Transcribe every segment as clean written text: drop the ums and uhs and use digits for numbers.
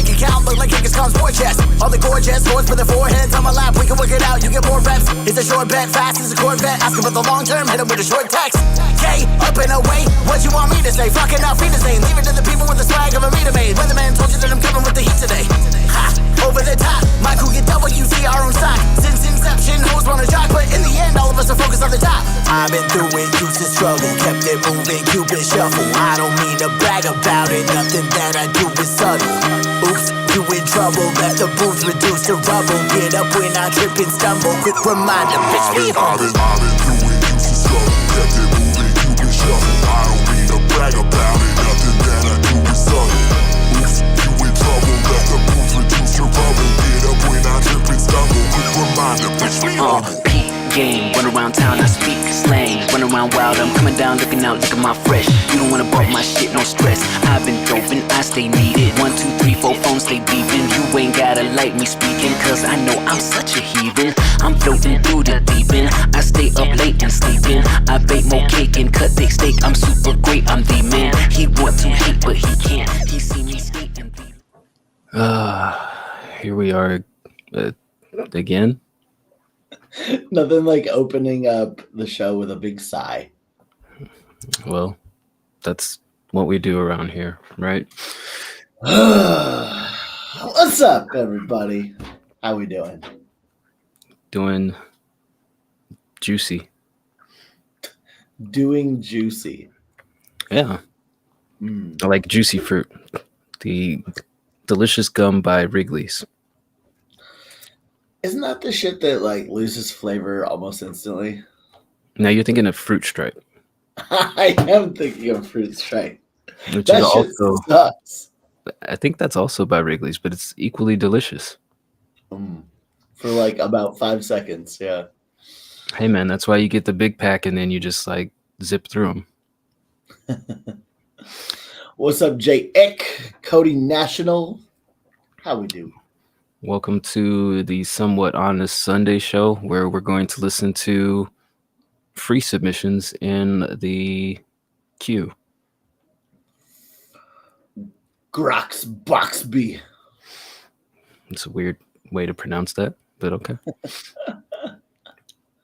bank account look like Genghis war chest. All the gorgeous horse with their foreheads on my lap. We can work it out, you get more reps. It's a short bet, fast as a Corvette. Asking for the long term, hit him with a short text. K, up and away, what you want me to say? Fucking out, feet to say. Leave it to the people with the swag of a meter maid. Weatherman told you that I'm coming with the heat today. Ha, over the top, my crew get WC, our own stock. Since inception, hoes wanna jock, but in the end, all of us are focused on the top. I've been through it, used to struggle, kept it moving, Cupid shuffle. I don't mean to brag about it, nothing that I do is subtle. Oops, you in trouble, let the booze reduce to rubble. Get up when I trip and stumble, quick reminder, bitch, be humble. I've been through it, used to struggle, kept it moving, Cupid shuffle. I don't mean to brag about it, nothing that I do is subtle. Oops, you in trouble, let the booze reduce to rubble. Get up when I trip and stumble, quick reminder, bitch, be humble. Game, run around town, I speak slang. Run around wild, I'm coming down, looking out, look at my fresh. You don't wanna bump my shit, no stress. I've been doping, I stay needed. 1, 2, 3, 4 phones stay beeping. You ain't gotta like me speaking, cause I know I'm such a heathen. I'm floating through the deep end. I stay up late and sleeping. I bake more cake and cut thick steak. I'm super great, I'm the man. He want to hate, but he can't. He see me skating. Here we are again. Nothing like opening up the show with a big sigh. Well, that's what we do around here, right? What's up, everybody? How we doing? Doing juicy. Doing juicy. Yeah. I like juicy fruit. The delicious gum by Wrigley's. Isn't that the shit that like loses flavor almost instantly? Now you're thinking of Fruit Stripe. I am thinking of Fruit Stripe. Which That is shit also, sucks. I think that's also by Wrigley's, but it's equally delicious. For like about 5 seconds, yeah. Hey man, that's why you get the big pack and then you just like zip through them. What's up, Jay Eck, Cody National? How we do? Welcome to the Somewhat Honest Sunday show, where we're going to listen to free submissions in the queue. Grox Boxby. It's a weird way to pronounce that, but okay.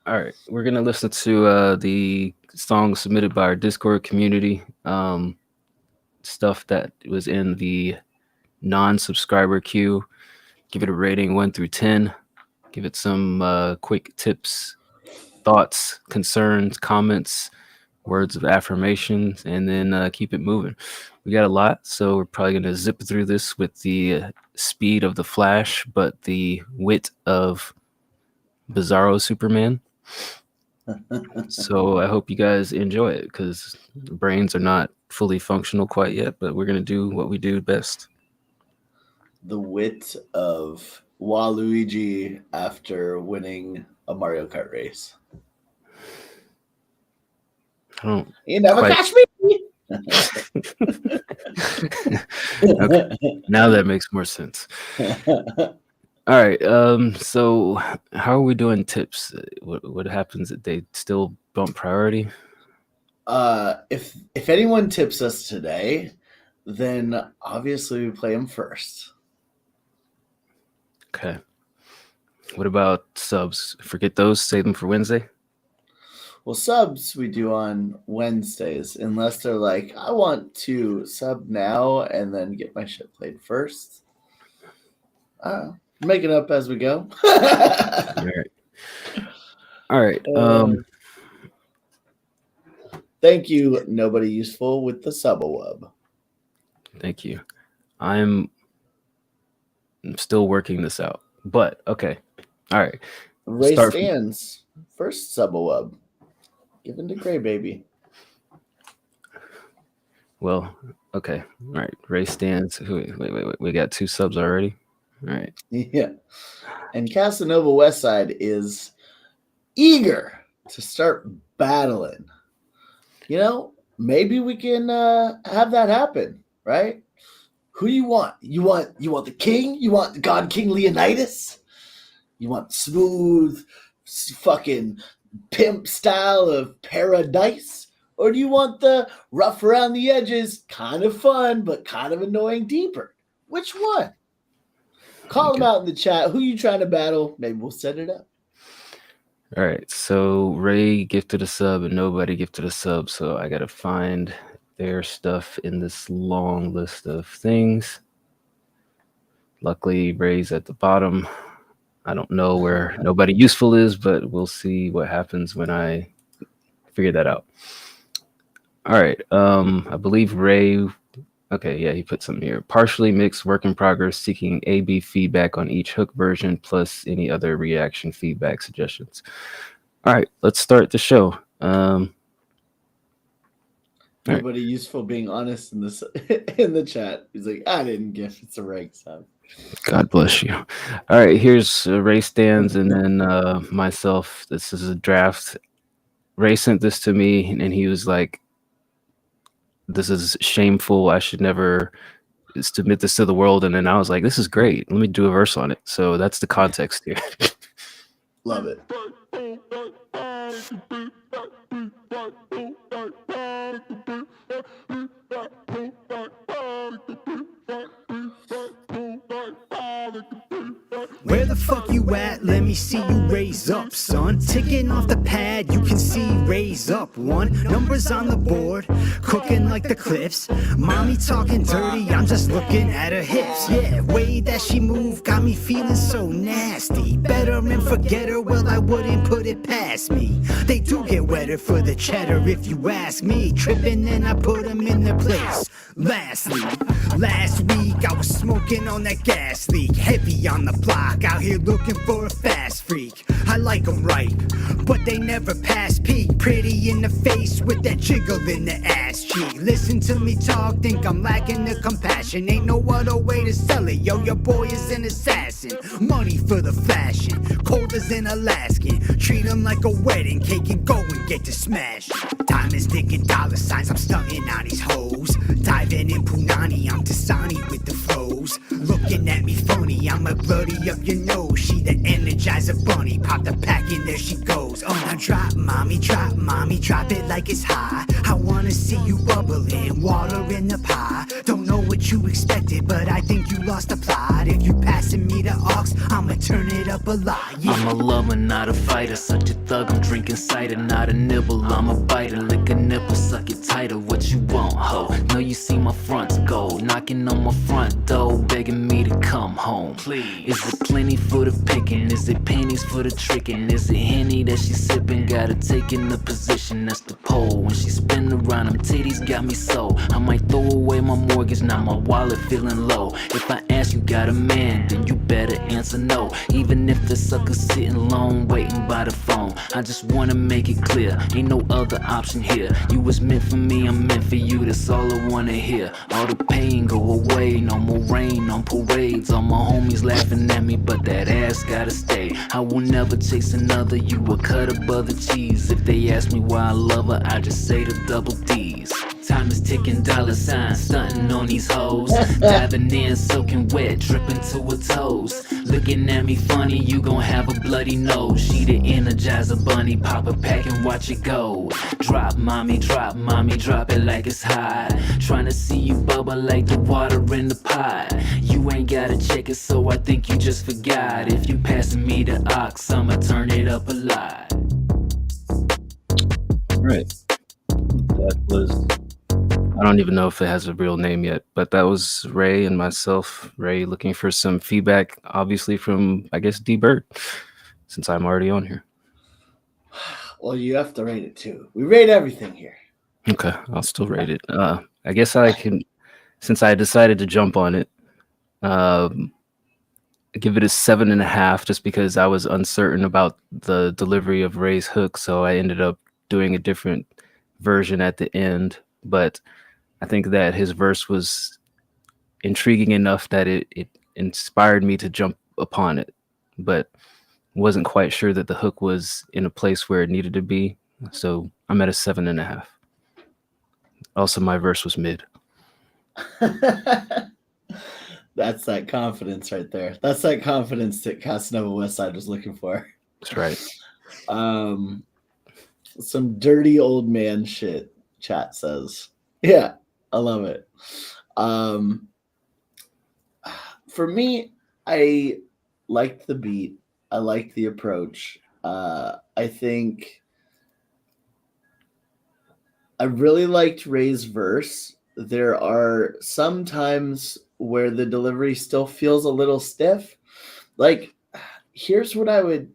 All right, we're going to listen to the song submitted by our Discord community, stuff that was in the non-subscriber queue. Give it a rating 1 through 10. Give it some quick tips, thoughts, concerns, comments, words of affirmation, and then keep it moving. We got a lot, so we're probably going to zip through this with the speed of the Flash, but the wit of Bizarro Superman. So I hope you guys enjoy it, because the brains are not fully functional quite yet, but we're going to do what we do best. The wit of Waluigi after winning a Mario Kart race. I don't. You never quite... catch me. Okay. Now that makes more sense. All right. So how are we doing tips? What happens if they still bump priority? If anyone tips us today, then obviously we play them first. Okay. What about subs? Forget those. Save them for Wednesday. Well, subs we do on Wednesdays, unless they're like, I want to sub now and then get my shit played first. Make it up as we go. All right. Thank you, Nobody Useful, with the sub-a-wub. Thank you. I'm still working this out, but okay. All right. Ray Stands, first sub-a-wub. Given to Gray Baby. Well, okay. All right. Ray Stands. Wait. We got 2 subs already. All right. Yeah. And Casanova Westside is eager to start battling. You know, maybe we can have that happen, right? Who do you want? You want the king? You want the God King Leonidas? You want smooth fucking pimp style of Paradise? Or do you want the rough around the edges, kind of fun, but kind of annoying Deeper? Which one? Call them Okay. out in the chat. Who you trying to battle? Maybe we'll set it up. All right. So Ray gifted a sub and nobody gifted a sub. So I got to find their stuff in this long list of things. Luckily, Ray's at the bottom. I don't know where nobody useful is, but we'll see what happens when I figure that out. All right. I believe Ray. Okay, yeah, he put something here. Partially mixed work in progress, seeking A/B feedback on each hook version, plus any other reaction feedback suggestions. All right, let's start the show. All right. Nobody useful being honest in this in the chat. He's like, I didn't gift. It's a rank sub. God bless you. All right, here's Ray stands, and then myself. This is a draft. Ray sent this to me, and he was like, "This is shameful. I should never submit this to the world." And then I was like, "This is great. Let me do a verse on it." So that's the context here. Love it. Where the fuck you at? Let me see you raise up, son. Ticking off the pad, you can see raise up. One, numbers on the board, cooking like the cliffs. Mommy talking dirty, I'm just looking at her hips. Yeah, way that she moved got me feeling so nasty. Better and forget her, well I wouldn't put it past me. They do get wetter for the cheddar if you ask me. Tripping and I put them in their place. Lastly, last week I was smoking on that gas leak. Heavy on the block, out here looking for a fast freak. I like them ripe, but they never pass peak. Pretty in the face with that jiggle in the ass cheek. Listen to me talk, think I'm lacking the compassion. Ain't no other way to sell it, yo, your boy is an assassin. Money for the fashion, cold as an Alaskan. Treat him like a wedding cake and go and get to smash. Time is ticking dollar signs, I'm stunting on these hoes. Diving in Punani, I'm Dasani with the flows. Looking at me funny, I'ma bloody up your nose. She the Energizer bunny, pop the pack and there she goes. Now drop mommy, drop it like it's high. I wanna see you bubbling, water in the pie. Don't know what you expected, but I think you lost the plot. If you passing me the aux, I'ma turn it up a lot. Yeah. I'm a lover, not a fighter. Such a thug, I'm drinking cider, not a nibble. I'm a biter, lick a nipple, suck it tighter. What you want, ho? Know you see my fronts go, knocking on my front door, begging me to come home. Please. Is it plenty for the picking? Is it pennies for the tricking? Is it Henny that she sipping? Gotta take in the position, that's the pole. When she spin around, them titties got me so. I might throw away my mortgage, now my wallet feeling low. If I ask you got a man, then you better answer no. Even if the sucker's sitting long, waiting by the phone. I just wanna make it clear, ain't no other option here. You was meant for me, I'm meant for you, that's all I wanna hear. All the pain go away, no more rain on parades. All my homies laughing at me, but that ass gotta stay. I will never chase another, you a cut above the cheese. If they ask me why I love her, I just say the double D's. Time is ticking, dollar signs, stunting on these hoes. Diving in, soaking wet, dripping to her toes. Looking at me funny, you gon' have a bloody nose. She the Energizer bunny, pop a pack and watch it go. Drop mommy, drop it like it's hot. Trying to see you bubble like the water in the pot. You ain't gotta check it, so I think you just forgot. If you passing me the ox, I'ma turn it up a lot. Right. That was, I don't even know if it has a real name yet, but that was Ray and myself. Ray looking for some feedback, obviously from, I guess, D Bird, since I'm already on here. Well, you have to rate it too. We rate everything here. Okay, I'll still rate it. I guess I can, since I decided to jump on it, give it a 7.5, just because I was uncertain about the delivery of Ray's hook, so I ended up doing a different version at the end. But I think that his verse was intriguing enough that it inspired me to jump upon it, but wasn't quite sure that the hook was in a place where it needed to be. So I'm at a 7.5. Also, my verse was mid. That's that confidence right there. That's that confidence that Casanova Westside was looking for. That's right. Some dirty old man shit, chat says. Yeah, I love it. For me, I liked the beat. I liked the approach. I think I really liked Ray's verse. There are some times where the delivery still feels a little stiff. Like, here's what I would,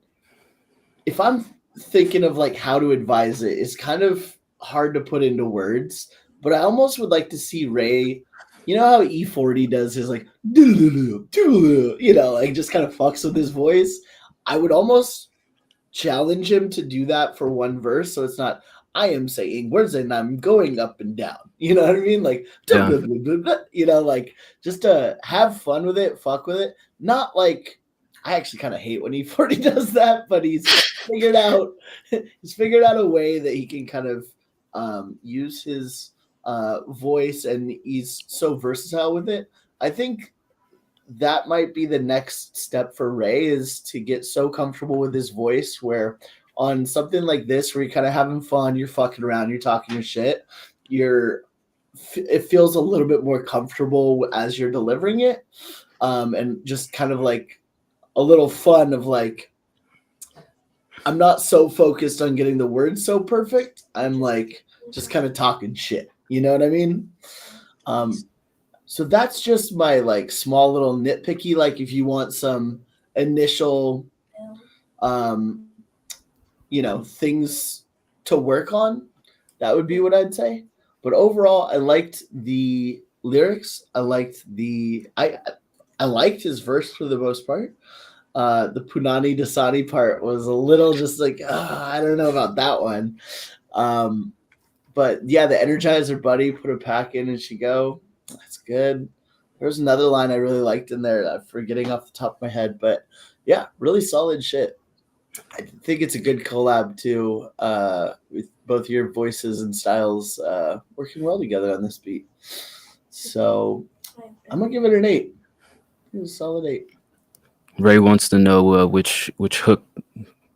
if I'm thinking of like how to advise it, it's kind of hard to put into words, but I almost would like to see Ray, you know how E40 does his like, you know, like just kind of fucks with his voice. I would almost challenge him to do that for one verse. So it's not, I am saying words and I'm going up and down. You know what I mean? Like, Yeah. you know, like just to have fun with it, fuck with it. Not like, I actually kind of hate when E40 does that, but he's figured out a way that he can kind of use his voice, and he's so versatile with it. I think that might be the next step for Ray, is to get so comfortable with his voice where on something like this where you're kind of having fun, you're fucking around, you're talking your shit, it feels a little bit more comfortable as you're delivering it, and just kind of like a little fun of like, I'm not so focused on getting the words so perfect. I'm like just kind of talking shit. You know what I mean? So that's just my like small little nitpicky. Like if you want some initial, you know, things to work on, that would be what I'd say. But overall, I liked the lyrics. I liked I liked his verse for the most part. The Punani Dasani part was a little just like, I don't know about that one. But yeah, the Energizer Buddy, put a pack in and she go. That's good. There's another line I really liked in there that I'm forgetting off the top of my head. But yeah, really solid shit. I think it's a good collab too, with both your voices and styles working well together on this beat. So I'm going to give it an 8. It was a solid 8. Ray wants to know which hook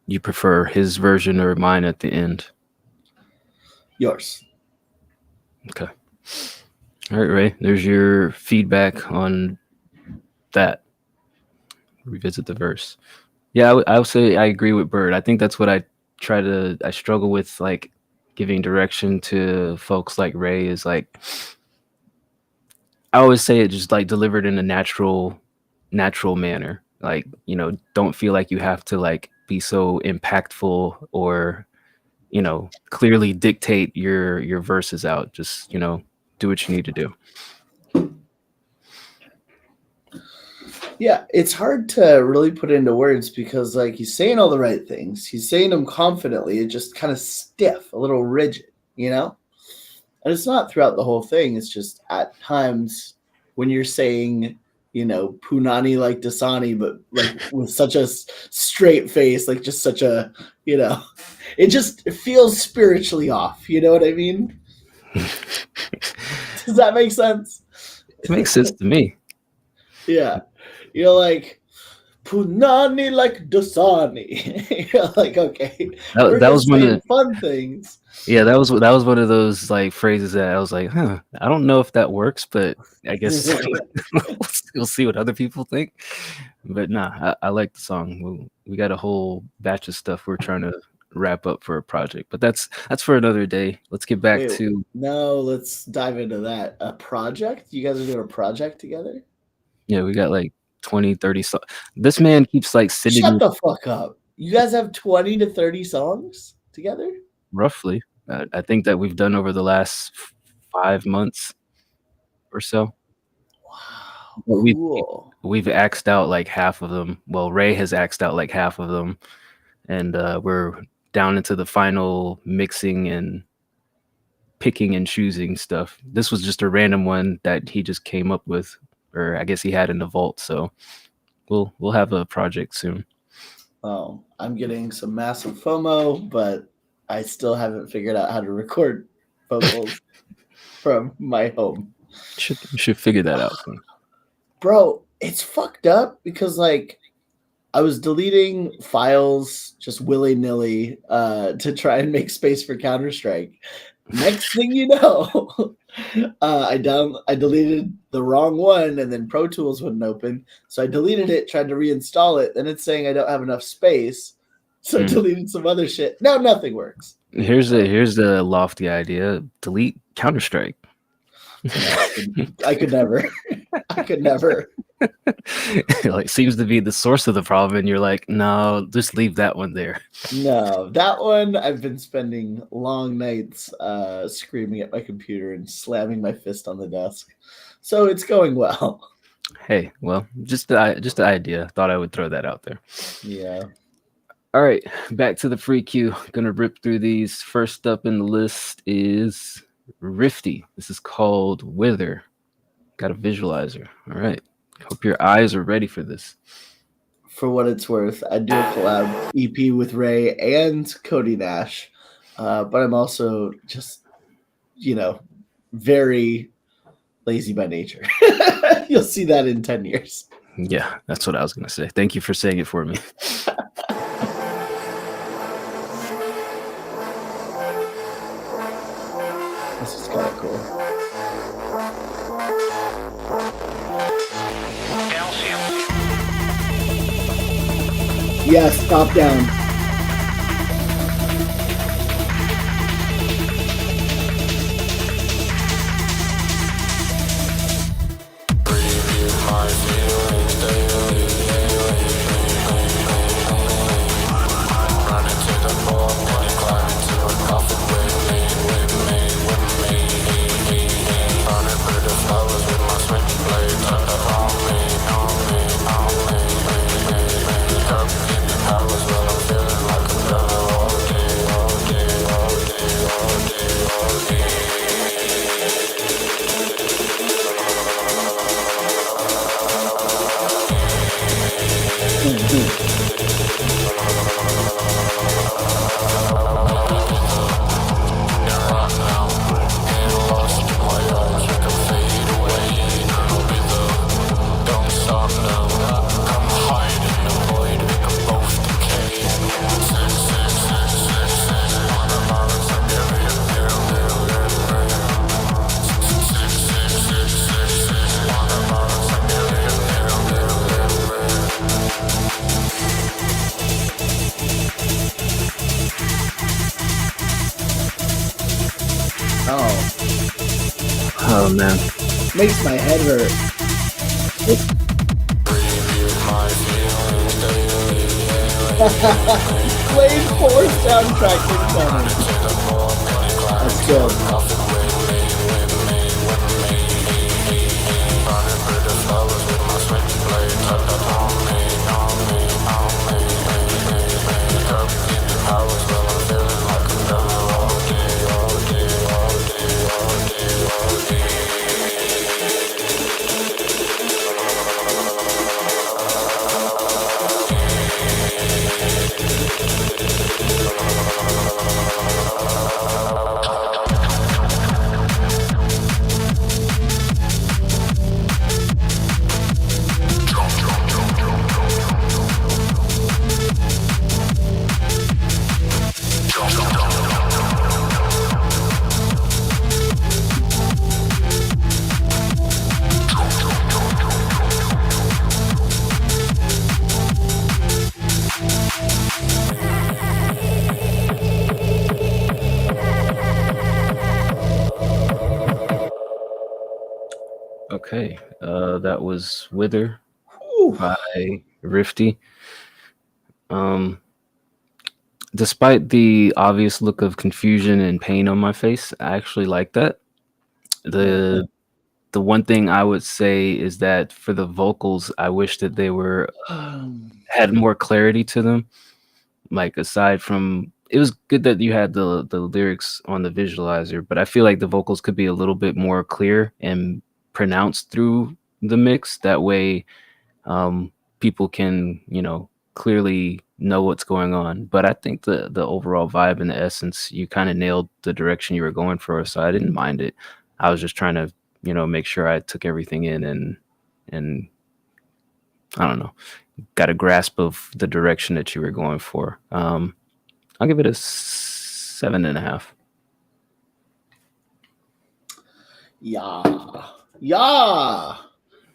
you prefer, his version or mine at the end. Yours. Okay. All right, Ray. There's your feedback on that. Revisit the verse. Yeah, I would say I agree with Bird. I think that's what I struggle with, like giving direction to folks like Ray is like, I always say it just like delivered in a natural manner. Like, you know, don't feel like you have to like be so impactful or, you know, clearly dictate your verses out. Just, you know, do what you need to do. Yeah, it's hard to really put into words because like he's saying all the right things. He's saying them confidently. It's just kind of stiff, a little rigid, you know? And it's not throughout the whole thing. It's just at times when you're saying, you know, Punani like Dasani, but like with such a straight face, like just such a, you know, it feels spiritually off. You know what I mean? Does that make sense? It makes sense to me. Yeah. You're like, Punani like Dasani. You're like, okay. That was one of the fun things. Yeah, that was one of those like phrases that I was like, I don't know if that works, but I guess we'll see what other people think. But nah, I like the song. We got a whole batch of stuff we're trying to wrap up for a project, but that's for another day. Let's get back to. No, let's dive into that. A project? You guys are doing a project together? Yeah, we got like 20, 30 songs. This man keeps like sitting. Shut the fuck up. You guys have 20 to 30 songs together? Roughly. I think that we've done over the last 5 months or so. Wow, cool. We've axed out like half of them. Well, Ray has axed out like half of them, and we're down into the final mixing and picking and choosing stuff. This was just a random one that he just came up with, or I guess he had in the vault. So we'll have a project soon. Oh, I'm getting some massive FOMO, but I still haven't figured out how to record vocals from my home. You should figure that out. Bro, it's fucked up because like I was deleting files just willy-nilly to try and make space for Counter-Strike. Next thing you know, I deleted the wrong one, and then Pro Tools wouldn't open. So I deleted it, tried to reinstall it. Then it's saying I don't have enough space. So I deleted some other shit. Now nothing works. Here's a lofty idea. Delete Counter-Strike. I could never. I could never. Like, seems to be the source of the problem, and you're like, no, just leave that one there. No, that one I've been spending long nights screaming at my computer and slamming my fist on the desk. So it's going well. Hey, well, just the idea. Thought I would throw that out there. Yeah. All right, back to the free queue. Gonna rip through these. First up in the list is Rifty. This is called Wither. Got a visualizer. All right. Hope your eyes are ready for this. For what it's worth, I do a collab EP with Ray and Cody Nash, but I'm also just, very lazy by nature. You'll see that in 10 years. Yeah, that's what I was gonna say. Thank you for saying it for me. This is kind of cool. Yes, top down. Oh man, Makes my head hurt. Blade 4 soundtrack incoming. That's good. okay. That was Wither Ooh. by Rifty. Despite the obvious look of confusion and pain on my face, I actually like that. The one thing I would say is that for the vocals, I wish that they were had more clarity to them. Like, aside from, it was good that you had the lyrics on the visualizer, but I feel like the vocals could be a little bit more clear and pronounced through the mix. That way, people can, clearly know what's going on. But I think the overall vibe and the essence, you kind of nailed the direction you were going for, so I didn't mind it. I was just trying to, make sure I took everything in and I don't know, got a grasp of the direction that you were going for. I'll give it a 7.5. Yeah. Yeah.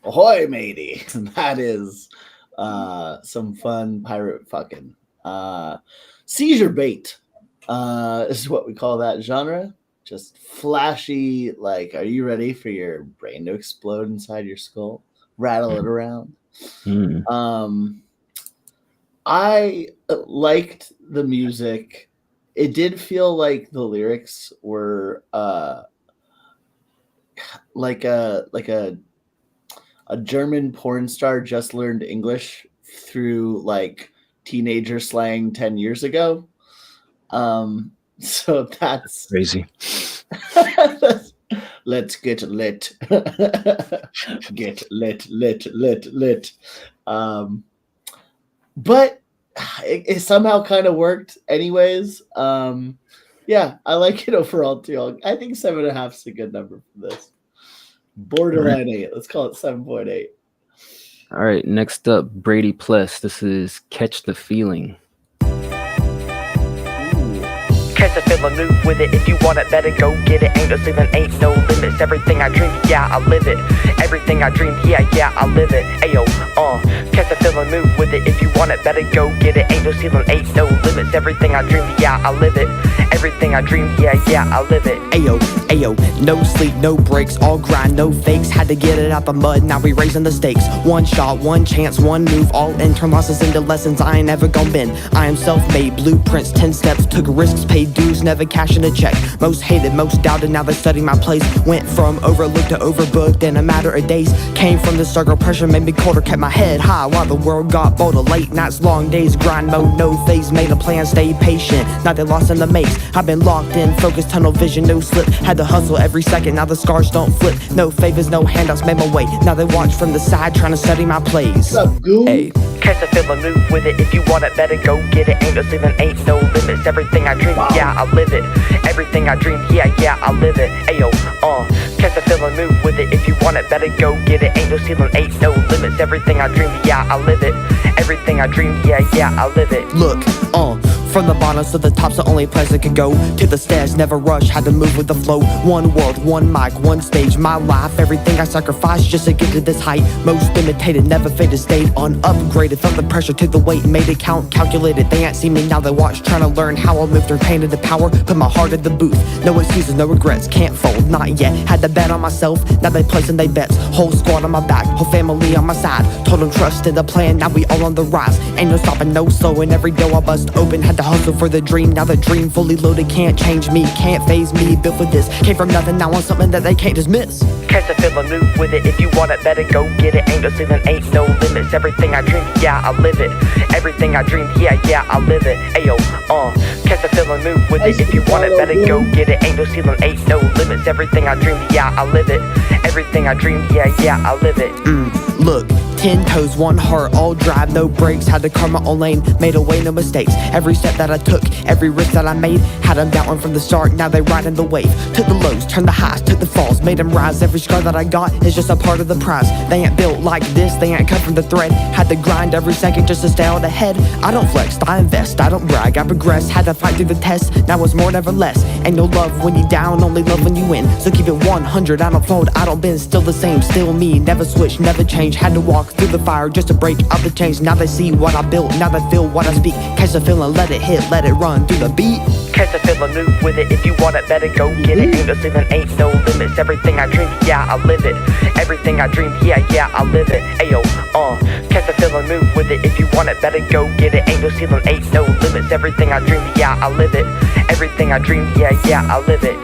Ahoy, matey. That is some fun pirate fucking. Seizure bait is what we call that genre. Just flashy, like, are you ready for your brain to explode inside your skull? Rattle it around. I liked the music. It did feel like the lyrics were like a German porn star just learned English through like teenager slang 10 years ago. So that's Crazy. let's get lit. Get lit. But it somehow kind of worked anyways. Yeah, I like it overall too. I think 7.5 is a good number for this. Borderline 8. Let's call it 7.8. All right, next up, Brady Pless. This is Catch the Feeling. Catch the feeling, move with it. If you want it, better go get it. Ain't no ceiling, ain't no limits. Everything I dream, yeah, I live it. Everything I dream, yeah, I live it. Ayo, catch the feeling, move with it. If you want it, better go get it. Ain't no ceiling, ain't no limits. Everything I dream, yeah, I live it. Everything I dream, yeah, I live it. Ayo, no sleep, no breaks, all grind, no fakes. Had to get it out the mud, now we raising the stakes. One shot, one chance, one move, all in. Turn losses into lessons, I ain't never gon' bend. I am self-made, blueprints, 10 steps, took risks, paid dues, never cashing a check. Most hated, most doubted, now they study my place. Went from overlooked to overbooked in a matter of days. Came from the struggle, pressure made me colder, kept my head high while the world got bolder. Late nights, long days, grind mode, no phase. Made a plan, stay patient, now they lost in the maze. I've been locked in, focused, tunnel vision, no slip. Had to hustle every second, now the scars don't flip. No favors, no handouts, made my way. Now they watch from the side, trying to study my plays. What's up, Goo? Hey, catch the feeling, move with it. If you want it, better go get it. Ain't no ceiling, ain't no limits. Everything I dream, yeah, I live it. Everything I dream, yeah, I live it. Ayo, catch the feeling, move with it. If you want it, better go get it. Ain't no ceiling, ain't no limits. Everything I dream, yeah, I live it. Everything I dream, yeah, I live it. Look, from the bottom to the top's the only place I could go. To the stairs, never rush, had to move with the flow. One world, one mic, one stage, my life. Everything I sacrificed just to get to this height. Most imitated, never faded, stayed unupgraded. Felt the pressure, took the weight, made it count, calculated. They ain't seen me, now they watch, trying to learn how I move through pain into power. Put my heart in the booth, no excuses, no regrets, can't fold, not yet. Had to bet on myself, now they placing they bets. Whole squad on my back, whole family on my side. Told them trust in the plan, now we all on the rise. Ain't no stopping, no slowing, every door I bust open. Had to hustle for the dream, now the dream fully loaded. Can't change me, can't phase me, built for this. Came from nothing, now on something that they can't dismiss. Catch the feeling, move with it. If you want it, better go get it. Ain't no ceiling, ain't no limits. Everything I dream, yeah, I live it. Everything I dream, yeah, I live it. Ayo, catch the feeling, move with it. If you want it, better go get it. Ain't no ceiling, ain't no limits. Everything I dream, yeah, I live it. Everything I dream, yeah, I live it. Look, 10 toes, one heart, all drive, no brakes. Had to carve my own lane, made away, no mistakes. Every step that I took, every risk that I made, had them down from the start, now they riding the wave. Took the lows, turned the highs, took the falls, made them rise. Every scar that I got is just a part of the prize. They ain't built like this, they ain't cut from the thread. Had to grind every second just to stay out ahead. I don't flex, I invest, I don't brag, I progress. Had to fight through the test, now it's more, never less. Ain't no love when you down, only love when you win. So keep it 100, I don't fold, I don't bend. Still the same, still me, never switch, never change. Had to walk through the fire just to break out the chains. Now they see what I built, now they feel what I speak. Catch the feeling, let it hit, let it run through the beat. Catch the feeling, move with it. If you want it, better go get it. Ain't no ceiling, ain't no limits. Everything I dream, yeah, I live it. Everything I dream, yeah, I live it. Ayo, catch the feeling, move with it. If you want it, better go get it. Ain't no ceiling, ain't no limits. Everything I dream, yeah, I live it. Everything I dream, yeah, I live it.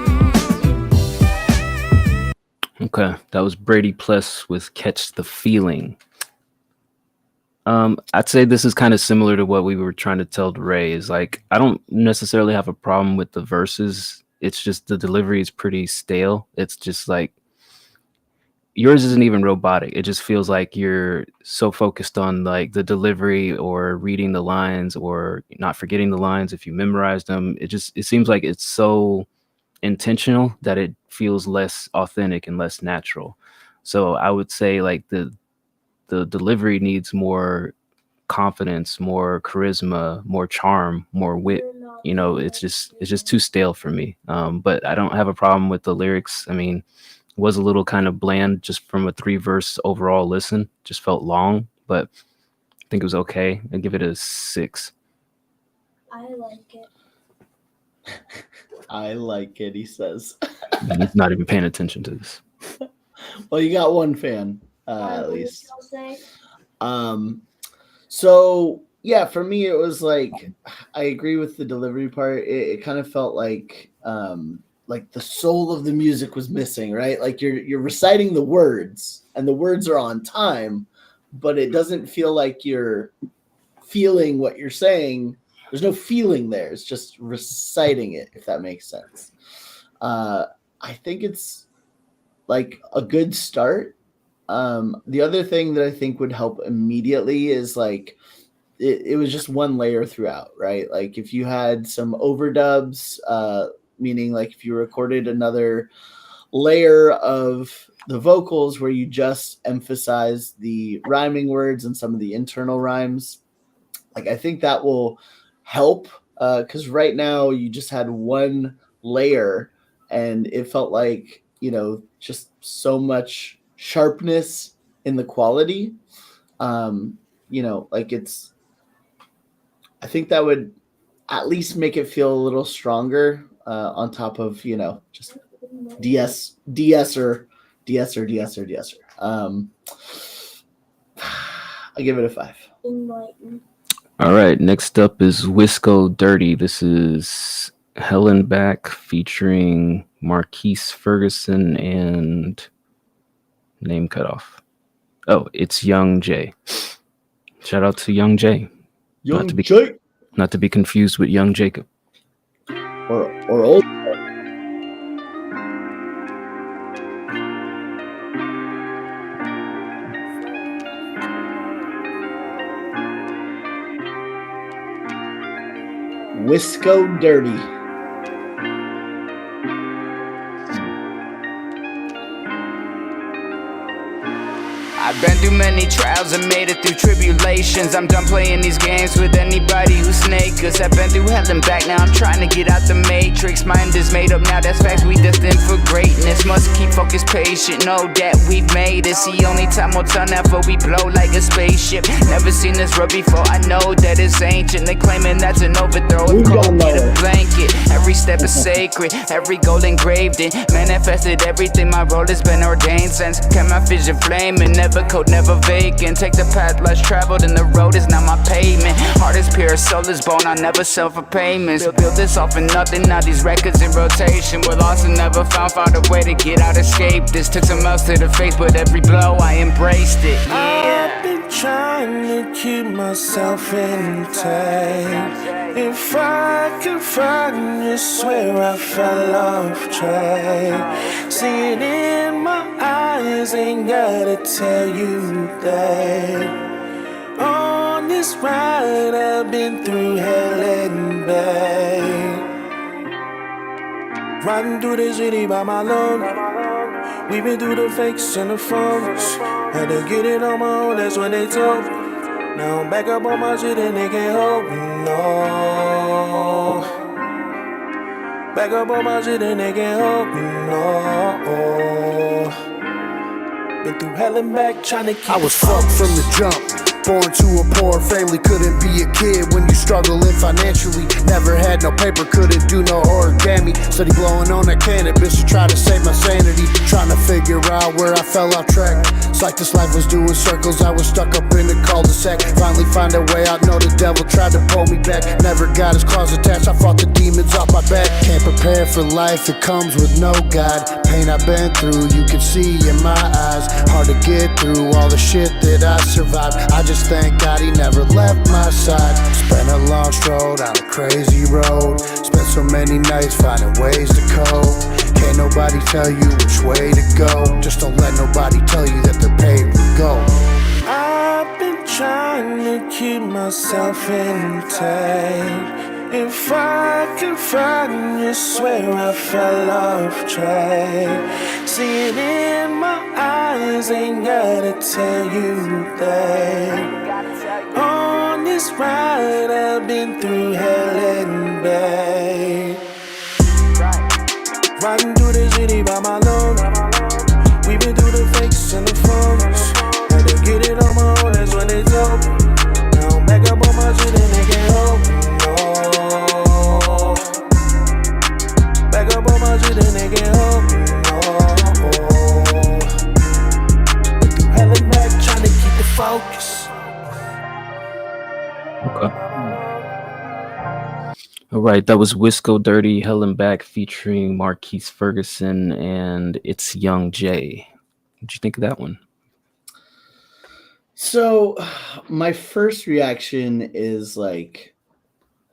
Okay, that was Brady Pless with Catch the Feeling. I'd say this is kind of similar to what we were trying to tell Ray. Is like, I don't necessarily have a problem with the verses. It's just the delivery is pretty stale. It's just like, yours isn't even robotic. It just feels like you're so focused on like the delivery or reading the lines or not forgetting the lines if you memorize them. It seems like it's so intentional that it feels less authentic and less natural. So I would say like the delivery needs more confidence, more charisma, more charm, more wit. You know, it's just too stale for me. But I don't have a problem with the lyrics. I mean, Was a little kind of bland just from a 3-verse overall listen. Just felt long, but I think it was okay. I'd give it a 6. I like it. I like it, he says. And he's not even paying attention to this. Well, you got one fan, I at would least. say. So yeah, for me, it was like, I agree with the delivery part. It kind of felt like the soul of the music was missing, right? Like you're reciting the words and the words are on time, but it doesn't feel like you're feeling what you're saying. There's no feeling there. It's just reciting it, if that makes sense. I think it's like a good start. The other thing that I think would help immediately is like it was just one layer throughout, right? Like if you had some overdubs, meaning like if you recorded another layer of the vocals where you just emphasize the rhyming words and some of the internal rhymes, like I think that will help, because right now you just had one layer and it felt like, just so much sharpness in the quality. Like I think that would at least make it feel a little stronger, on top of, just de-esser. I give it a 5. Enlighten. All right, next up is Wisco Dirty. This is Helen Back featuring Marquise Ferguson and name cut off. Oh, it's Young J. Shout out to Young J. Young J. Not to be confused with Young Jacob. Or old. Wisco Dirty. I've been through many trials and made it through tribulations. I'm done playing these games with anybody who's snake us. I've been through hell and back, now I'm trying to get out the matrix. Mind is made up now, that's facts, we destined for greatness. Must keep focused, patient, know that we've made it. See, only time will tell now for we blow like a spaceship. Never seen this road before, I know that it's ancient. They claiming that's an overthrow, if cold get a blanket. Every step is sacred, every goal engraved in. Manifested everything, my role has been ordained since. Kept my vision flaming, never cold, never vacant. Take the path less traveled and the road is not my pavement. Heart is pure, soul is bone, I never sell for payments. Build this off of nothing, now these records in rotation. We're lost and never found a way to get out, escape this. Took some else to the face, but every blow I embraced it. I've been trying to keep myself intact. If I could find you, swear I fell off track. See it in my eyes, ain't gotta tell you that. On this ride, I've been through hell and back. Riding through the city by my load. We've been through the fakes and the phones. Had to get it on my own, that's what they told. Now I'm back up on my shit and they can't hold me, no. Back up on my shit and they can't hold me, no. Been through hell and back trying to keep I was fucked from the jump. Born to a poor family, couldn't be a kid when you struggling financially. Never had no paper, couldn't do no origami. Steady blowing on that cannabis to try to save my sanity. Trying to figure out where I fell off track. It's like this life was doing circles, I was stuck up in the cul-de-sac. Finally find a way out, know the devil tried to pull me back. Never got his claws attached, I fought the demons off my back. Can't prepare for life, it comes with no guide. Pain I've been through, you can see in my eyes. Hard to get through all the shit that I survived. I just thank God he never left my side. Spent a long stroll down a crazy road. Spent so many nights finding ways to cope. Can't nobody tell you which way to go. Just don't let nobody tell you that the pain will go. I've been trying to keep myself intact. If I could find you, swear I fell off track. See it in my eyes, ain't gotta tell you that. On this ride, I've been through hell and back. Riding through the city by my load. help. Now I'm back up on my shit and they can't help. No. Back up on my shit and they can't help. No. But through hell and back, trying to keep the focus. Okay. All right, that was Wisco Dirty, Hell and Back featuring Marquise Ferguson and It's Young Jay. What'd you think of that one? So my first reaction is like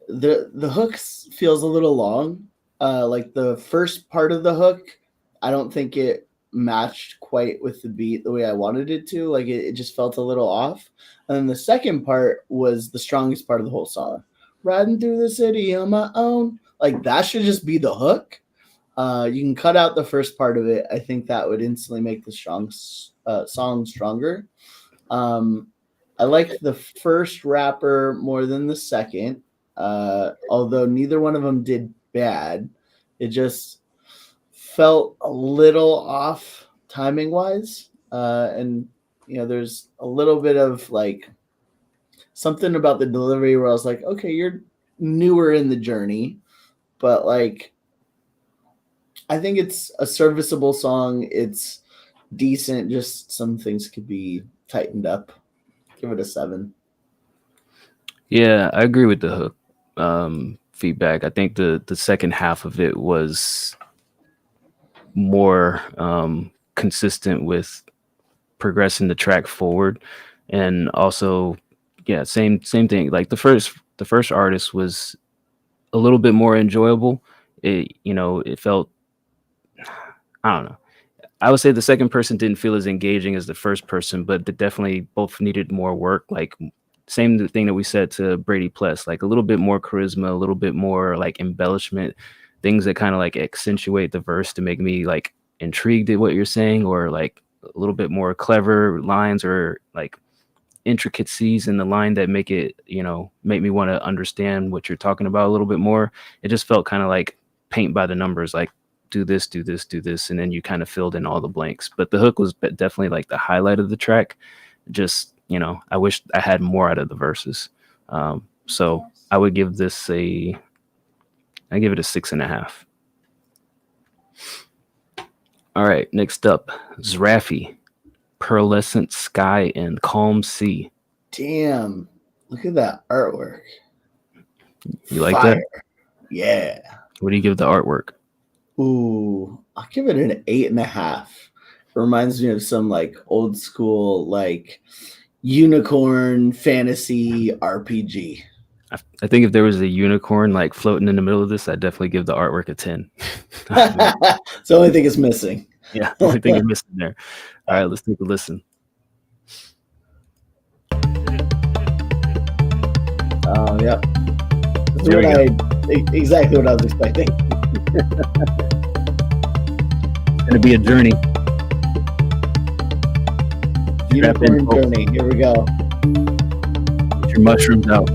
the hook feels a little long. Like the first part of the hook, I don't think it matched quite with the beat the way I wanted it to. Like it just felt a little off. And then the second part was the strongest part of the whole song. Riding through the city on my own. Like that should just be the hook. You can cut out the first part of it. I think that would instantly make the song stronger. I liked the first rapper more than the second, although neither one of them did bad. It just felt a little off timing wise. And, you know, there's a little bit of like something about the delivery where I was like, okay, you're newer in the journey, but like, I think it's a serviceable song. It's decent. Just some things could be tightened up. Give it a 7. Yeah, I agree with the hook feedback. I think the second half of it was more consistent with progressing the track forward, and also, yeah, same thing. Like the first artist was a little bit more enjoyable. It felt, I don't know. I would say the second person didn't feel as engaging as the first person, but they definitely both needed more work. Like same thing that we said to Brady Pless, like a little bit more charisma, a little bit more like embellishment, things that kind of like accentuate the verse to make me like intrigued at what you're saying, or like a little bit more clever lines or like intricacies in the line that make it, make me want to understand what you're talking about a little bit more. It just felt kind of like paint by the numbers, like do this, do this, do this, and then you kind of filled in all the blanks. But the hook was definitely like the highlight of the track. Just, I wish I had more out of the verses. So I would give this I give it a 6.5. All right, next up, Zrafi, Pearlescent Sky and Calm Sea. Damn, look at that artwork. You like that? Yeah. What do you give the artwork? Ooh, I'll give it an 8.5. Reminds me of some like old school like unicorn fantasy RPG. I think if there was a unicorn like floating in the middle of this, I'd definitely give the artwork a 10. It's the only thing it's missing. Yeah, the only thing you're missing there. All right, let's take a listen. Yep. That's exactly what I was expecting. It's gonna be a journey. Unicorn journey. Here we go. Get your mushrooms out.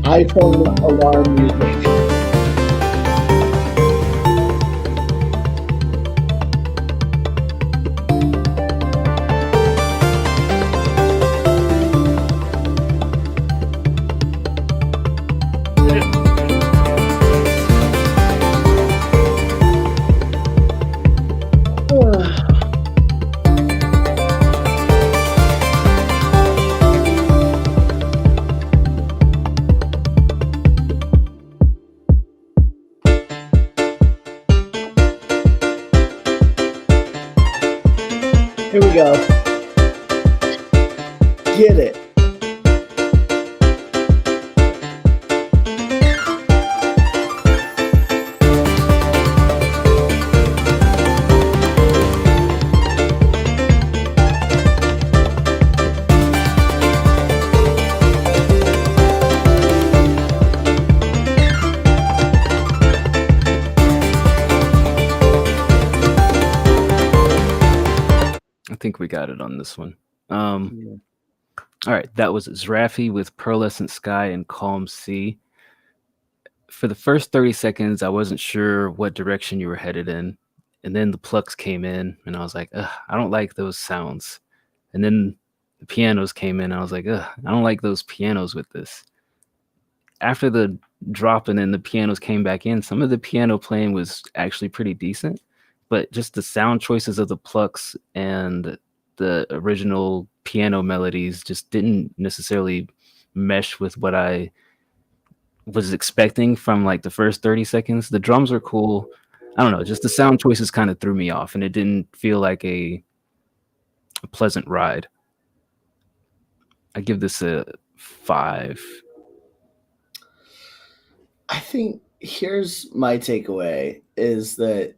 iPhone alarm music. Here we go. Get it. think we got it on this one. All right, that was Zraffi with Pearlescent Sky and Calm Sea. For the first 30 seconds, I wasn't sure what direction you were headed in. And then the plucks came in, and I was like, ugh, I don't like those sounds. And then the pianos came in, and I was like, ugh, I don't like those pianos with this. After the drop and then the pianos came back in, some of the piano playing was actually pretty decent, but just the sound choices of the plucks and the original piano melodies just didn't necessarily mesh with what I was expecting from like the first 30 seconds. The drums are cool. I don't know, just the sound choices kind of threw me off, and it didn't feel like a pleasant ride. I give this a 5. I think here's my takeaway is that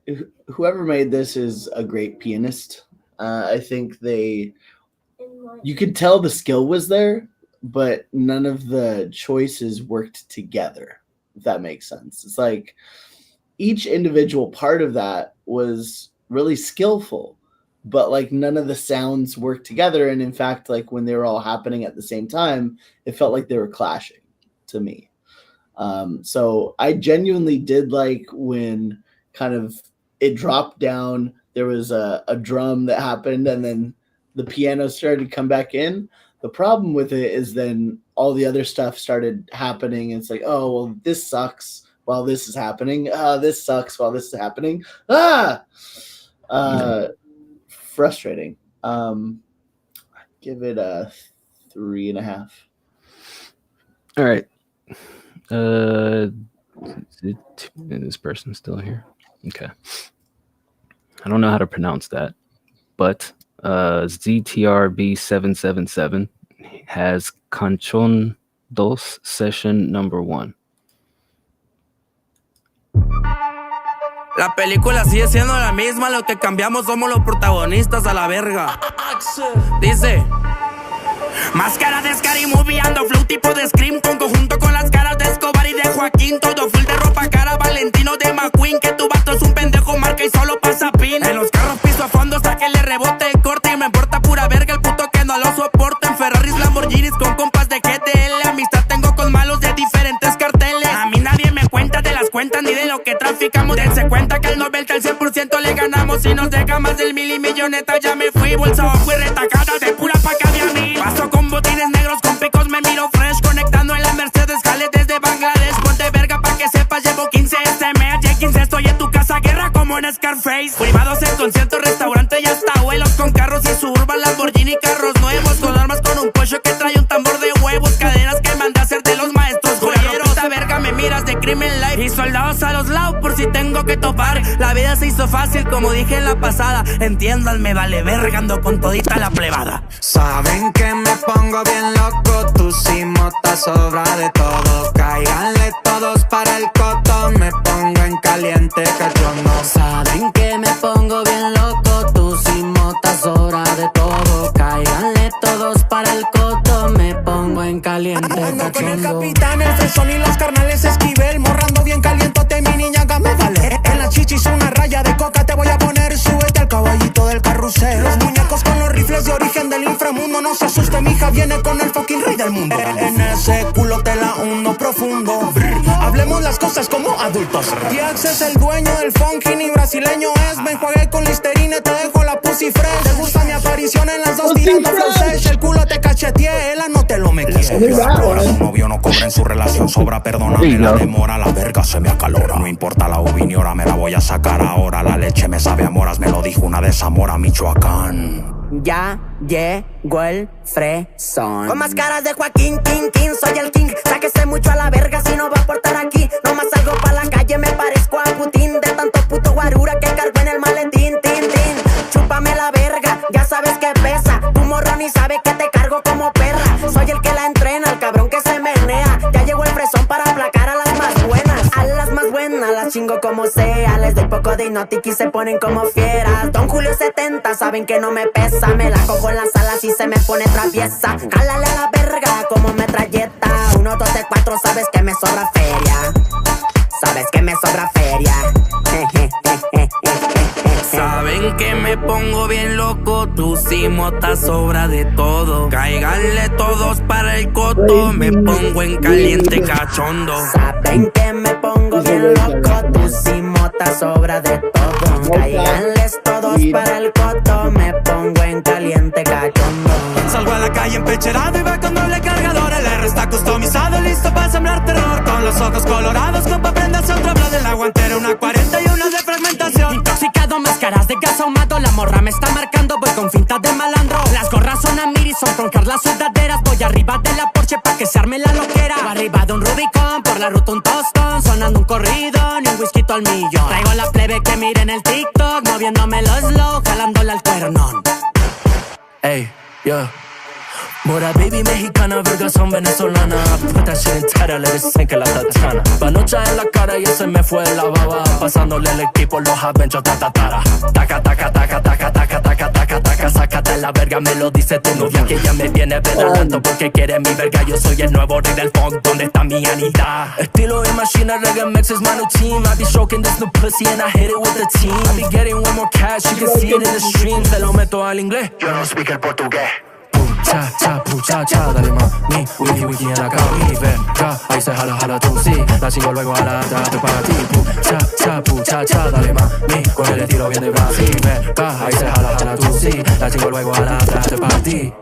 whoever made this is a great pianist. I think you could tell the skill was there, but none of the choices worked together, if that makes sense. It's like each individual part of that was really skillful, but like none of the sounds worked together. And in fact, like when they were all happening at the same time, it felt like they were clashing to me. So I genuinely did like when kind of it dropped down, there was a drum that happened, and then the piano started to come back in. The problem with it is then all the other stuff started happening. And it's like, oh, well, this sucks while this is happening. This sucks while this is happening. Frustrating. Give it a 3.5. All right. Is this person still here? Okay. I don't know how to pronounce that, but ZTRB777 has Canchon Dos Session number 1. La película sigue siendo la misma, lo que cambiamos somos los protagonistas a la verga. Dice: máscara de Scary Movie, ando flow tipo de Scream, con conjunto con las caras de Escobar y de Joaquín. Todo full de ropa cara, Valentino de McQueen. Que tu vato es un pendejo, marca y solo pasa pin. En los carros piso a fondo hasta que le rebote el corte. Y me importa pura verga el puto que no lo soporta. En Ferraris, Lamborghinis con compas de GTL. Amistad tengo con malos de diferentes carteles. A mí nadie me cuenta de las cuentas ni de lo que traficamos. Dense cuenta que el 90 al 100% le ganamos. Y nos deja más del 1,000 y milloneta. Ya me fui, bolsa abajo y retacada de pura paca de a mí. Paso con botines negros, con picos me miro fresh. Conectando en la Mercedes, jale desde Bangladesh. Ponte verga pa' que sepas, llevo 15 SMH. 15 estoy en tu casa, guerra como en Scarface. Privados en conciertos, restaurante y hasta vuelos. Con carros y Suburban, Lamborghini, carros nuevos. Con armas, con un pollo que trae un tambor de huevos. Cadenas que mandé a hacer de los maestros joyeros. Esta verga me miras de Crimen Life. Y soldados a los lados por si tengo que topar. La vida se hizo fácil como dije en la pasada. Entiéndanme, vale verga, ando con todita la plebada. Saben que me pongo bien loco, tú sí mota sobra de todo. Cáiganle todos para el coto, me pongo en caliente cachondo. Saben que me pongo bien loco, tú sí mota sobra de todo. Cáiganle todos para el coto, me pongo en caliente cachondo. Con el capitán, el fresón y los carnales Esquivel. Morrando bien calientote, mi niña, me vale. En las chichis una raya de coca te voy a poner. Súbete al caballito del carrusel. Los muñecos con los rifles de origen del inframundo. No se asuste, mija, viene con el fucking rey del mundo. En ese culo te la hundo profundo. Hablemos las cosas como adultos. Diax es el dueño del funky, ni brasileño es. Me enjuagué con Listerine, te dejo la pussy fresh. Te gusta mi aparición en las dos tirando flow sesh. El culo te cacheteé, él no te lo me quiere. Su novio no cobra en su relación, sobra, perdóname la demora. La verga se me acalora, no importa la opinión, me la voy a sacar ahora. La leche me sabe a moras, me lo dijo una de Zamora, Michoacán. Ya llegó el fresón. Con más caras de Joaquín, King, soy el king. Sáquese mucho a la verga si no va a aportar aquí. No más salgo pa' la calle, me parezco a Putin. De tanto puto guarura que cargo en el maletín, tin. Chúpame la verga, ya sabes que pesa. Tu morro ni sabe que te cargo como perra. Soy el que la entrena, el cabrón que se menea. Ya llegó el fresón para aplacar a las más buenas. A las más buenas las chingo como sea. Les doy poco de hipnotic y se ponen como fieras. Don Julio 70, saben que no me pesa. Me la cojo en las alas y se me pone traviesa. Jálale a la verga como metralleta. 1, 2, 3, 4, sabes que me sobra feria. Sabes que me sobra feria. Saben que me pongo bien loco, tú sí motas sobra de todo. Cáiganle todos para el coto, me pongo en caliente cachondo. Saben que me pongo bien loco, tú sí motas sobra de todo. Cáiganles todos para el coto, me pongo en caliente cachondo. Salgo a la calle empecherado y va con doble cargador. El R está customizado, listo para sembrar terror. Con los ojos colorados, compa, prendas otro blow de la guantera, una 40 y una de fragmentación. Intoxicado, máscaras de gas ahumado. La morra me está marcando, voy con fintas de malandro. Las gorras son Amiri, son troncar las sudaderas. Voy arriba de la Porsche pa' que se arme la loquera. Voy arriba de un Rubicon, por la ruta un tostón. Sonando un corrido, ni un whisky al millón. Traigo la plebe que miren el TikTok, moviéndome los slow, jalándole al cuernón. Ey, yeah. Mora baby mexicana, verga son venezolana. Put that shit in title, let it sink la Tatiana. Panocha en la cara y se me fue la baba. Pasándole el equipo, los avenchos, tatatara. Taca, taca, taca, taca, taca, taca, taca, taca. Sácate la verga, me lo dice tu novia. Que ya me viene pedalando porque quiere mi verga. Yo soy el nuevo rey del funk, ¿dónde está mi anita? Estilo y machina, reggae mix is my new team. I be stroking this new pussy and I hit it with the team. I be getting one more cash, you can see it in the stream. Te lo meto al inglés, yo no speak el portugués. Cha, cha, pu, cha, cha, dale mami, wiki, wiki en la cami, verga, ahí se jala, jala tú, sí, la chingo luego a la tarde para ti, pu, cha, pu, cha, cha, dale mami, con el estilo bien de Brasil, verga, ahí se jala, jala tú, sí, la chingo luego a la tarde para ti.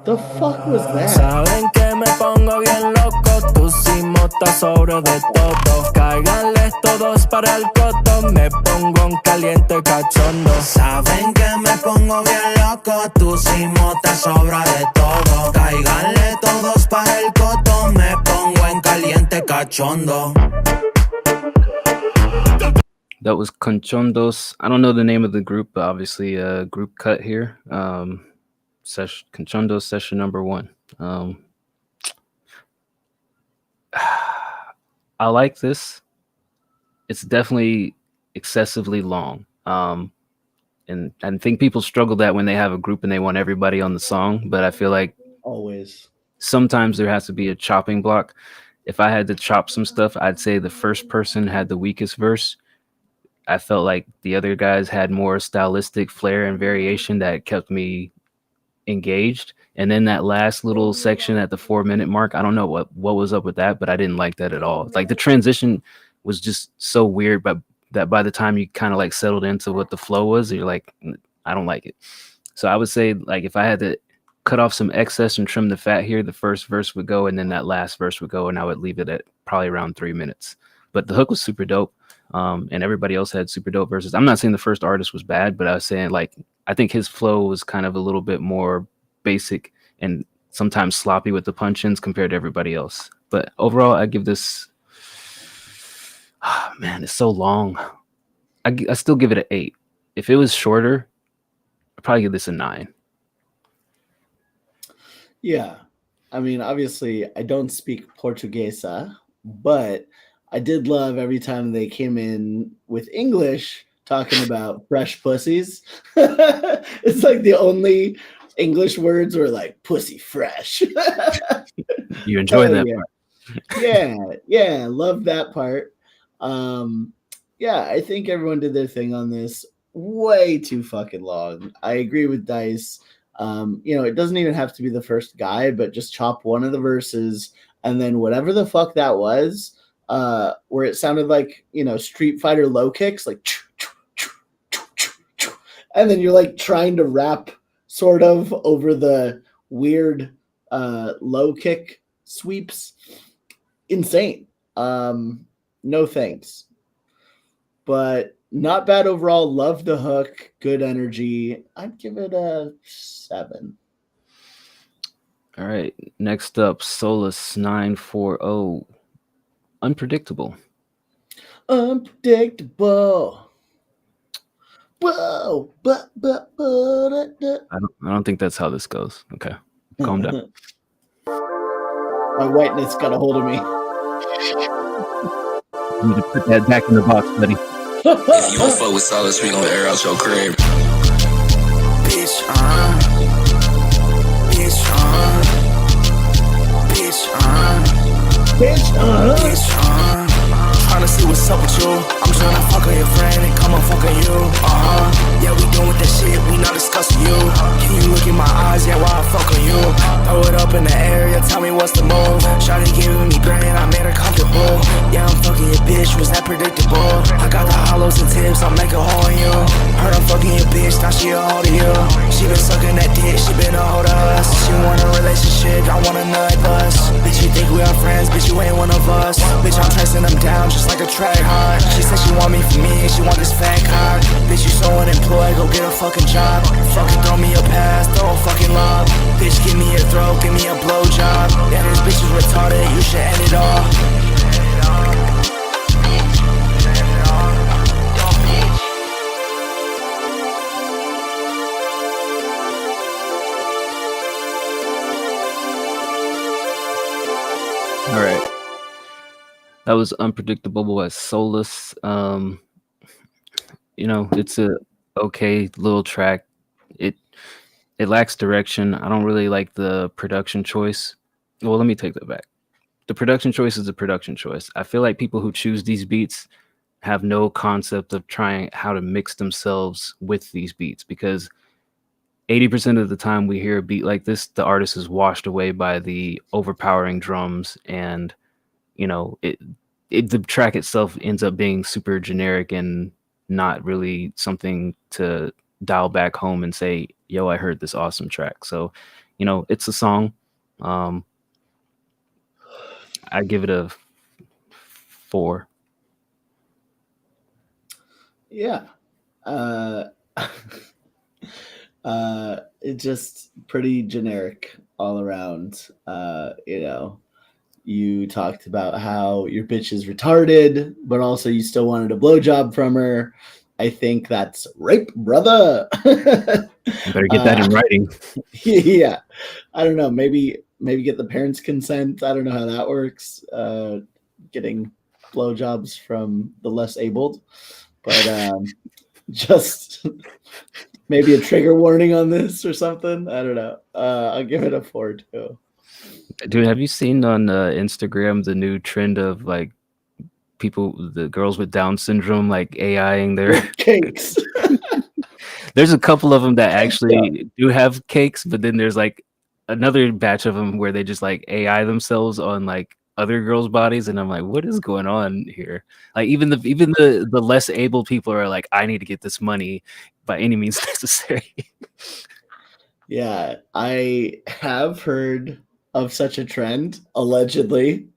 The fuck was that? Saben que me pongo bien loco, tú sí motas sobre de todo. Cáiganles todos para el coto, me pongo en caliente cachondo. Saben que me pongo bien loco, tú sí motas sobra de todo. Cáiganle todos para el coto, me pongo en caliente cachondo. That was Conchondos. I don't know the name of the group, but obviously a group cut here. Conchondos session number 1. I like this. It's definitely excessively long. And I think people struggle that when they have a group and they want everybody on the song, but I feel like always sometimes there has to be a chopping block. If I had to chop some stuff, I'd say the first person had the weakest verse. I felt like the other guys had more stylistic flair and variation that kept me engaged. And then that last little section at the 4-minute mark, I don't know what was up with that, but I didn't like that at all. Like the transition was just so weird, but that by the time you kind of like settled into what the flow was, you're like, I don't like it. So I would say, like, if I had to cut off some excess and trim the fat here, the first verse would go and then that last verse would go, and I would leave it at probably around 3 minutes. But the hook was super dope. And everybody else had super dope verses. I'm not saying the first artist was bad, but I was saying, like, I think his flow was kind of a little bit more basic and sometimes sloppy with the punch-ins compared to everybody else. But overall, I give this, man, it's so long. I still give it an 8. If it was shorter, I'd probably give this a 9. Yeah. I mean, obviously, I don't speak Portuguesa, but I did love every time they came in with English talking about fresh pussies. It's like the only English words were like pussy fresh. You enjoy that part. Yeah, love that part. Yeah, I think everyone did their thing on this. Way too fucking long. I agree with Dice. It doesn't even have to be the first guy, but just chop one of the verses and then whatever the fuck that was, where it sounded like, Street Fighter low kicks, like, and then you're like trying to rap sort of over the weird low kick sweeps. Insane. No thanks. But not bad overall. Love the hook. Good energy. I'd give it a 7. All right. Next up, Solus 940. Unpredictable. Unpredictable. Whoa. I don't think that's how this goes. Okay. Calm down. My whiteness got a hold of me. You need to put that back in the box, buddy. If you don't fuck with Solus, we gon' air out your crib. Bitch, bitch, bitch, bitch, bitch, tryna see what's up with you. I'm tryna fuck on your friend and come on fuck on you. Yeah, we doing that shit, we not discussing you. Can you look in my eyes, yeah, while I fuck on you? Throw it up in the air, yeah, tell me what's the move. Shawty giving me grand, I made her comfortable. Yeah, I'm fucking your bitch, was that predictable? I got the hollows and tips, I'll make a hole in you. Heard I'm fucking your bitch, now she a hold of you. She been sucking that dick, she been a hold of us. She want a relationship, I want a nut bus. Bitch, you think we are friends, bitch, you ain't one of us. Bitch, I'm tracing them down just like a track hard. She said she want me for me, she want this fat card. Bitch, you so unemployed, go get a fucking job. Fucking throw me a pass, throw a fucking lob. Bitch, give me a throat, give me a blowjob. Yeah, this bitch is retarded, you should end it all. All right. That was Unpredictable by Solus. You know, it's a okay little track. It lacks direction. I don't really like the production choice. Well, let me take that back. The production choice is a production choice. I feel like people who choose these beats have no concept of trying how to mix themselves with these beats, because 80% of the time we hear a beat like this, the artist is washed away by the overpowering drums, and you know, the track itself ends up being super generic and not really something to dial back home and say, yo, I heard this awesome track. So, you know, it's a song. I give it a 4. Yeah. It's just pretty generic all around. You know, you talked about how your bitch is retarded, but also you still wanted a blowjob from her. I think that's rape, brother. You better get that in writing. Yeah. I don't know. Maybe get the parents' consent. I don't know how that works. Getting blowjobs from the less abled. But just maybe a trigger warning on this or something. I don't know. I'll give it a 4 too. Dude, have you seen on Instagram the new trend of like the girls with Down syndrome, like AIing their cakes? There's a couple of them that actually do have cakes, but then there's like another batch of them where they just like AI themselves on like other girls' bodies, and I'm like, what is going on here? Like even the less able people are like, I need to get this money by any means necessary. Yeah, I have heard of such a trend, allegedly.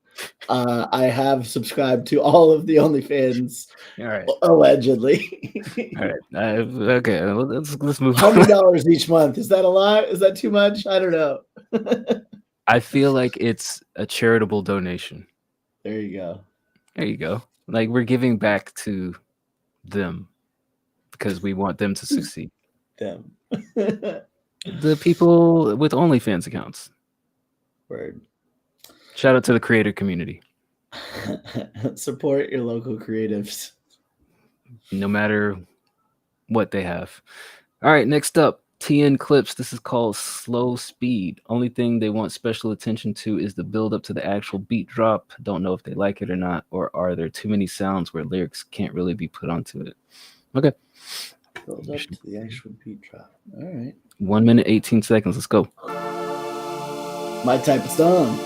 I have subscribed to all of the OnlyFans, all right, allegedly. All right, okay, let's move on. $100 $100 each month, is that a lot? Is that too much? I don't know. I feel like it's a charitable donation. There you go. There you go. Like we're giving back to them because we want them to succeed. Them. The people with OnlyFans accounts. Word. Shout out to the creator community. Support your local creatives. No matter what they have. All right, next up, TN Clips. This is called Slow Speed. Only thing they want special attention to is the build up to the actual beat drop. Don't know if they like it or not, or are there too many sounds where lyrics can't really be put onto it? Okay. Build up to the actual beat drop. All right. 1 minute, 18 seconds. Let's go. My type of song.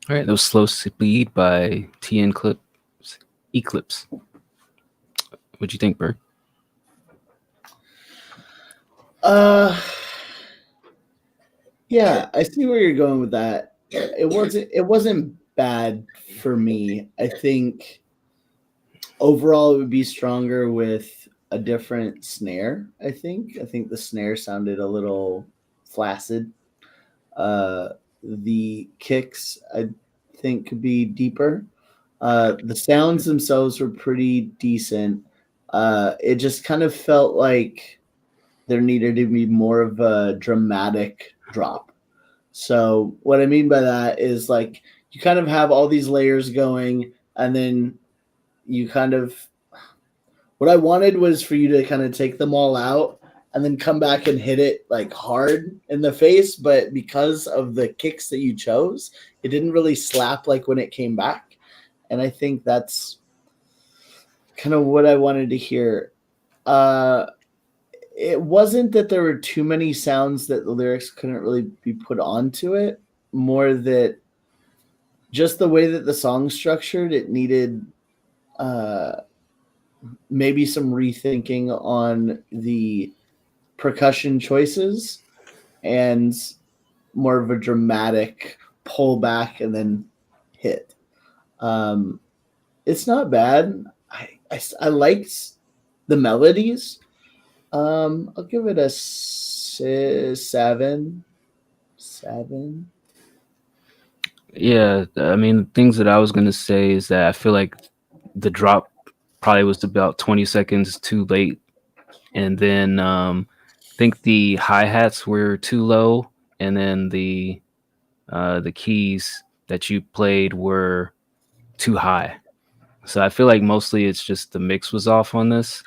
All right, that was Slow Speed by TN Eclipse. What'd you think, Bert? Yeah, I see where you're going with that. It wasn't bad for me. I think overall it would be stronger with a different snare. I think the snare sounded a little flaccid. The kicks I think could be deeper. The sounds themselves were pretty decent. It just kind of felt like there needed to be more of a dramatic drop. So what I mean by that is like you kind of have all these layers going, and then you kind of, what I wanted was for you to kind of take them all out and then come back and hit it like hard in the face. But because of the kicks that you chose, it didn't really slap like when it came back. And I think that's kind of what I wanted to hear. It wasn't that there were too many sounds that the lyrics couldn't really be put onto it, more that just the way that the song's structured, it needed maybe some rethinking on the percussion choices and more of a dramatic pull back and then hit. It's not bad. I liked the melodies. I'll give it a 7. Yeah, I mean, things that I was going to say is that I feel like the drop probably was about 20 seconds too late. And then I think the hi-hats were too low. And then the keys that you played were too high. So I feel like mostly it's just the mix was off on this.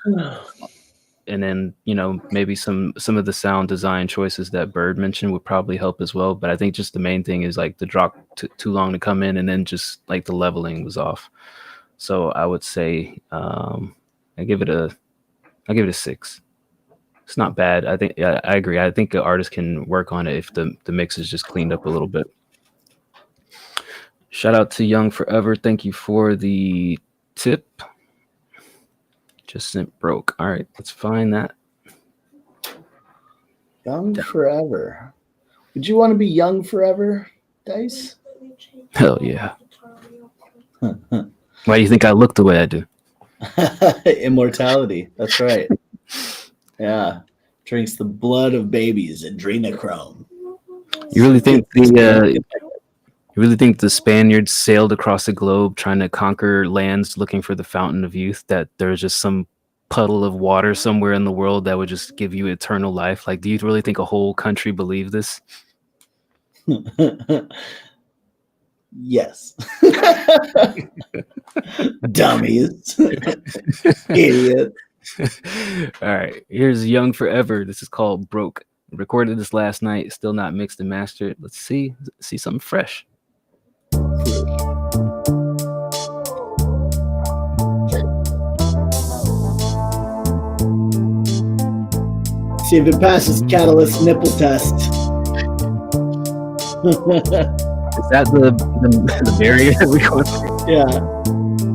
And then, you know, maybe some of the sound design choices that Bird mentioned would probably help as well. But I think just the main thing is like the drop too long to come in, and then just like the leveling was off. So I would say I give it a 6. It's not bad. I think I agree. I think the artist can work on it if the mix is just cleaned up a little bit. Shout out to Young Forever. Thank you for the tip. Just sent broke. All right, let's find that. Young Forever. Would you want to be young forever, Dice? Hell yeah. Why do you think I look the way I do? Immortality. That's right. Yeah. Drinks the blood of babies, adrenochrome. You really think the Spaniards sailed across the globe trying to conquer lands looking for the fountain of youth, that there's just some puddle of water somewhere in the world that would just give you eternal life? Like, do you really think a whole country believed this? Yes. Dummies. Idiot. All right, here's Young Forever. This is called Broke. Recorded this last night, still not mixed and mastered. Let's see something fresh. See if it passes Catalyst nipple test. Is that the barrier that we go through? Yeah.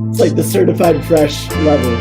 It's like the certified fresh level.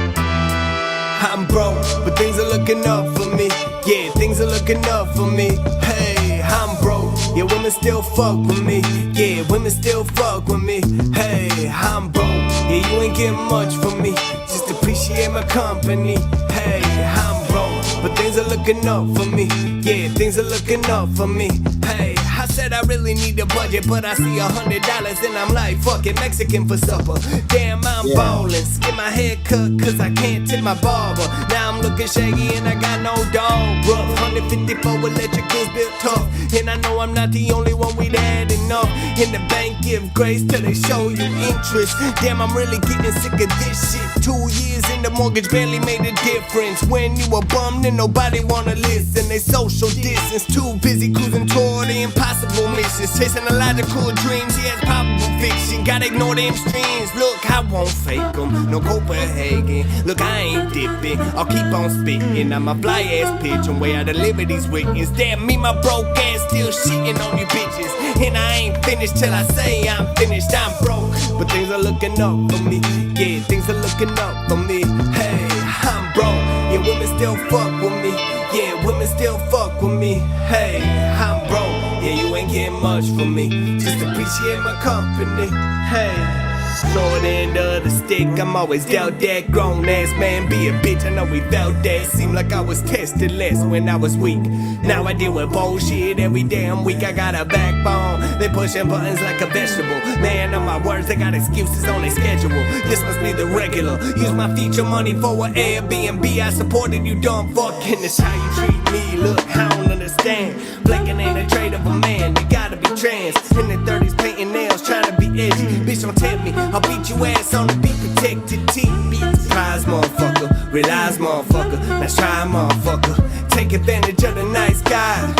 I'm broke, but things are looking up for me. Yeah, things are looking up for me. Hey, I'm broke. Yeah, women still fuck with me. Yeah, women still fuck with me. Hey, I'm broke. Yeah, you ain't getting much from me. Just appreciate my company. Hey, I'm broke, but things are looking up for me. Yeah, things are looking up for me. Hey, I said I really need a budget, but I see $100 and I'm like, fuck it, Mexican for supper. Damn, I'm ballin'. Get my hair cut cause I can't tip my barber. Now I'm looking shaggy and I got no dog. Rough 154 electricals built tough. And I know I'm not the only one with that enough. In the bank, give grace till they show you interest. Damn, I'm really getting sick of this shit. 2 years in the mortgage barely made a difference. When you were bummed and nobody wanna listen. They social distance, too busy cruising toward the impossible. impossible missions, chasing illogical dreams. Yeah, it's probable fiction. Gotta ignore them streams. Look, I won't fake them. No Copenhagen. Look, I ain't dipping. I'll keep on spitting. I'm a fly ass pigeon. Way out of liberty's witness. Damn me, my broke ass still shitting on you bitches. And I ain't finished till I say I'm finished. I'm broke, but things are looking up for me. Yeah, things are looking up for me. Hey, I'm broke. Yeah, women still fuck with me. Yeah, women still fuck with me. Hey, I'm broke. Yeah, you ain't getting much from me. Just appreciate my company. Hey. Short end of the stick, I'm always dealt that. Grown ass man, be a bitch, I know we felt that. Seemed like I was tested less when I was weak. Now I deal with bullshit every damn week. I got a backbone, they pushing buttons like a vegetable. Man, on my words, they got excuses on their schedule. This must be the regular. Use my future money for an Airbnb. I supported you, dumb fucking. This how you treat me. Look, I don't understand. Blinking ain't a trait of a man. You gotta be trans. In the 30s, painting nails, trying to be edgy. Bitch, don't tempt me. I'll beat your ass on the beat, protected team. Surprise, motherfucker. Realize, motherfucker. Let's try, motherfucker. Take advantage of the nice guy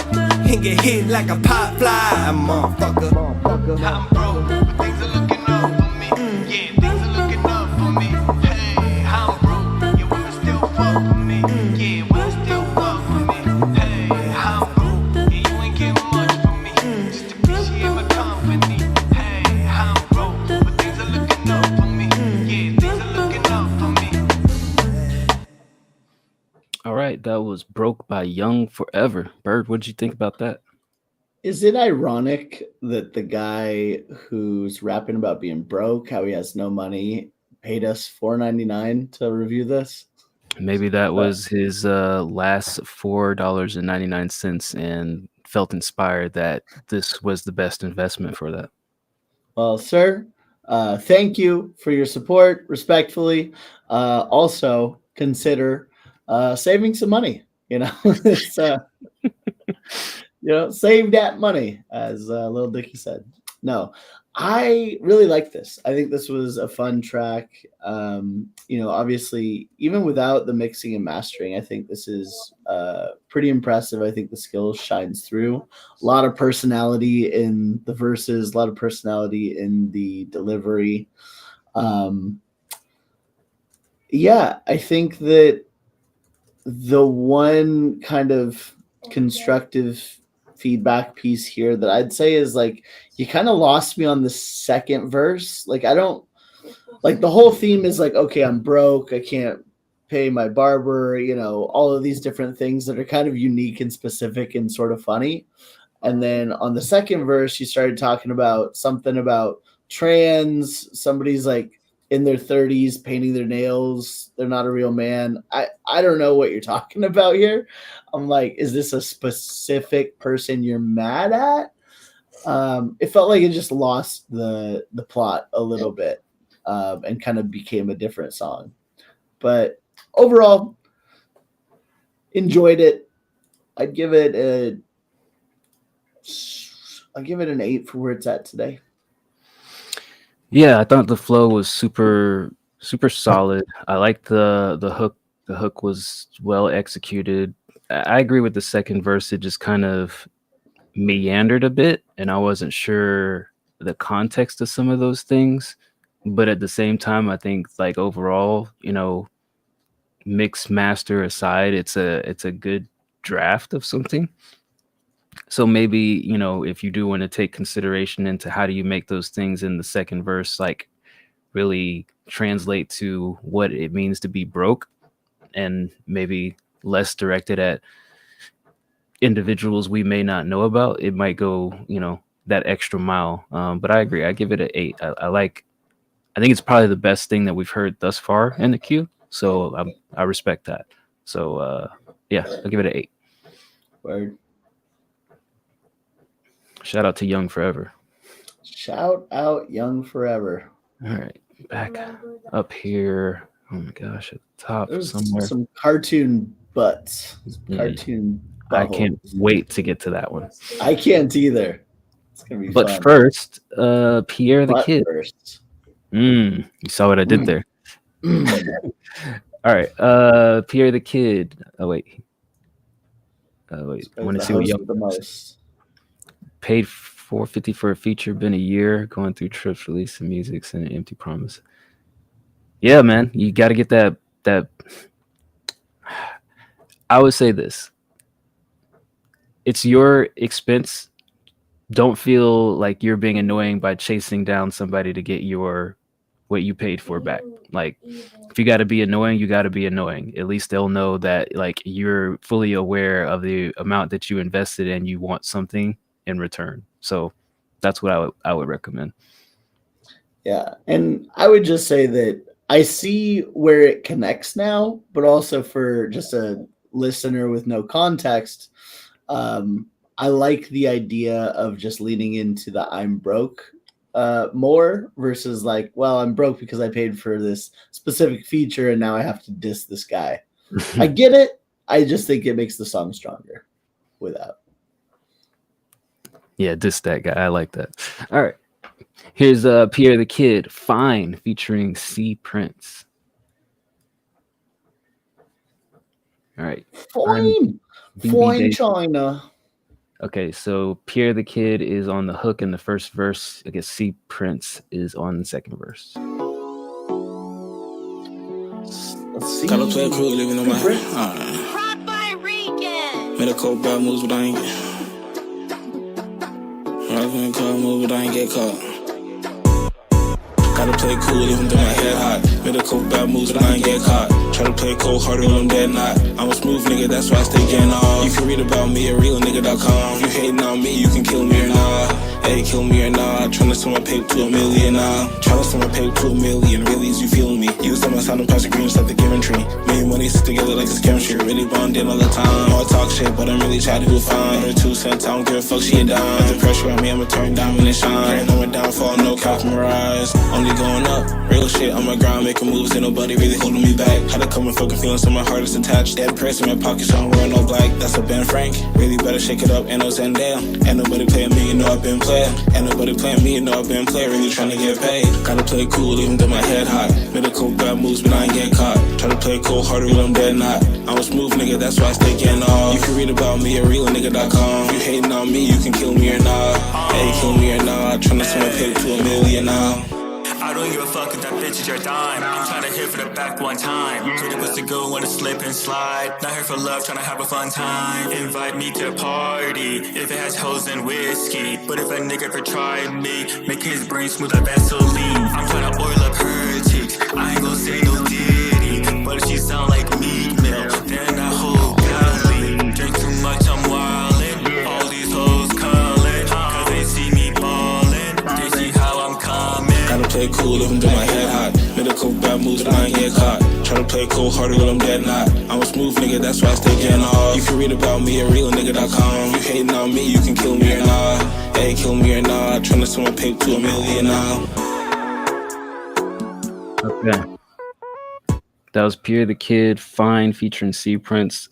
and get hit like a pop fly, motherfucker. I'm broke, but things are looking up for me. Yeah, things are looking up for me. Hey, I'm broke. Yeah, women still fuck with me. Yeah, women still fuck with me. Hey, I'm broke. Yeah, you ain't getting much from me. Just appreciate my company. Hey, I'm broke, but things are looking up for me. Yeah, things are looking up for me. All right, that was Broke by Young Forever. Bird, what did you think about that? Is it ironic that the guy who's rapping about being broke, how he has no money, paid us $4.99 to review this? Maybe that was his last $4.99 and felt inspired that this was the best investment for that. Well, sir, thank you for your support, respectfully. Also, consider saving some money. You know, it's, save that money, as Lil Dicky said. No, I really like this. I think this was a fun track. Obviously, even without the mixing and mastering, I think this is pretty impressive. I think the skill shines through. A lot of personality in the verses, a lot of personality in the delivery. Yeah, I think that the one kind of constructive feedback piece here that I'd say is like, you kind of lost me on the second verse. Like, I don't like the whole theme is like, okay, I'm broke. I can't pay my barber, all of these different things that are kind of unique and specific and sort of funny. And then on the second verse, you started talking about something about trans, somebody's like in their 30s painting their nails. They're not a real man. I don't know what you're talking about here. I'm like, is this a specific person you're mad at? It felt like it just lost the plot a little bit and kind of became a different song. But overall, enjoyed it. I'd give it an 8 for where it's at today. Yeah, I thought the flow was super solid. I liked the hook. The hook was well executed. I agree with the second verse. It just kind of meandered a bit, and I wasn't sure the context of some of those things. But at the same time, I think like overall, mix master aside, it's a good draft of something. So maybe, if you do want to take consideration into how do you make those things in the second verse, like really translate to what it means to be broke, and maybe less directed at individuals we may not know about, it might go, that extra mile. But I agree. I give it an 8. I think it's probably the best thing that we've heard thus far in the queue. So I respect that. So yeah, I'll give it an 8. Word. Shout out to Young Forever. Shout out Young Forever. All right, back up here. Oh my gosh, at the top There's somewhere. some cartoon butts. Cartoon. I can't wait to get to that one. I can't either. It's gonna be But fun. first, Pierre the Butt Kid. first. You saw what I did there. All right, Pierre the Kid. Oh wait. I want to see what Young. the most. paid $450 for a feature, been a year, going through trips, releasing music, and an empty promise. Yeah, man, you got to get that. I would say this: it's your expense. Don't feel like you're being annoying by chasing down somebody to get what you paid for back. Like, if you got to be annoying, you got to be annoying. At least they'll know that like you're fully aware of the amount that you invested and you want something in return. So that's what I would recommend. Yeah, and I would just say that I see where it connects now, but also for just a listener with no context, I like the idea of just leaning into the I'm broke more versus like, well, I'm broke because I paid for this specific feature and now I have to diss this guy. I get it. I just think it makes the song stronger without. Yeah, diss that guy. I like that. All right. Here's Pierre the Kid, Fine, featuring C Prince. All right. Fine China. Okay, so Pierre the Kid is on the hook in the first verse. I guess C Prince is on the second verse. Let's see. Gotta play it cool, living on my head. Made a couple bad moves, but I ain't get. Rather car move, but I ain't get caught. Gotta play cool, even though my head hot. Made a couple bad moves, but I ain't get caught. Try to play cold harder when I'm dead not. I'm a smooth nigga, that's why I stay getting off. You can read about me at realnigga.com. If you hating on me, you can kill me or not. Hey, kill me or not. Tryna send my paper to $1 million now. Tryna send my paper to $1 million. Really, is you feeling me? Use my sound and pass the green just like the giving tree. Me and money sit together like this chemistry. Really bonding all the time. I talk shit, but I'm really trying to do fine. Her 2 cents, I don't give a fuck, she a dime. Put the pressure on me, I'ma turn diamond and shine. No one downfall, no cap mirage. Only going up. Real shit on my grind, making moves, ain't nobody really holding me back. Had to come and fucking feeling so my heart is attached. Dead press in my pocket, so I'm wearing all black. That's a Ben Frank. Really better shake it up, ain't no Zendaya. Ain't nobody playing me, you know I've been playing. Ain't nobody playing me, you know I've been playing. Really trying to get paid. Gotta play cool, even though my head hot. Made a couple bad moves, but I ain't get caught. Try to play cold harder when I'm dead not. I'm a smooth nigga, that's why I stay getting off. You can read about me at realnigga.com. If you hating on me, you can kill me or not. Hey, kill me or not. Tryna send my paper to $1 million now. I don't give a fuck if that bitch is your dime. I'm tryna hit for the back one time. Pretty was to go wanna slip and slide. Not here for love, tryna have a fun time. Invite me to a party if it has hoes and whiskey. But if a nigga ever tried me, make his brain smooth like Vaseline. I'm tryna oil up her cheeks. I ain't gon' say no ditty, but if she sound like meat meal, then I hold golly. Drink too much, I'm wildin'. All these hoes callin', cause they see me ballin'. They see how I'm coming. Gotta play cool, even though my head hot. Made a couple bad moves, but I ain't get caught. Try to play cold harder when I'm dead not. I'm a smooth nigga, that's why I stay getting off. You can read about me at realnigga.com. If you hating on me, you can kill me or not. Hey, kill me or not. Tryna send my paper to $1 million now. Okay. That was Pierre the Kid, Fine, featuring C Prince.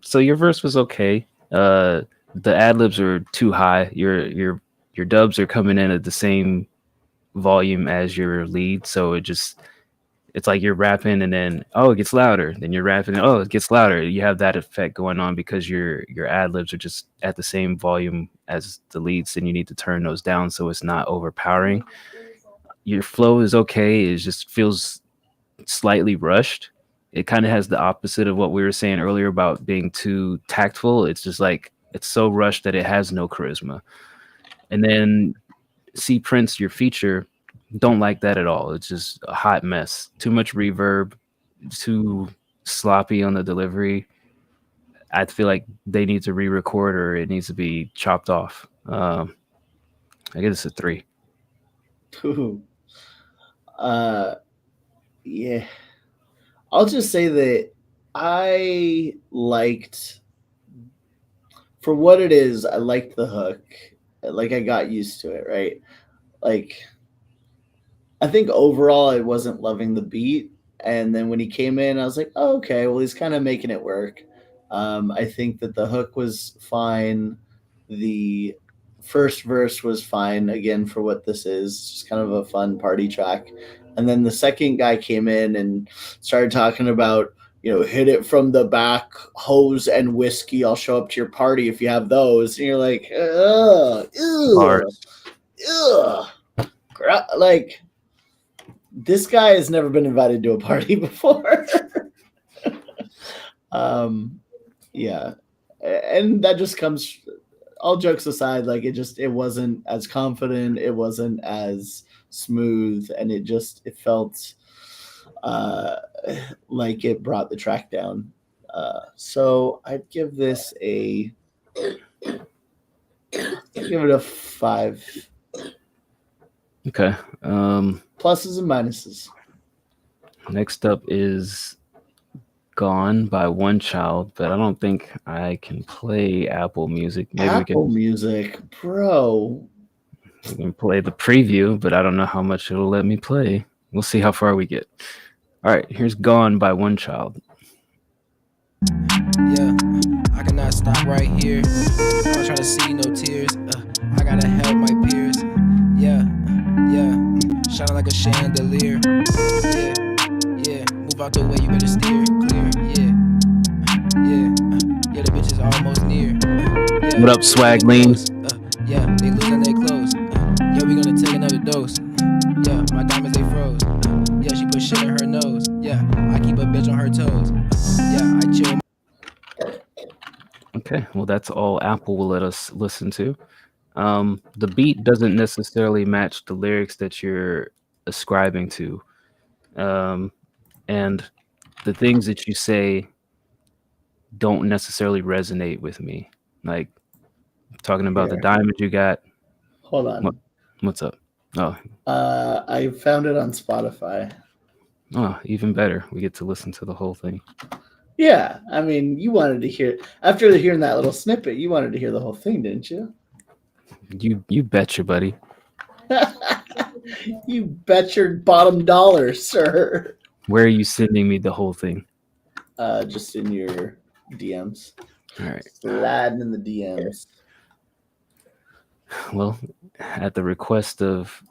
So your verse was okay. The ad-libs are too high. Your dubs are coming in at the same volume as your lead, so it's like you're rapping and then it gets louder, then you're rapping and it gets louder. You have that effect going on because your ad-libs are just at the same volume as the leads, and you need to turn those down so it's not overpowering. Your flow is okay, it just feels slightly rushed. It kind of has the opposite of what we were saying earlier about being too tactful. It's just like it's so rushed that it has no charisma. And then C Prince, your feature, don't like that at all. It's just a hot mess. Too much reverb, too sloppy on the delivery. I feel like they need to re-record or it needs to be chopped off. I guess it's a 3. Ooh. Yeah. I'll just say that I liked, for what it is, I liked the hook. Like, I got used to it, right? Like, I think overall I wasn't loving the beat. And then when he came in, I was like, oh, okay, well, he's kind of making it work. I think that the hook was fine. The first verse was fine, again, for what this is. Just kind of a fun party track. And then the second guy came in and started talking about, hit it from the back, hose and whiskey. I'll show up to your party if you have those. And you're like, ugh, Bars. like this guy has never been invited to a party before. Yeah, and that just comes. All jokes aside, like it wasn't as confident, it wasn't as smooth, and it felt like it brought the track down. So I'd give this a 5. Okay. Pluses and minuses. Next up is Gone by One Child, but I don't think I can play Apple Music. Maybe Apple Music, bro. We can play the preview, but I don't know how much it'll let me play. We'll see how far we get. All right, here's Gone by One Child. Yeah, I cannot stop right here. I'm trying to see no tears. I gotta help my peers. Yeah, shining like a chandelier. Yeah, move out the way, you better steer clear. Yeah, the bitch is almost near. What up, Swag Lean? Yeah, they losing their clothes. Yeah, we gonna take another dose. Yeah, my diamonds they froze. Yeah, she put shit in her nose. Yeah, I keep a bitch on her toes. Yeah, I chill. Okay, well, that's all Apple will let us listen to. The beat doesn't necessarily match the lyrics that you're ascribing to. And the things that you say don't necessarily resonate with me. Like talking about the diamond you got. Hold on. What's up? Oh, I found it on Spotify. Oh, even better. We get to listen to the whole thing. Yeah, I mean, you wanted to hear after hearing that little snippet, you wanted to hear the whole thing, didn't you? You betcha, buddy. You bet your bottom dollar, sir. Where are you sending me the whole thing? Just in your DMs. All right. Sliding in the DMs. Well, at the request of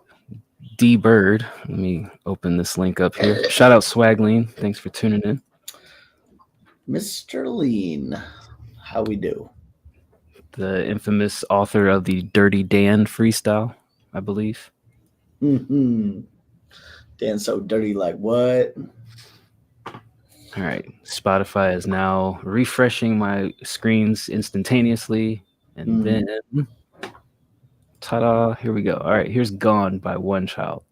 D Bird, let me open this link up here. Shout out Swag Lean. Thanks for tuning in. Mr. Lean, how we do? The infamous author of the Dirty Dan freestyle, I believe. Mm-hmm. Dan so dirty like what? All right. Spotify is now refreshing my screens instantaneously. And then, ta-da, here we go. All right, here's Gone by One Child.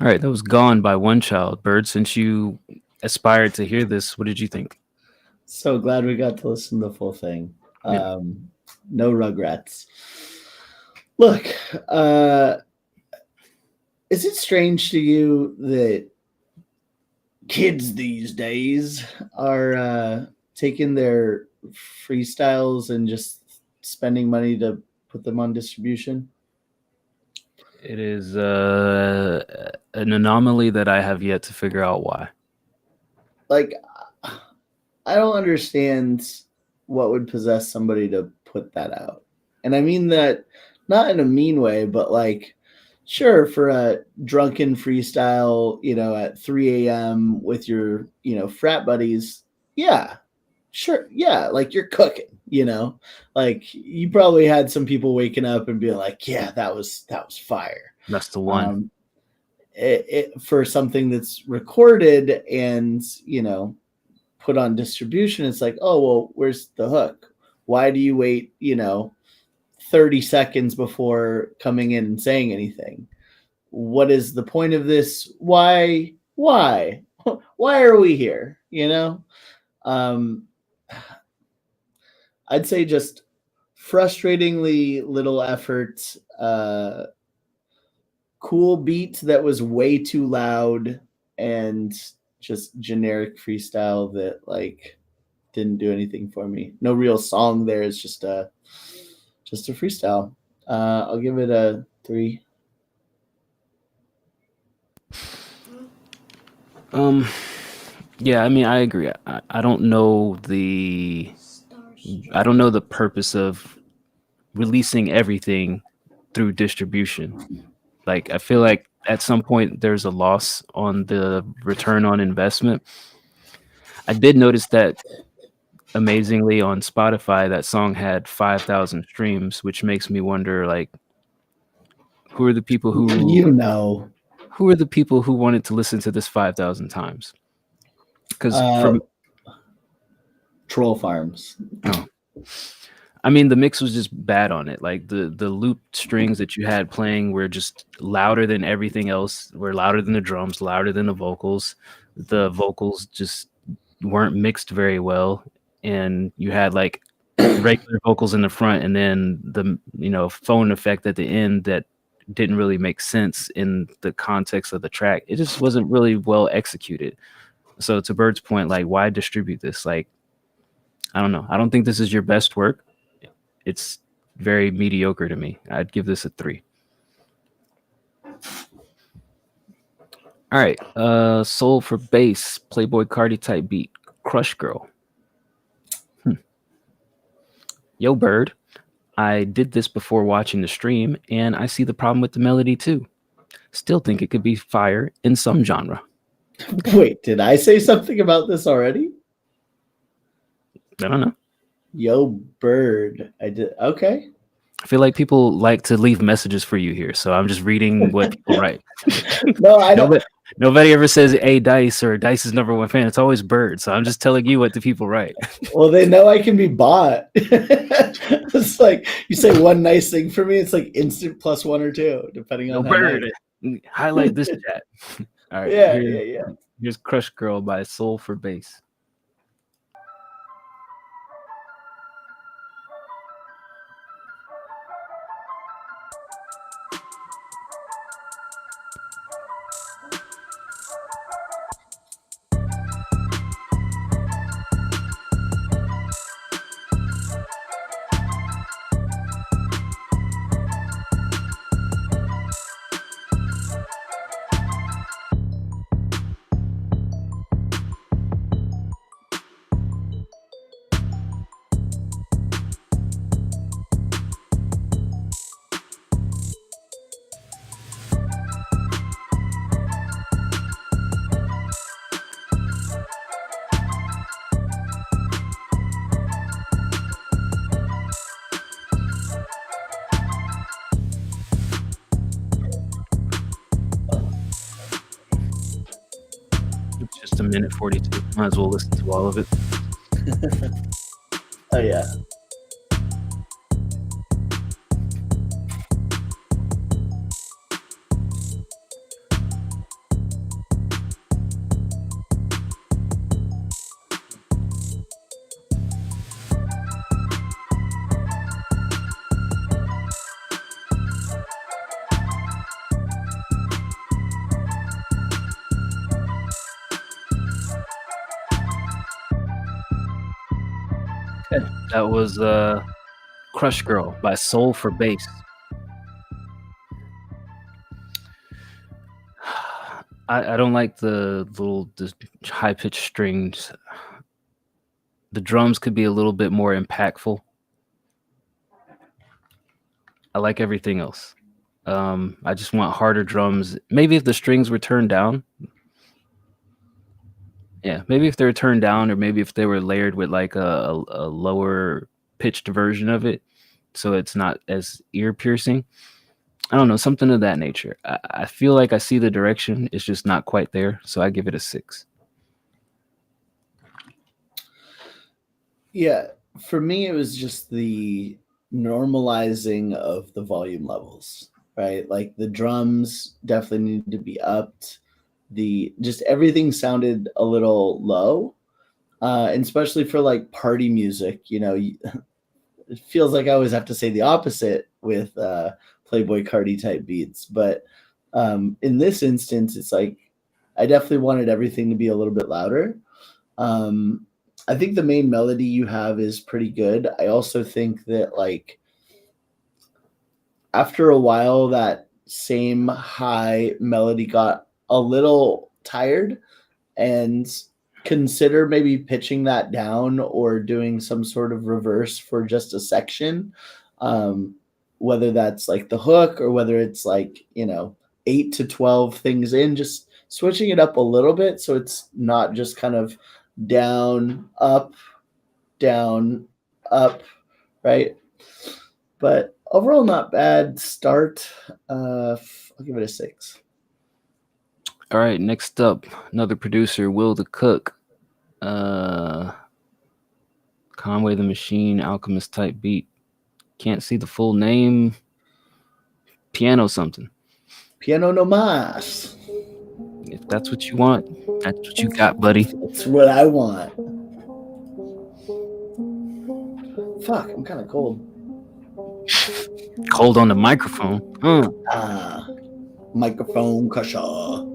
All right, that was Gone by One Child. Bird, since you aspired to hear this, what did you think? So glad we got to listen to the full thing. Yeah. No regrets. Look, is it strange to you that kids these days are taking their freestyles and just spending money to put them on distribution? It is an anomaly that I have yet to figure out why. Like, I don't understand what would possess somebody to put that out. And I mean that not in a mean way, but like, sure, for a drunken freestyle, at 3 a.m. with your, frat buddies. Yeah, sure. Yeah. Like you're cooking, like you probably had some people waking up and being like, yeah, that was fire. That's the one. For something that's recorded and, put on distribution, it's like, oh, well, where's the hook? Why do you wait, 30 seconds before coming in and saying anything? What is the point of this? Why are we here? I'd say just frustratingly little effort, cool beat that was way too loud, and just generic freestyle that like didn't do anything for me. No real song there. It's just a freestyle. I'll give it a 3. Yeah, I mean, I agree. I don't know the purpose of releasing everything through distribution. Like, I feel like at some point there's a loss on the return on investment. I did notice that amazingly on Spotify, that song had 5,000 streams, which makes me wonder, like, who are the people who are the people who wanted to listen to this 5,000 times? Because from Troll Farms. Oh. I mean, the mix was just bad on it. Like the loop strings that you had playing were just louder than everything else, were louder than the drums, louder than the vocals. The vocals just weren't mixed very well. And you had like regular vocals in the front and then the phone effect at the end that didn't really make sense in the context of the track. It just wasn't really well executed. So to Bird's point, like, why distribute this? Like, I don't know. I don't think this is your best work. It's very mediocre to me. I'd give this a 3. All right. Soul for Bass, Playboy Cardi type beat, Crush Girl. Yo, Bird. I did this before watching the stream, and I see the problem with the melody too. Still think it could be fire in some genre. Wait, did I say something about this already? I don't know. Yo, Bird. I did. Okay. I feel like people like to leave messages for you here, so I'm just reading what people write. No, I don't. Nobody ever says, "Hey, Dice," or "Dice's #1 fan." It's always Bird. So I'm just telling you what the people write. Well, they know I can be bought. It's like you say one nice thing for me, it's like instant +1 or 2, depending on Bird. Highlight this chat. All right. Yeah. Here's Crush Girl by Soul for Bass. Just a minute 42. Might as well listen to all of it. Oh yeah. That was Crush Girl by Soul for Bass. I don't like the high pitched strings. The drums could be a little bit more impactful. I like everything else. I just want harder drums. Maybe if the strings were turned down. Yeah, maybe if they were turned down, or maybe if they were layered with like a lower pitched version of it, so it's not as ear piercing. I don't know, something of that nature. I feel like I see the direction. It's just not quite there, so I give it a 6. Yeah, for me, it was just the normalizing of the volume levels, right? Like the drums definitely needed to be upped. Just everything sounded a little low, and especially for like party music. You know, it feels like I always have to say the opposite with Playboy Cardi type beats, but in this instance, it's like I definitely wanted everything to be a little bit louder. I think the main melody you have is pretty good. I also think that like after a while, that same high melody got a little tired, and consider maybe pitching that down or doing some sort of reverse for just a section. Whether that's like the hook or whether it's like, 8 to 12 things in, just switching it up a little bit so it's not just kind of down, up, right? But overall, not bad start. I'll give it a 6. All right, next up, another producer, Will the Cook. Conway the Machine, Alchemist type beat. Can't see the full name. Piano something. Piano no mas. If that's what you want, that's what you got, buddy. That's what I want. Fuck, I'm kind of cold. Cold on the microphone. Microphone cushion.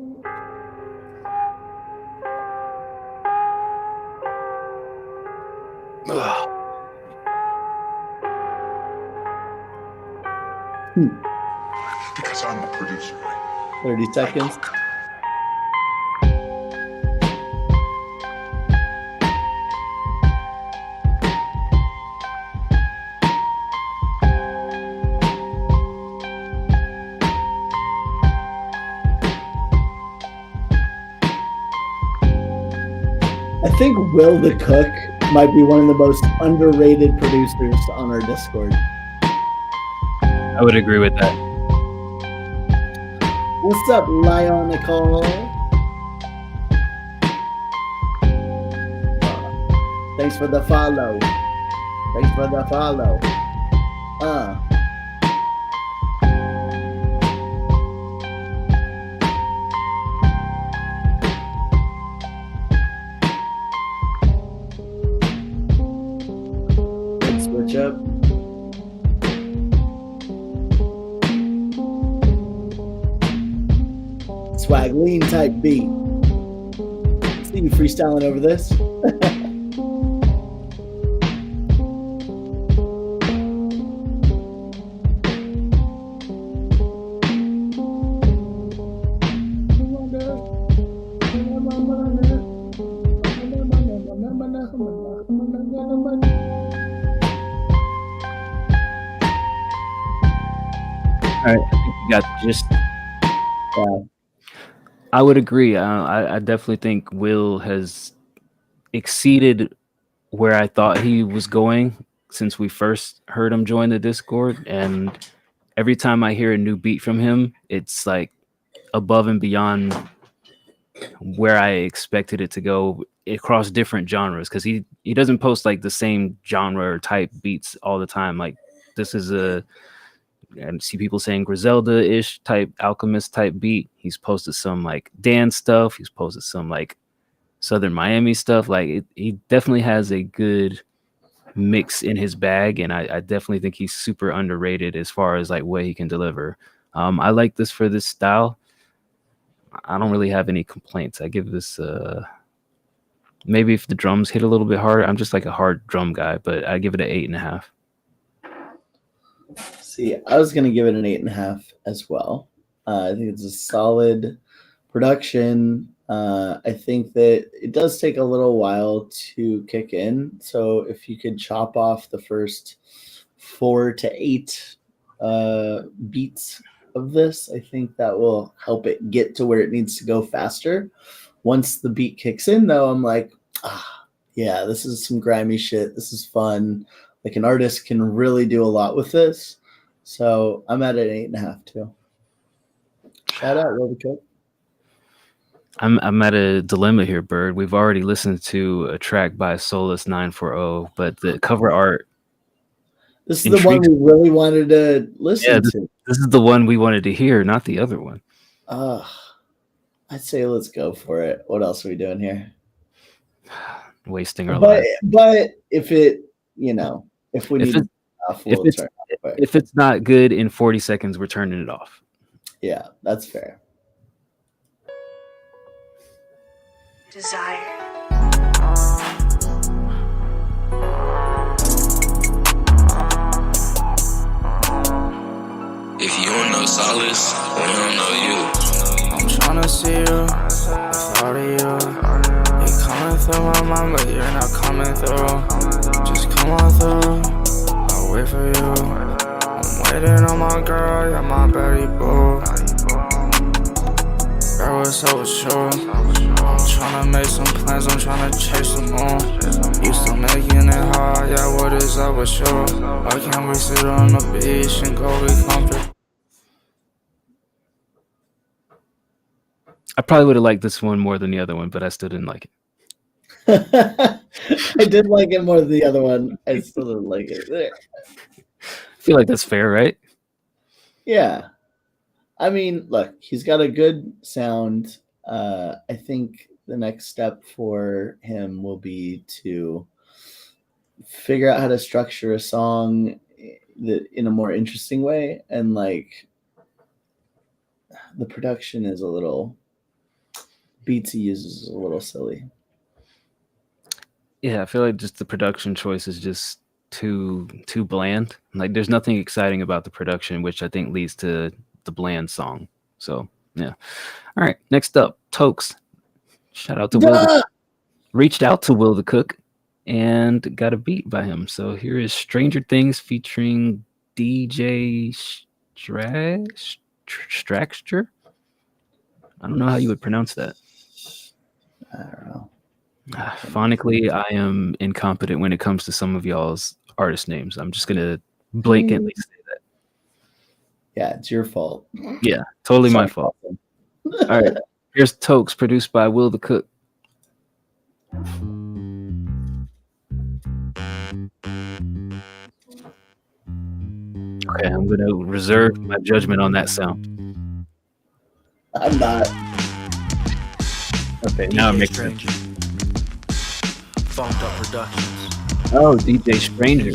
Because I'm the producer. 30 seconds. I think Will the Cook might be one of the most underrated producers on our Discord. I would agree with that. What's up, Lion Nicole? Thanks for the follow. Let's switch up. Swag lean type beat. See you freestyling over this. All right, I think you got the gist. I would agree. I definitely think Will has exceeded where I thought he was going since we first heard him join the Discord. And every time I hear a new beat from him, it's like above and beyond where I expected it to go across different genres. Because he doesn't post like the same genre or type beats all the time. Like this is I see people saying Griselda-ish type, Alchemist type beat. He's posted some like dance stuff. He's posted some like Southern Miami stuff. Like he definitely has a good mix in his bag, and I definitely think he's super underrated as far as like what he can deliver. I like this for this style. I don't really have any complaints. I give this Maybe if the drums hit a little bit harder. I'm just like a hard drum guy, but I give it an 8.5. See, I was gonna give it an 8.5 as well. I think it's a solid production. I think that it does take a little while to kick in. So if you could chop off the first 4 to 8 beats of this, I think that will help it get to where it needs to go faster. Once the beat kicks in, though, I'm like, yeah, this is some grimy shit. This is fun. Like, an artist can really do a lot with this. So I'm at an 8.5 too. Shout out, Will the Cook. I'm at a dilemma here, Bird. We've already listened to a track by Solus 940, but the cover art. This is the one we really wanted to listen to. This is the one we wanted to hear, not the other one. I'd say let's go for it. What else are we doing here? Wasting our life. But if it, if we need if it's not good in 40 seconds, we're turning it off. Yeah, that's fair. Desire. If you don't know Solace, we don't know you. I'm tryna see you, the thought of you. You're coming through my mind, but you're not coming through. Just come on through, I'll wait for you. I'm waiting on my girl, yeah, my Betty Boo. Girl, what's up with you? I'm tryna make some plans, I'm tryna chase the moon. You still making it hard, yeah, what is up with you? Why can't we sit on the beach and go be comfortable? I probably would have liked this one more than the other one, but I still didn't like it. I did like it more than the other one. I still didn't like it. There. I feel like that's fair, right? Yeah. I mean, look, he's got a good sound. I think the next step for him will be to figure out how to structure a song in a more interesting way. And like, the production is a little, beats he uses is a little silly. Yeah, I feel like just the production choice is just too bland. Like, there's nothing exciting about the production, which I think leads to the bland song. So yeah. All right, next up, Tokes. Shout out to Will. Reached out to Will the Cook and got a beat by him. So here is Stranger Things featuring DJ Straxter. I don't know how you would pronounce that. I don't know. Phonically, I am incompetent when it comes to some of y'all's artist names. I'm just gonna blatantly say that. Yeah, it's your fault. Yeah, totally my fault. All right, here's Tokes, produced by Will the Cook. Okay, I'm gonna reserve my judgment on that sound. I'm not. Okay, now it makes sense. Funked Up Productions. Oh, DJ Stranger.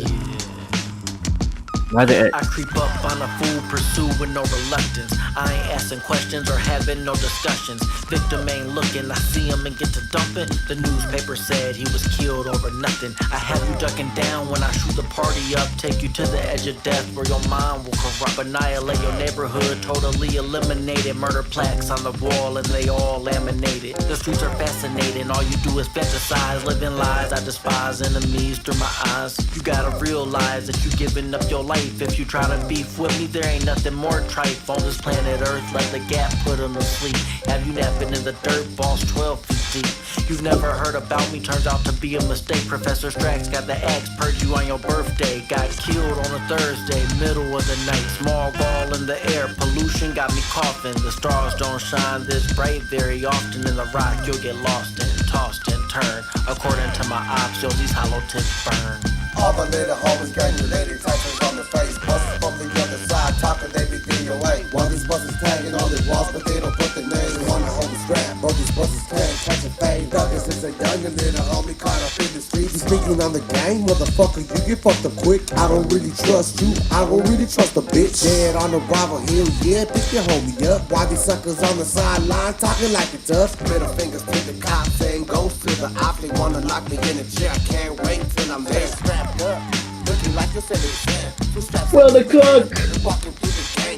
Why the I creep up on a fool, pursue with no reluctance. I ain't asking questions or having no discussions. Victim ain't looking, I see him and get to dumping. The newspaper said he was killed over nothing. I have you ducking down when I shoot the party up. Take you to the edge of death where your mind will corrupt. Annihilate your neighborhood, totally eliminated. Murder plaques on the wall and they all laminated. The streets are fascinating, all you do is fantasize. Living lies, I despise enemies through my eyes. You gotta realize that you giving up your life. If you try to beef with me, there ain't nothing more trite. On this planet Earth, let the gap put them to sleep. Have you napping in the dirt, balls 12 feet deep. You've never heard about me, turns out to be a mistake. Professor Strax got the axe, purge you on your birthday. Got killed on a Thursday, middle of the night. Small ball in the air, pollution got me coughing. The stars don't shine this bright very often. In the rock, you'll get lost and tossed and turned. According to my ops, yo, these hollow tips burn. All the little homies gang related, touching on the face, buses from the other side, talking they be DOA. While these buses tagging on the walls, but they don't put the name on the homie strap. Bro, these buses tag, catching fame. Douglas is a young and little homie caught up in the streets. You speaking on the gang, motherfucker, you get fucked up quick. I don't really trust you, I don't really trust a bitch. Dead on the rival hill, yeah, pick your homie up. Why these suckers on the sideline talking like it's us? Middle fingers to the cops saying ghost to the the ops, they wanna lock me in a chair. I can't wait till I'm there. Strapped up, looking like a citizen. Will the cook.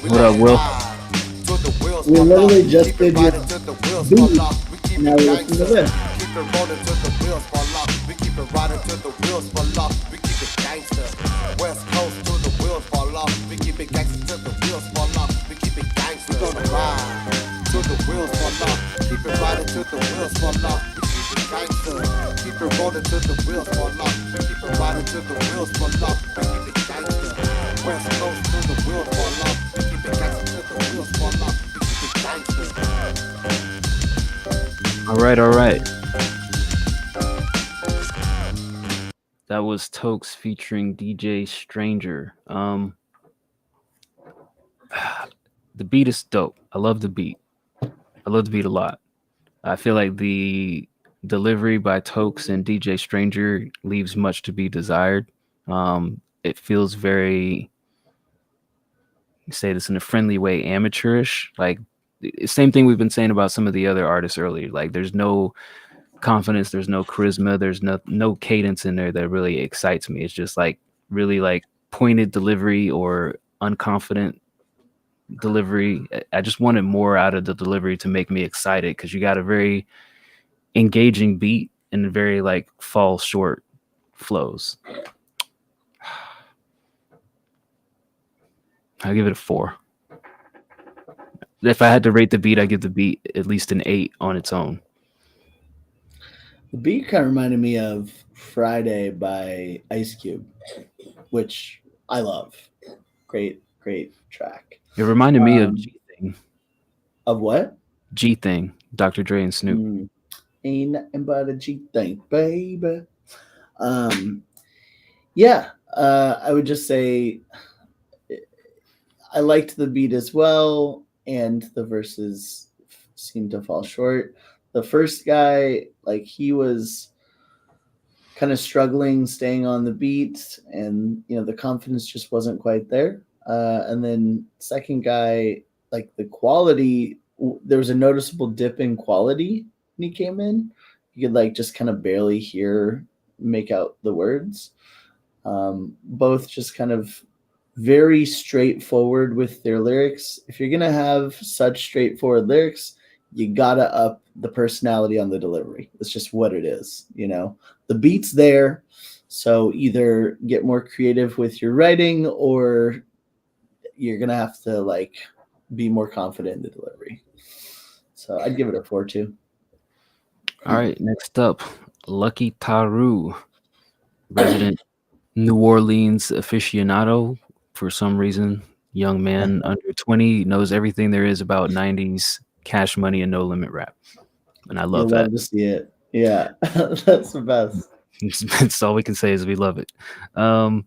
What up, Will? We literally just did your beat. Now we listen to this. Keep it rolling till the wheels fall off. We keep it riding till the wheels fall off. We keep it gangster. West Coast till the wheels fall off. We keep it gangster till the wheels fall off. We keep it gangster. We gonna ride till the wheels fall off. Keep it riding till the wheels fall off. We keep it gangster. Keep it rolling till the wheels fall off. We keep it riding till the wheels fall off. We keep it gangster. West Coast till the wheels fall off. We keep it gangster till the wheels fall off. We keep it gangster. All right. That was Tokes featuring DJ Stranger. The beat is dope. I love the beat. I love the beat a lot. I feel like the delivery by Tokes and DJ Stranger leaves much to be desired. It feels very, say this in a friendly way, amateurish. Like, same thing we've been saying about some of the other artists earlier. Like, there's no confidence, there's no charisma, there's no cadence in there that really excites me. It's just like really like pointed delivery or unconfident delivery. I just wanted more out of the delivery to make me excited, because you got a very engaging beat and very like fall short flows. I'll give it a 4. If I had to rate the beat, I give the beat at least an 8 on its own. The beat kind of reminded me of Friday by Ice Cube, which I love. Great track. It reminded me of G Thing. Of what? G Thing, Dr. Dre and Snoop. Ain't nothing but a G Thing, baby. Yeah, I would just say I liked the beat as well, and the verses seemed to fall short. The first guy, like, he was kind of struggling staying on the beat, and the confidence just wasn't quite there. And then second guy, like, the quality, there was a noticeable dip in quality when he came in. You could like just kind of barely make out the words. Both just kind of very straightforward with their lyrics. If you're gonna have such straightforward lyrics, you gotta up the personality on the delivery. It's just what it is. The beat's there, so either get more creative with your writing, or you're gonna have to like be more confident in the delivery. So I'd give it a 4 too. All right, next up, Lucky Taru, resident New Orleans aficionado. For some reason, young man under 20 knows everything there is about 90s Cash Money and No Limit rap, and I love that. Love to see it. Yeah, that's the best. That's all we can say is we love it. All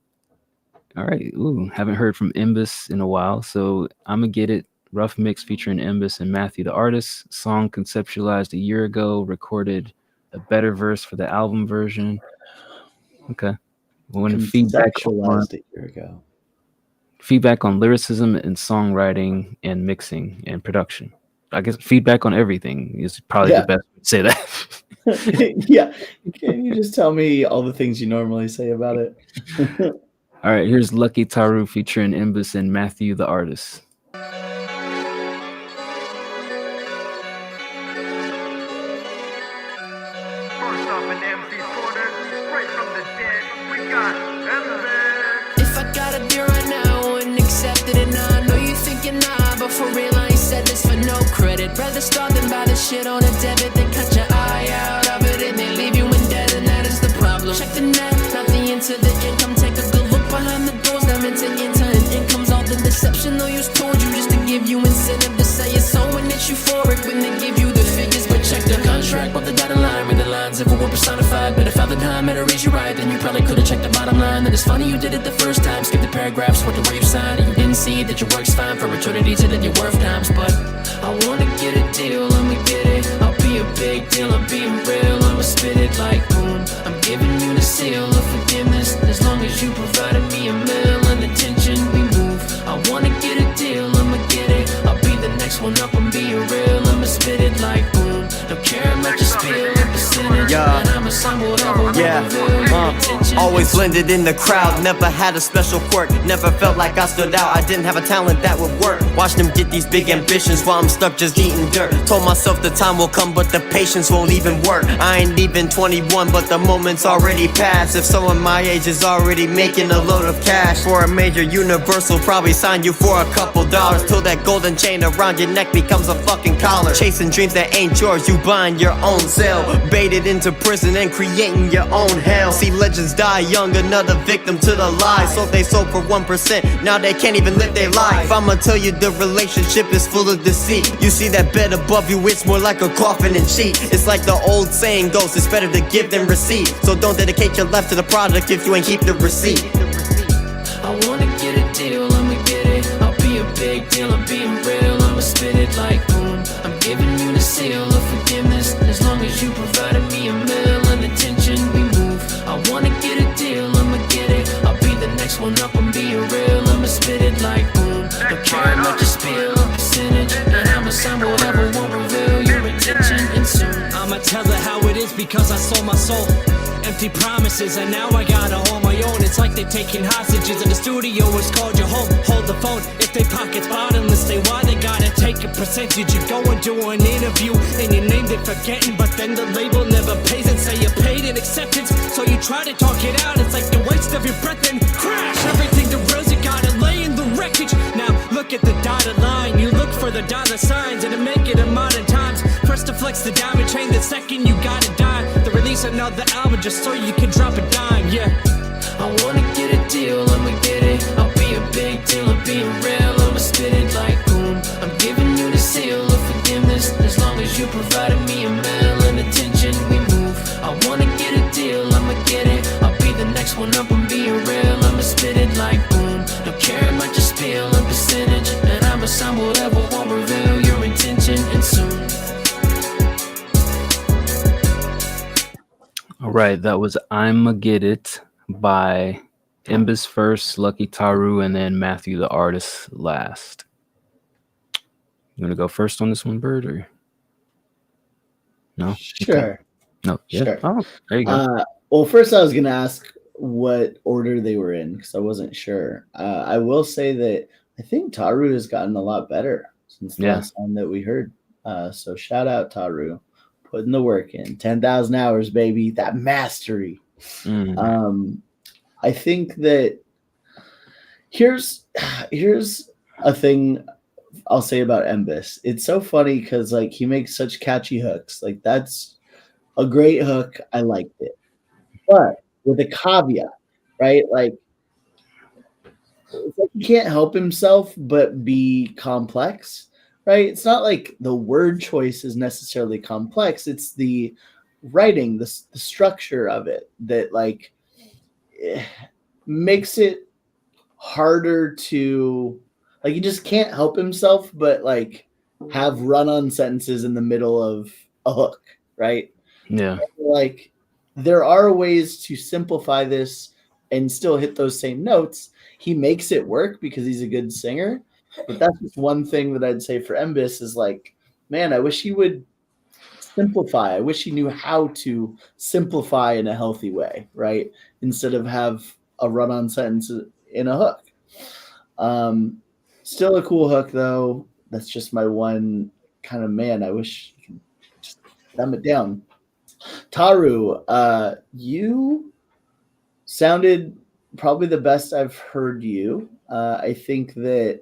right, haven't heard from Imbus in a while, so I'm gonna get it. Rough Mix featuring Imbus and Matthew the Artist. Song conceptualized a year ago, recorded a better verse for the album version. Okay. When feedback a year ago. Feedback on lyricism and songwriting and mixing and production. I guess feedback on everything is probably the best way to say that. Yeah. Can you just tell me all the things you normally say about it? All right, here's Lucky Taru featuring Imbus and Matthew the Artist. If I got a deal right now, I wouldn't accept it, and I know you thinking but for real I ain't said this for no credit. Rather start than buy the shit on a debit. They cut your eye out of it and they leave you in debt, and that is the problem. Check the net, not the into the income. Take a good look behind the doors, now into income's all the deception. No use told you just to give you incentive to say it's so, and it's euphoric when they give you the figures. But check the contract, but the dotted line with the lines if it were personified. Better found the time, better read you right, then you probably could have checked the bottom line. Then it's funny you did it the first time. Skip the paragraphs, what the where you signed, and you didn't see that your work's fine for eternity to then your worth times. But I wanna get a deal, I'ma get it. I'll be a big deal, I'm being real, I'ma spit it like boom. I'm giving you the seal of forgiveness, as long as you provided me a meal and attention we move. I wanna get a deal, I'ma get it. I'll be the next one up, I'm being real, I'ma spit it like boom. No caramel much you spill a percentage. Yeah. And I'm a sign whatever. Always blended in the crowd, never had a special quirk, never felt like I stood out, I didn't have a talent that would work. Watched them get these big ambitions while I'm stuck just eating dirt. Told myself the time will come but the patience won't even work. I ain't even 21 but the moment's already passed. If someone my age is already making a load of cash for a major universal, probably sign you for a couple dollars till that golden chain around your neck becomes a fucking collar. Chasing dreams that ain't yours, you buying your own cell, baited into prison and creating your own hell. See legends die young, another victim to the lies. So they sold for 1%, now they can't even live their life. I'ma tell you the relationship is full of deceit. You see that bed above you, it's more like a coffin and sheet. It's like the old saying goes, it's better to give than receive. So don't dedicate your life to the product if you ain't keep the receipt. I wanna get a deal, I'ma get it. I'll be a big deal, I'm being real. I'ma spit it like boom. I'm giving you the seal of forgiveness. As long as you provided me a meal and attention, we move. I wanna get a deal, I'ma get it. I'll be the next one up, I'm being real. I'ma spit it like boom. Don't care much you spill a percentage. And I'ma sign whatever won't reveal your intention. And soon I'ma tell her how it is because I sold my soul. Empty promises and now I gotta hold my own. It's like they're taking hostages and the studio is called your home. Hold the phone if they pockets bottomless. They why they gotta take a percentage. You go and do an interview and your name they forgetting, but then the label never pays and say you paid in acceptance. So you try to talk it out, it's like the waste of your breath and crash. Everything the real you gotta lay in the wreckage. Now look at the dotted line, you look for the dollar signs and to make it in modern times. First to flex the diamond chain, then second you gotta die. To release another album just so you can drop a dime, yeah. I wanna get a deal, I'ma get it. I'll be a big deal, I'm being real. I'ma spit it like boom. I'm giving you the seal of forgiveness. As long as you provided me a meal and attention, we move. I wanna get a deal, I'ma get it. I'll be the next one up, I'm being real. I'ma spit it like boom. Don't care much you spill a percentage. And I'ma sign whatever won't reveal your intention. And soon All right, that was I'ma Get It by Imbus first, Lucky Taru, and then Matthew the Artist last. You want to go first on this one, Bird, or no? Sure. Okay. No. Yeah. Sure. Oh, there you go. Well, first I was going to ask what order they were in because I wasn't sure. I will say that I think Taru has gotten a lot better since the last time that we heard. So shout out Taru. Putting the work in 10,000 hours, baby. That mastery. I think that here's a thing I'll say about Imbus. It's so funny because like he makes such catchy hooks. Like that's a great hook. I liked it, but with a caveat, right? Like it's like he can't help himself but be complex. Right? It's not like the word choice is necessarily complex. It's the writing, the structure of it that like makes it harder to like he just can't help himself but like have run-on sentences in the middle of a hook, right? Yeah. Like there are ways to simplify this and still hit those same notes. He makes it work because he's a good singer. But that's just one thing that I'd say for Imbus is like, man, I wish he would simplify. I wish he knew how to simplify in a healthy way, right? Instead of have a run-on sentence in a hook. Still a cool hook, though. That's just my one kind of, man, I wish you could just dumb it down. Taru, you sounded probably the best I've heard you. I think that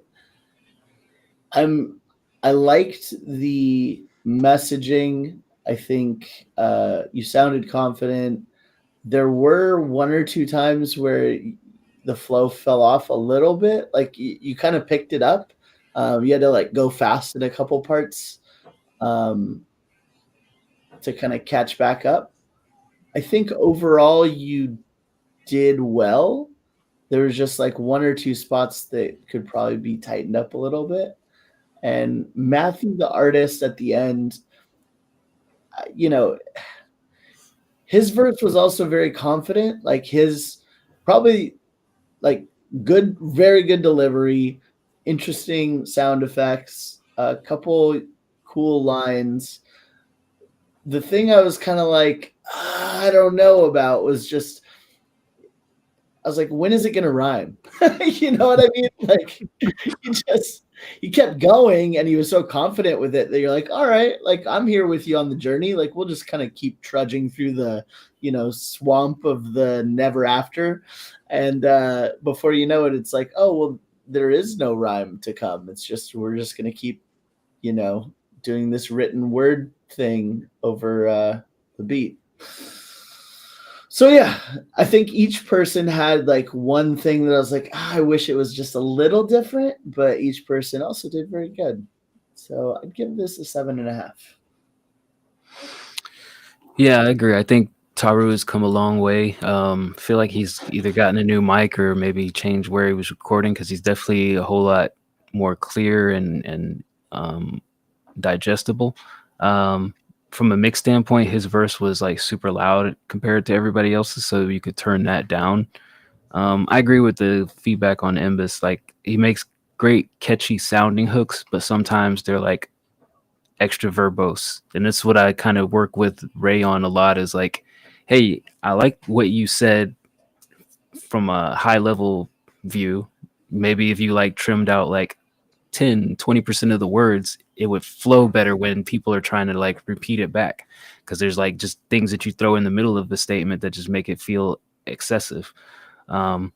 I liked the messaging. I think you sounded confident. There were one or two times where the flow fell off a little bit. Like you kind of picked it up. You had to like go fast in a couple parts to kind of catch back up. I think overall you did well. There was just like one or two spots that could probably be tightened up a little bit. And Matthew, the Artist, at the end, you know, his verse was also very confident. Like his probably like good, very good delivery, interesting sound effects, a couple cool lines. the thing I was kind of like, I don't know about was just, I was like, when is it going to rhyme? You know what I mean? Like, he kept going and he was so confident with it that you're like, all right, like I'm here with you on the journey. Like we'll just kind of keep trudging through the, swamp of the never after. And before you know it, it's like, oh, well, there is no rhyme to come. It's just, we're just going to keep, doing this written word thing over the beat. So yeah, I think each person had like one thing that I was like, I wish it was just a little different, but each person also did very good. So I'd give this a 7.5. Yeah, I agree. I think Taru has come a long way. Feel like he's either gotten a new mic or maybe changed where he was recording, because he's definitely a whole lot more clear and digestible. From a mix standpoint, his verse was like super loud compared to everybody else's, so you could turn that down. I agree with the feedback on Imbus. Like, he makes great catchy sounding hooks, but sometimes they're like extra verbose. And that's what I kind of work with Ray on a lot, is like, hey, I like what you said from a high level view. Maybe if you like trimmed out like 10-20% of the words, it would flow better when people are trying to like repeat it back, because there's like just things that you throw in the middle of the statement that just make it feel excessive. The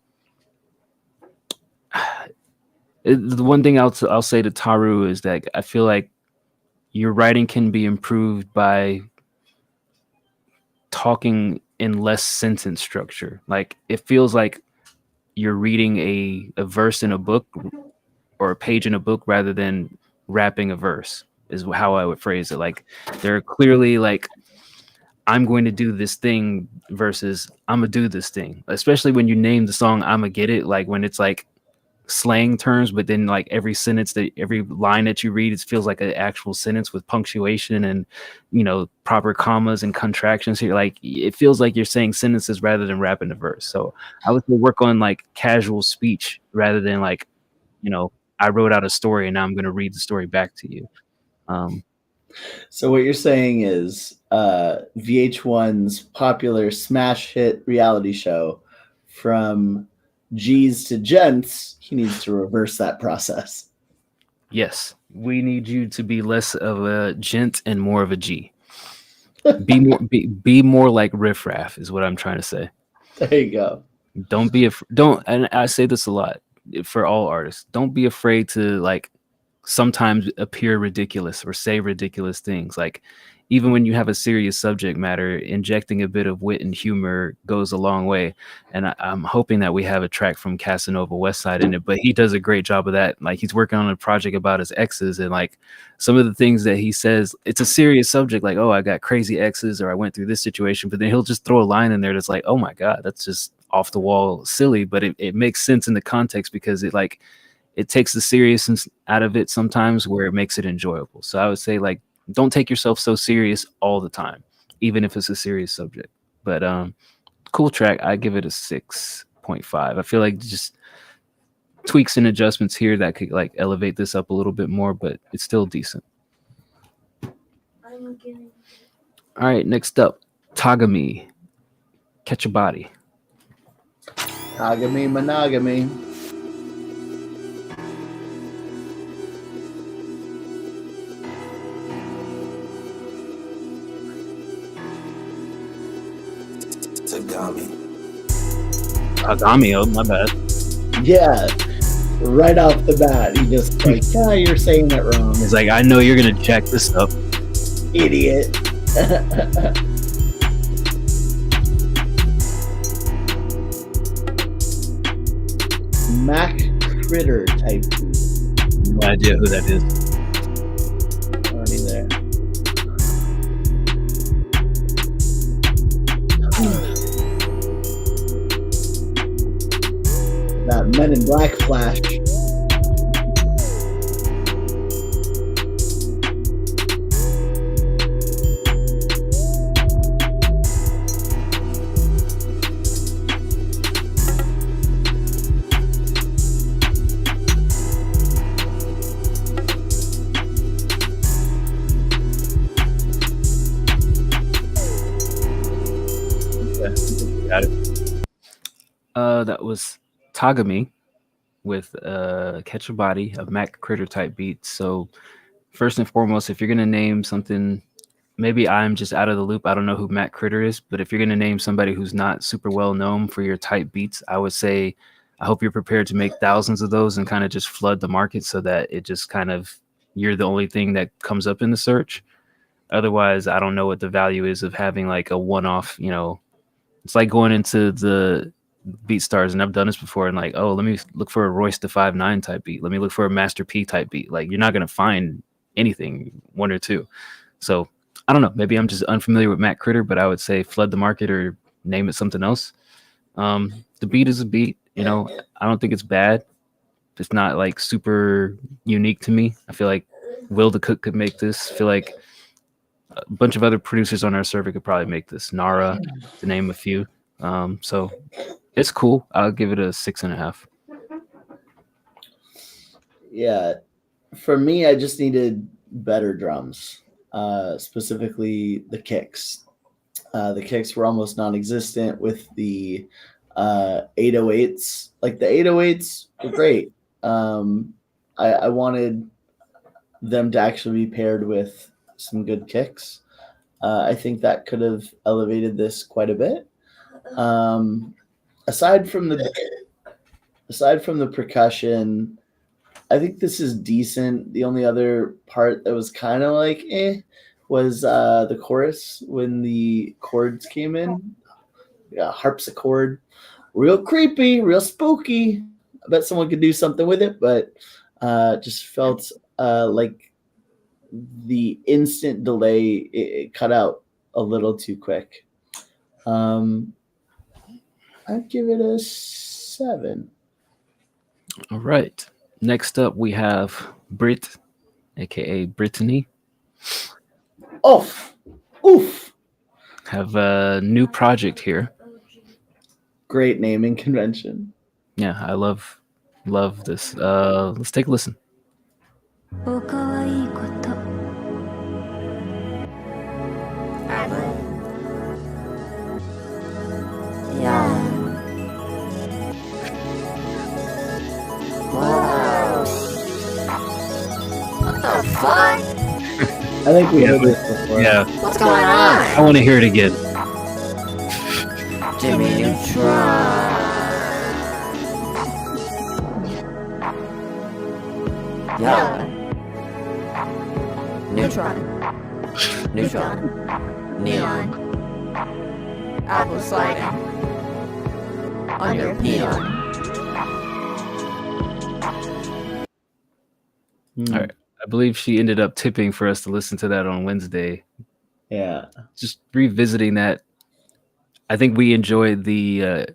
one thing I'll say to Taru is that I feel like your writing can be improved by talking in less sentence structure. Like, it feels like you're reading a verse in a book or a page in a book rather than rapping a verse, is how I would phrase it. Like, they're clearly like, I'm going to do this thing versus I'm gonna do this thing, especially when you name the song I'ma Get It. Like, when it's like slang terms, but then like every line that you read, it feels like an actual sentence with punctuation and proper commas and contractions here. Like, it feels like you're saying sentences rather than rapping a verse. So I would work on like casual speech rather than like, I wrote out a story and now I'm going to read the story back to you. So what you're saying is VH1's popular smash hit reality show, From G's to Gents, he needs to reverse that process. Yes, we need you to be less of a gent and more of a G. Be more like Riff Raff is what I'm trying to say. There you go. And I say this a lot for all artists, don't be afraid to like sometimes appear ridiculous or say ridiculous things. Like, even when you have a serious subject matter, injecting a bit of wit and humor goes a long way. And I'm hoping that we have a track from Casanova Westside in it, but he does a great job of that. Like, he's working on a project about his exes, and like some of the things that he says, it's a serious subject, like, oh, I got crazy exes, or I went through this situation, but then he'll just throw a line in there that's like, oh my God, that's just off the wall silly, but it makes sense in the context, because it takes the seriousness out of it sometimes, where it makes it enjoyable. So I would say, like, don't take yourself so serious all the time, even if it's a serious subject. But cool track. I give it a 6.5. I feel like just tweaks and adjustments here that could like elevate this up a little bit more, but it's still decent. All right, next up, Tagami, Catch a Body. Tagami monogamy. Tagami, oh my bad. Yeah, right off the bat, he just like, you're saying it wrong. He's like, I know you're gonna jack this up, idiot. Mac Critter type. No idea who that is. I don't either. That Men in Black flash. Got it. That was Tagami with Catch a Body, a Mac Critter type beat. So first and foremost, if you're gonna name something, maybe I'm just out of the loop. I don't know who Mac Critter is, but if you're gonna name somebody who's not super well known for your type beats, I would say I hope you're prepared to make thousands of those and kind of just flood the market so that it just kind of you're the only thing that comes up in the search. Otherwise, I don't know what the value is of having like a one-off, you know. It's like going into the BeatStars, and I've done this before, and like, oh, let me look for a Royce da 5'9" type beat. Let me look for a Master P type beat. Like, you're not gonna find anything, one or two. So I don't know. Maybe I'm just unfamiliar with Mac Critter, but I would say flood the market or name it something else. The beat is a beat. You know, I don't think it's bad. It's not like super unique to me. I feel like Will the Cook could make this. I feel like a bunch of other producers on our server could probably make this. Nara, to name a few. So it's cool. I'll give it a 6.5. Yeah, for me, I just needed better drums, specifically the kicks. The kicks were almost non-existent with the 808s. Like the 808s were great. I wanted them to actually be paired with some good kicks. I think that could have elevated this quite a bit. Aside from the percussion, I think this is decent. The only other part that was kind of like was the chorus when the chords came in. Yeah, harpsichord, real creepy, real spooky. I bet someone could do something with it, but just felt like the instant delay it cut out a little too quick. I'd give it a 7. All right. Next up, we have Brit, aka Brittany. Oof. Have a new project here. Great naming convention. Yeah, I love this. Let's take a listen. What the fuck? I think we heard this before. Yeah. What's going on? I want to hear it again. Jimmy Neutron. Yeah. Neutron. Neon. Apple sliding. On your peon. All right. I believe she ended up tipping for us to listen to that on Wednesday. Yeah. Just revisiting that. I think we enjoyed the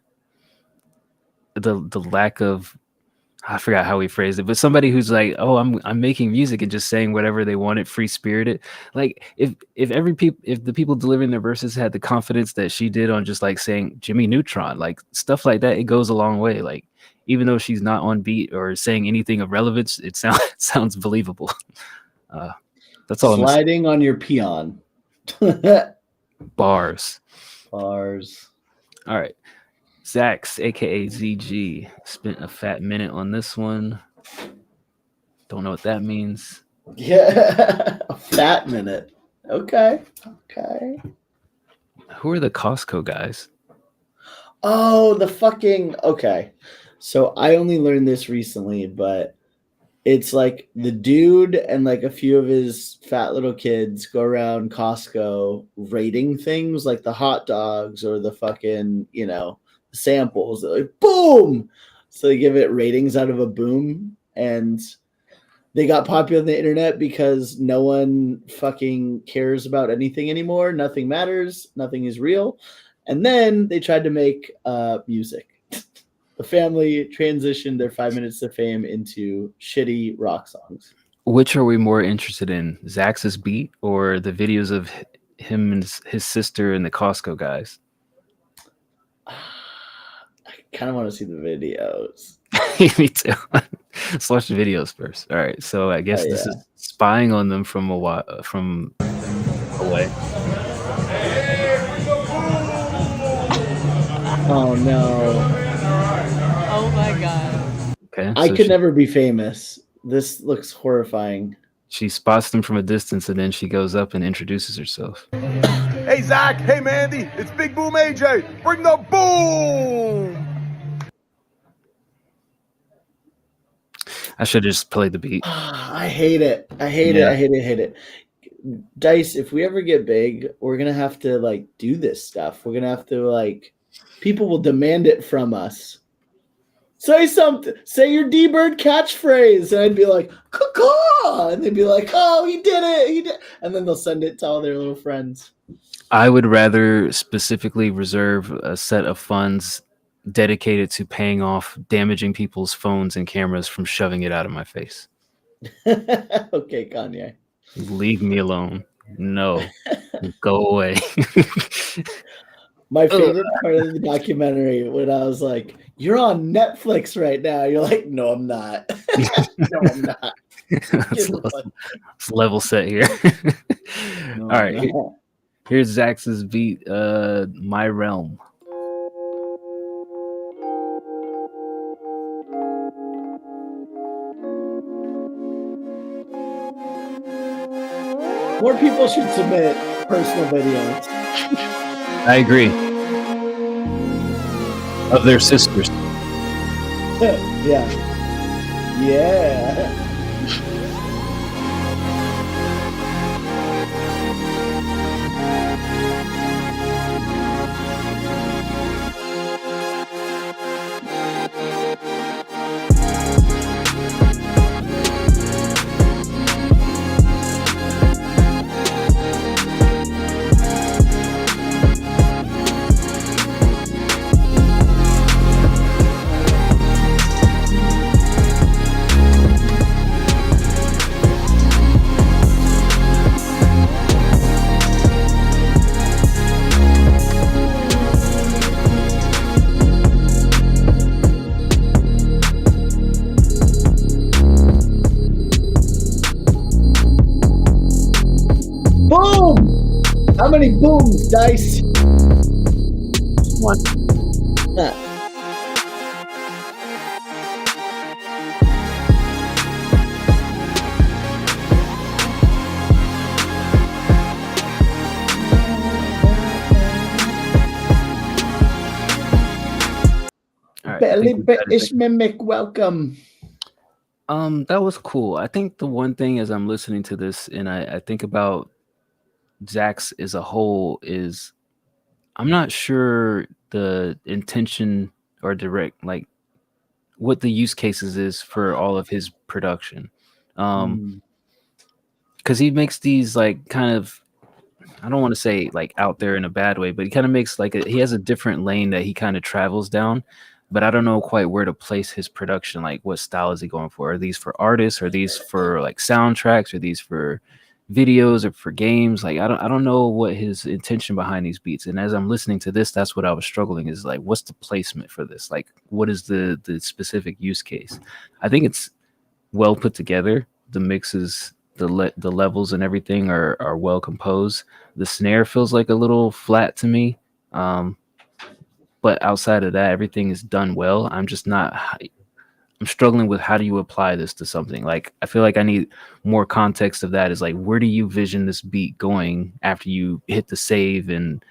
lack of, I forgot how we phrased it, but somebody who's like, oh, I'm making music and just saying whatever they wanted, free spirited. Like if the people delivering their verses had the confidence that she did on just like saying Jimmy Neutron, like stuff like that, it goes a long way. Like even though she's not on beat or saying anything of relevance, it sounds believable. That's all. Sliding on your peon. Bars. All right. Zax, aka ZG, spent a fat minute on this one. Don't know what that means. Yeah, a fat minute. Okay. Who are the Costco guys? Oh, the fucking okay. So I only learned this recently, but it's like the dude and like a few of his fat little kids go around Costco rating things like the hot dogs or the fucking, samples. They're like, boom! So they give it ratings out of a boom. And they got popular on the internet because no one fucking cares about anything anymore. Nothing matters. Nothing is real. And then they tried to make music. The family transitioned their 5 minutes of fame into shitty rock songs. Which are we more interested in, Zax's beat or the videos of him and his sister and the Costco guys? I kind of want to see the videos. Me too. Let's watch the videos first. All right. So I guess this is spying on them from away. Oh no. Oh my god. Okay. I so could she, never be famous. This looks horrifying. she spots them from a distance and then she goes up and introduces herself. Hey, Zach. Hey, Mandy. It's Big Boom AJ. Bring the boom. I should have just played the beat. I hate it. I hate it. I hate it. I hate it. Dice, if we ever get big, we're gonna have to like do this stuff. We're gonna have to like people will demand it from us. Say something. Say your D-Bird catchphrase. And I'd be like, caw, and they'd be like, oh, he did it. He did. And then they'll send it to all their little friends. I would rather specifically reserve a set of funds dedicated to paying off damaging people's phones and cameras from shoving it out of my face. Okay, Kanye. Leave me alone. No. Go away. My favorite part of the documentary when I was like, you're on Netflix right now. You're like, no, I'm not. No, I'm not. It's level set here. No, All right. no. Here's Zax's beat, My Realm. More people should submit personal videos. I agree. Of their sisters. Yeah. Yeah. Boom! How many booms, Dice? One. All right, I Belly think we got it. British mimic, welcome. That was cool. I think the one thing as I'm listening to this and I think about Zax as a whole is I'm not sure the intention or direct like what the use cases is for all of his production. Because he makes these like kind of, I don't want to say like out there in a bad way, but he kind of makes like he has a different lane that he kind of travels down. But I don't know quite where to place his production. Like, what style is he going for? Are these for artists? Are these for like soundtracks? Are these for videos or for games? Like, I don't know what his intention behind these beats. And as I'm listening to this, that's what I was struggling is like, what's the placement for this? Like, what is the specific use case? I think it's well put together. The mixes, the levels and everything are well composed. The snare feels like a little flat to me. But outside of that, everything is done well. I'm struggling with how do you apply this to something? Like, I feel like I need more context of that is like, where do you vision this beat going after you hit the save and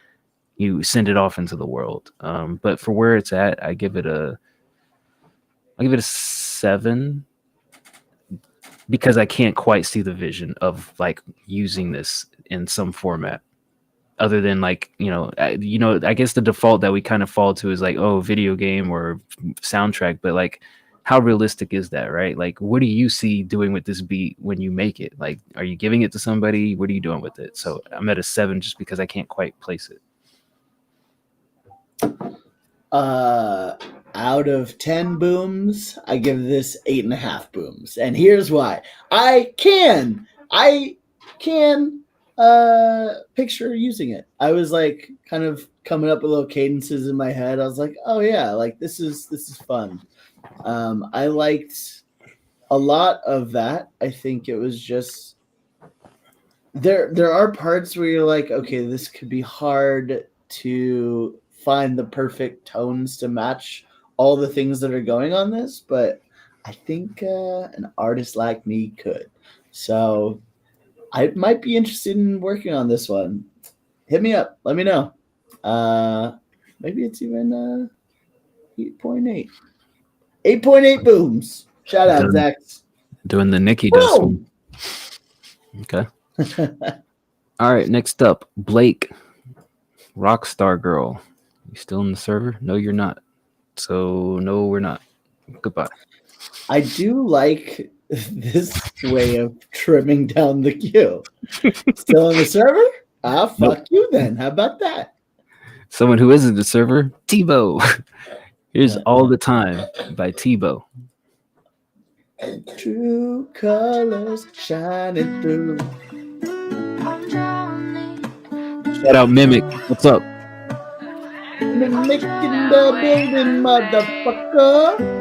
you send it off into the world? But for where it's at, I give it a 7 because I can't quite see the vision of like using this in some format. Other than like, I guess the default that we kind of fall to is like, oh, video game or soundtrack. But like, how realistic is that, right? Like, what do you see doing with this beat when you make it? Like, are you giving it to somebody? What are you doing with it? So I'm at a 7 just because I can't quite place it. Out of 10 booms, I give this 8.5 booms. And here's why. I can picture using it. I was like kind of coming up with little cadences in my head. I was like, oh yeah, like this is fun. I liked a lot of that. I think it was just there are parts where you're like, okay, this could be hard to find the perfect tones to match all the things that are going on this, but I think an artist like me could. So I might be interested in working on this one. Hit me up. Let me know. Maybe it's even 8.8. 8.8 booms. Shout out, Zach. Doing the Nikki Dust one. Okay. All right, next up, Blake, Rockstar Girl. You still in the server? No, you're not. So, no, we're not. Goodbye. I do like this way of trimming down the queue. Still on the server? Fuck you then. How about that? Someone who isn't the server, Tebow. Here's All the Time by Tebow. True colors shining through. Shout out Mimic. What's up? Mimic in the building, motherfucker.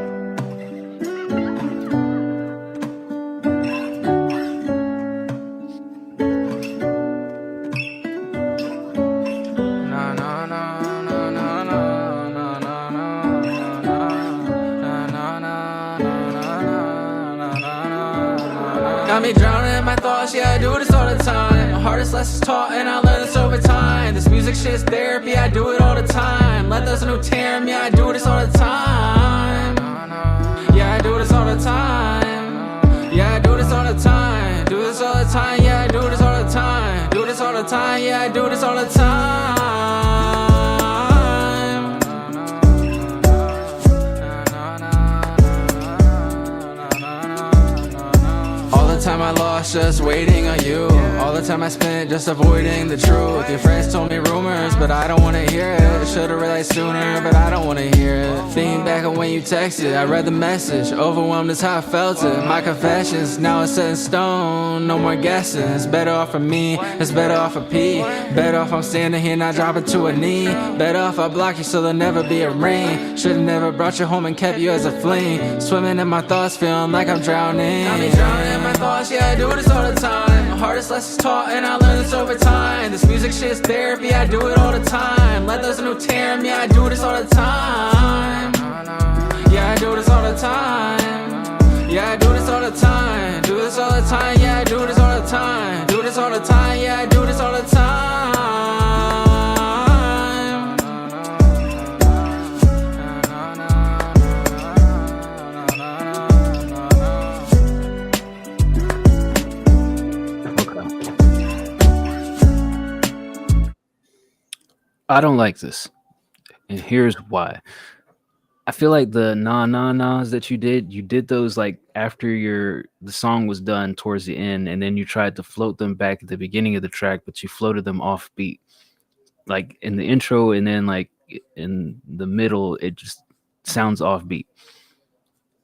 Got me drowning in my thoughts, yeah, I do this all the time. My hardest lessons taught, and I learned this over time. This music shit's therapy, I do it all the time. Let those new tear, yeah, I do this all the time. Yeah, I do this all the time. Yeah, I do this all the time. Do this all the time, yeah, I do this all the time. Do this all the time, yeah, I do this all the time. Time I lost just waiting on you. All the time I spent just avoiding the truth. Your friends told me rumors, but I don't wanna hear it. Should've realized sooner, but I don't wanna hear it. Thinking back on when you texted, I read the message. Overwhelmed is how I felt it. My confessions, now it's set in stone. No more guessing. It's better off for me, it's better off for P. Better off I'm standing here, not dropping to a knee. Better off I block you so there'll never be a ring. Should've never brought you home and kept you as a fling. Swimming in my thoughts, feeling like I'm drowning. Got me drowning in my thoughts, yeah, I do this all the time. My hardest lessons taught, and I learned this over time. This music shit's therapy, I do it all the time. Let those new tear, yeah, I do this all the time. Yeah, I do this all the time. Yeah, I do this all the time. Do this all the time, yeah, I do this all the time. Do this all the time, yeah, I do this all the time. I don't like this, and here's why. I feel like the na-na-nas that you did those like after the song was done towards the end, and then you tried to float them back at the beginning of the track, but you floated them off beat. Like in the intro and then like in the middle, it just sounds off beat.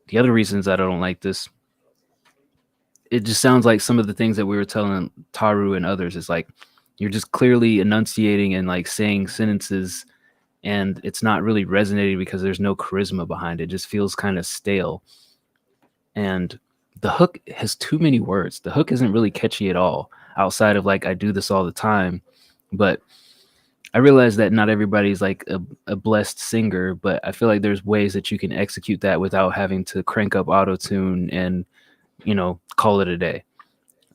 The other reasons that I don't like this, it just sounds like some of the things that we were telling Taru and others is like, you're just clearly enunciating and like saying sentences, and it's not really resonating because there's no charisma behind it. It just feels kind of stale. And the hook has too many words. The hook isn't really catchy at all, outside of like, I do this all the time. But I realize that not everybody's like a blessed singer, but I feel like there's ways that you can execute that without having to crank up auto-tune and, call it a day.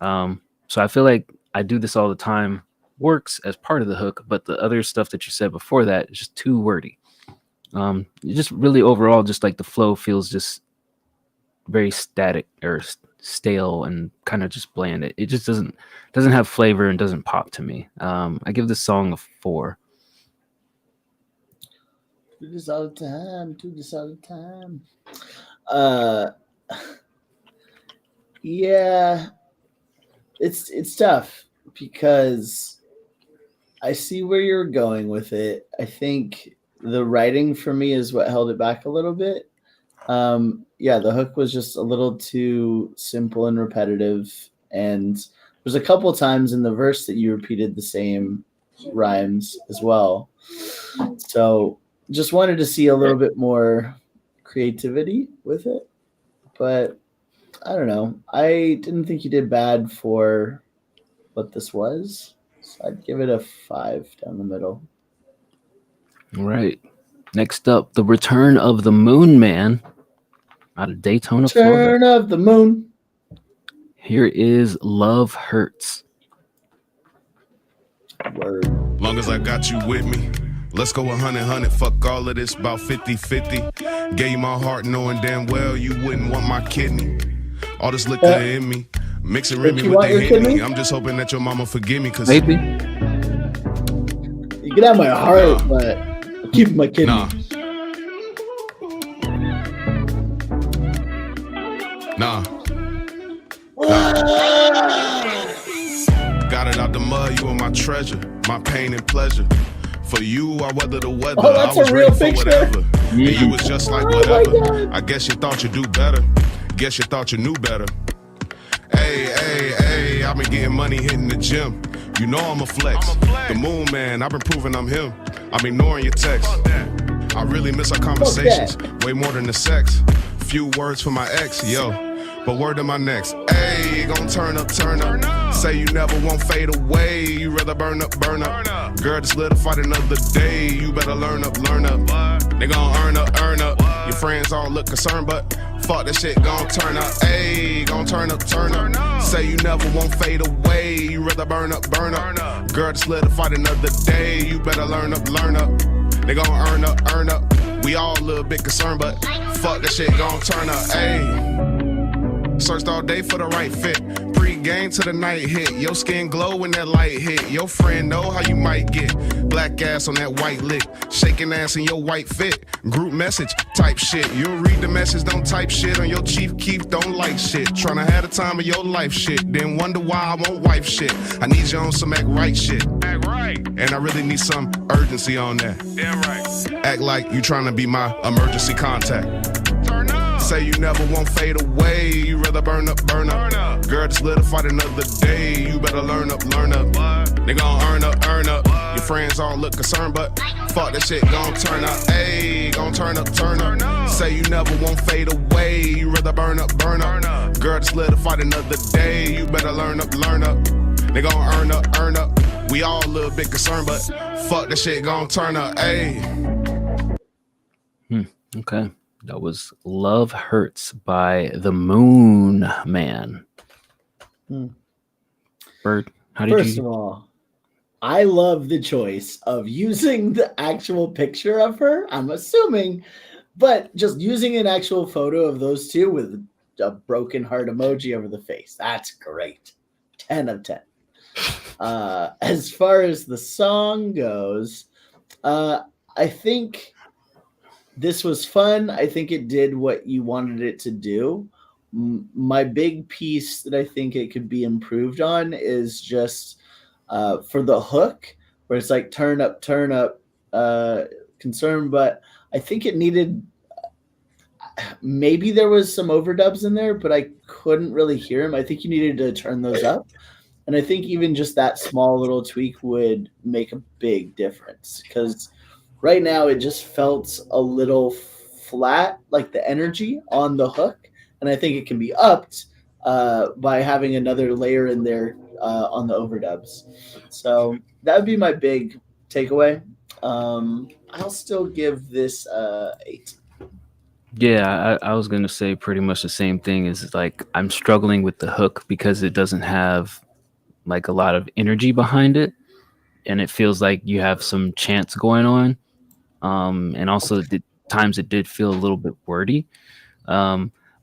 So I feel like I do this all the time works as part of the hook, but the other stuff that you said before that is just too wordy. Just really overall, just like the flow feels just very static or stale and kind of just bland. It just doesn't have flavor and doesn't pop to me. I give this song a 4. Do this all the time. Do this all the time. Yeah, it's tough because I see where you're going with it. I think the writing for me is what held it back a little bit. Yeah, the hook was just a little too simple and repetitive. And there's a couple times in the verse that you repeated the same rhymes as well. So just wanted to see a little bit more creativity with it. But I don't know. I didn't think you did bad for what this was. So I'd give it a 5 down the middle. All right. Next up, The Return of the Moon Man out of Daytona, Florida. Return of the Moon. Here is Love Hurts. Word. Long as I got you with me. Let's go 100, fuck all of this, about 50-50. Gave you my heart knowing damn well you wouldn't want my kidney. All this liquor in me, mix it with me with the Henny. I'm just hoping that your mama forgive me, cause maybe. You can have my heart, but keep my kidney. Nah. Got it out the mud, you are my treasure, my pain and pleasure. For you, I weather the weather. Oh, that's I was a real ready for picture. whatever. And you was just like whatever. I guess you thought you'd do better. Guess you thought you knew better. Hey, I've been getting money hitting the gym. You know I'm a flex. The Moon Man, I've been proving I'm him. I'm ignoring your text. I really miss our conversations. Way more than the sex. Few words for my ex, yo. But word to my next. Hey, gon' turn up. Say you never won't fade away. You rather burn up. Girl, just solidified another day. You better learn up. They gon' earn up. Your friends all look concerned, but fuck that shit gon' turn up. Hey, gon' turn up. Say you never won't fade away. You rather burn up. Girl, just solidified another day. You better learn up. They gon' earn up. We all a little bit concerned, but fuck that shit gon' turn up. Hey. Searched all day for the right fit. Pre-game to the night hit. Your skin glow when that light hit. Your friend know how you might get. Black ass on that white lick. Shaking ass in your white fit. Group message type shit. You'll read the message, don't type shit. On your Chief Keef, don't like shit. Tryna have the time of your life shit. Then wonder why I won't wife shit. I need you on some act right shit. Act right. And I really need some urgency on that. Damn right. Act like you tryna be my emergency contact. Say you never won't fade away. You rather burn up. Girl, just solidified another day. You better learn up. They gon' earn up. Your friends all look concerned, but fuck that shit gon' turn up. Hey, gon' turn up. Say you never won't fade away. You rather burn up. Girl, just solidified another day. You better learn up. They gon' earn up. We all a little bit concerned, but fuck that shit gon' turn up. Hey. Okay. That was Love Hurts by The Moon Man. Bird, how did First of all, I love the choice of using the actual picture of her, I'm assuming, but just using an actual photo of those two with a broken heart emoji over the face. That's great. 10 of 10. As far as the song goes, I think this was fun. I think it did what you wanted it to do. My big piece that I think it could be improved on is just for the hook, where it's like turn up, concern. But I think it needed, maybe there was some overdubs in there, but I couldn't really hear them. I think you needed to turn those up. And I think even just that small little tweak would make a big difference, because right now it just felt a little flat, like the energy on the hook. And I think it can be upped by having another layer in there on the overdubs. So that would be my big takeaway. I'll still give this 8. Yeah, I was going to say pretty much the same thing. Is like I'm struggling with the hook because it doesn't have like a lot of energy behind it. And it feels like you have some chants going on. And also at times it did feel a little bit wordy.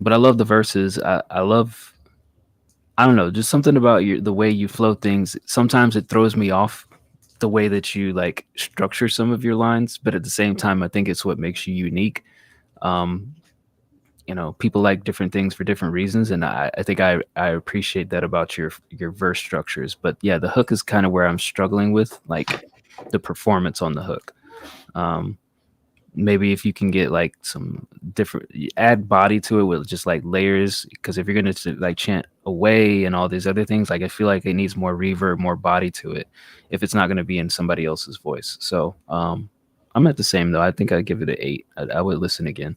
But I love the verses. I love, I don't know, just something about the way you flow things. Sometimes it throws me off the way that you like structure some of your lines, but at the same time, I think it's what makes you unique. You know, people like different things for different reasons. And I think I appreciate that about your verse structures. But yeah, the hook is kind of where I'm struggling with, like the performance on the hook. Maybe if you can get like some different, add body to it with just like layers, because if you're going to like chant away and all these other things, like I feel like it needs more reverb, more body to it if it's not going to be in somebody else's voice. So I'm at the same though. I think I'd give it an 8. I would listen again.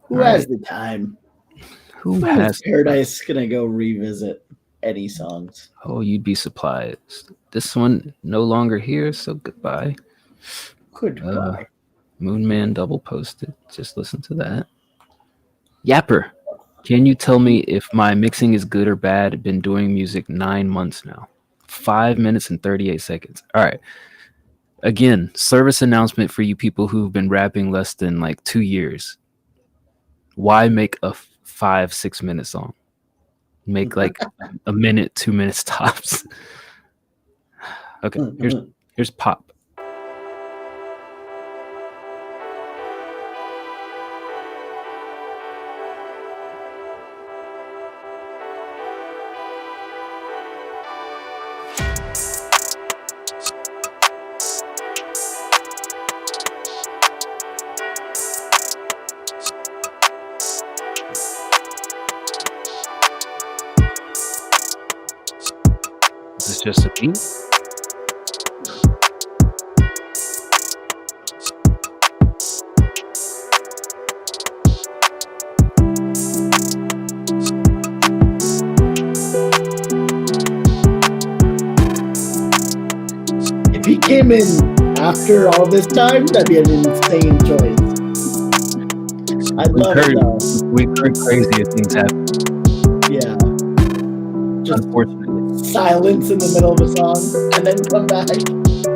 Who has the time? Who has Paradise gonna go revisit any songs. Oh, you'd be surprised. This one no longer here, so goodbye. Goodbye. Moon Man double posted. Just listen to that. Yapper, can you tell me if my mixing is good or bad? I've been doing music 9 months now. 5 minutes and 38 seconds. All right. Again, service announcement for you people who've been rapping less than like 2 years. Why make a 5-6 minute song? Make like a minute, 2 minutes tops. Okay, here's Pop. This is just a beat. If he came in after all this time, that'd be an insane choice. I'd love it though. We've heard crazier things happen. Yeah. Just unfortunately. Silence in the middle of a song and then come back.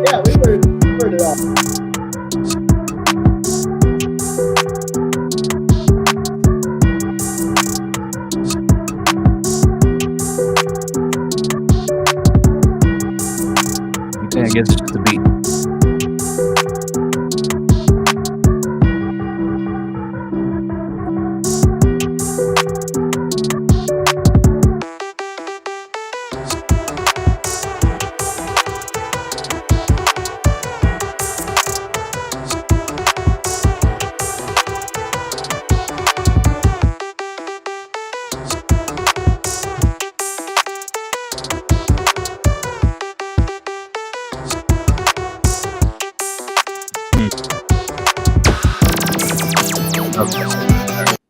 Yeah, we heard it all. Okay, I guess it's just a beat.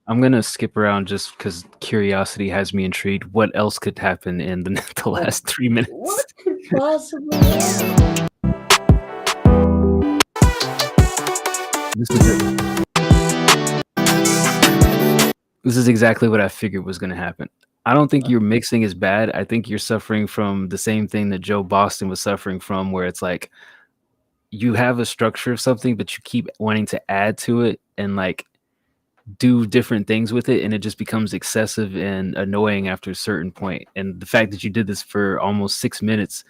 I'm gonna skip around just because curiosity has me intrigued. What else could happen in the last 3 minutes? What could possibly This is exactly what I figured was gonna happen. I don't think your mixing is bad. I think you're suffering from the same thing that Joe Boston was suffering from, where it's like you have a structure of something, but you keep wanting to add to it and like do different things with it, and it just becomes excessive and annoying after a certain point. And the fact that you did this for almost 6 minutes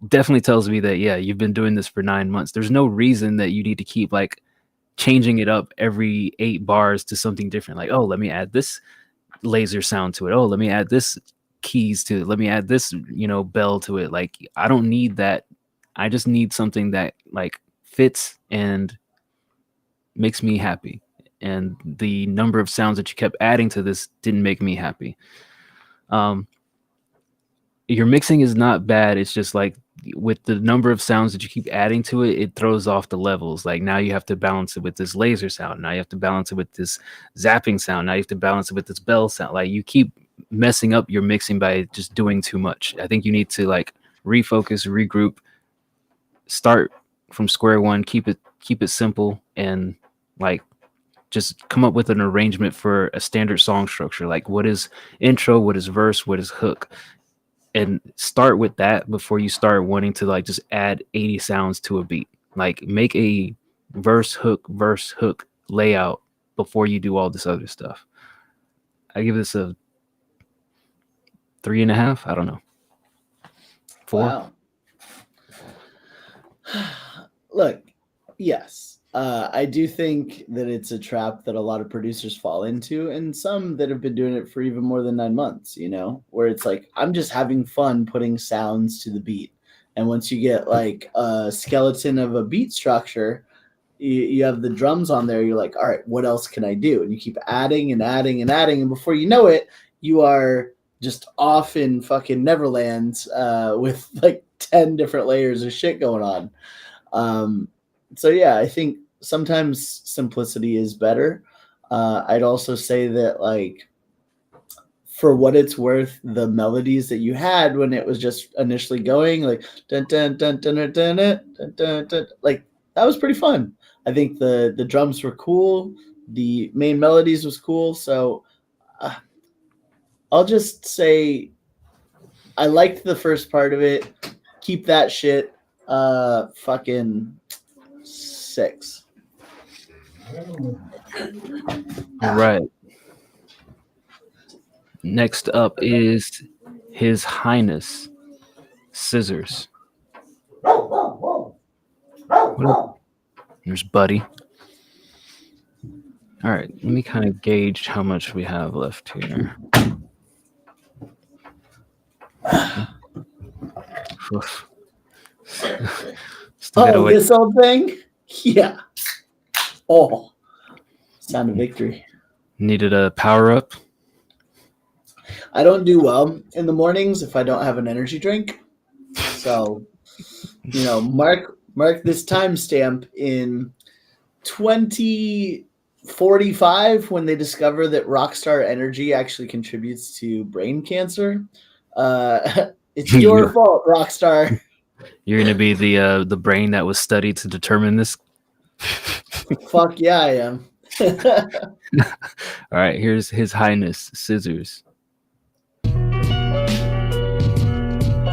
definitely tells me that, yeah, you've been doing this for 9 months. There's no reason that you need to keep like changing it up every 8 bars to something different. Like, oh, let me add this laser sound to it. Oh, let me add this keys to it. Let me add this, bell to it. Like, I don't need that. I just need something that like fits and makes me happy. And the number of sounds that you kept adding to this didn't make me happy. Your mixing is not bad. It's just like with the number of sounds that you keep adding to it, it throws off the levels. Like now you have to balance it with this laser sound. Now you have to balance it with this zapping sound. Now you have to balance it with this bell sound. Like you keep messing up your mixing by just doing too much. I think you need to like refocus, regroup, start from square one, keep it simple, and like just come up with an arrangement for a standard song structure. Like what is intro, what is verse, what is hook, and start with that before you start wanting to like just add 80 sounds to a beat. Like make a verse hook layout before you do all this other stuff. I give this a 3.5. I don't know. 4. Wow. Look, yes. I do think that it's a trap that a lot of producers fall into, and some that have been doing it for even more than 9 months, where it's like, I'm just having fun putting sounds to the beat. And once you get like a skeleton of a beat structure, you have the drums on there, you're like, all right, what else can I do? And you keep adding and adding and adding. And before you know it, you are just off in fucking Neverland with like 10 different layers of shit going on. So yeah, I think sometimes simplicity is better. I'd also say that like for what it's worth, the melodies that you had when it was just initially going, like dun dun dun dun dun dun dun dun, dun, like that was pretty fun. I think the drums were cool. The main melodies was cool. So I'll just say I liked the first part of it. Keep that shit. Fucking 6. All right. Next up is His Highness Scissors. There's Buddy. All right, let me kind of gauge how much we have left here. This old thing? Yeah. Oh, sound of victory. Needed a power up. I don't do well in the mornings if I don't have an energy drink. So, mark this timestamp in 2045 when they discover that Rockstar Energy actually contributes to brain cancer. It's your fault, Rockstar. You're gonna be the brain that was studied to determine this. Fuck yeah, I am. All right, here's His Highness Scissors.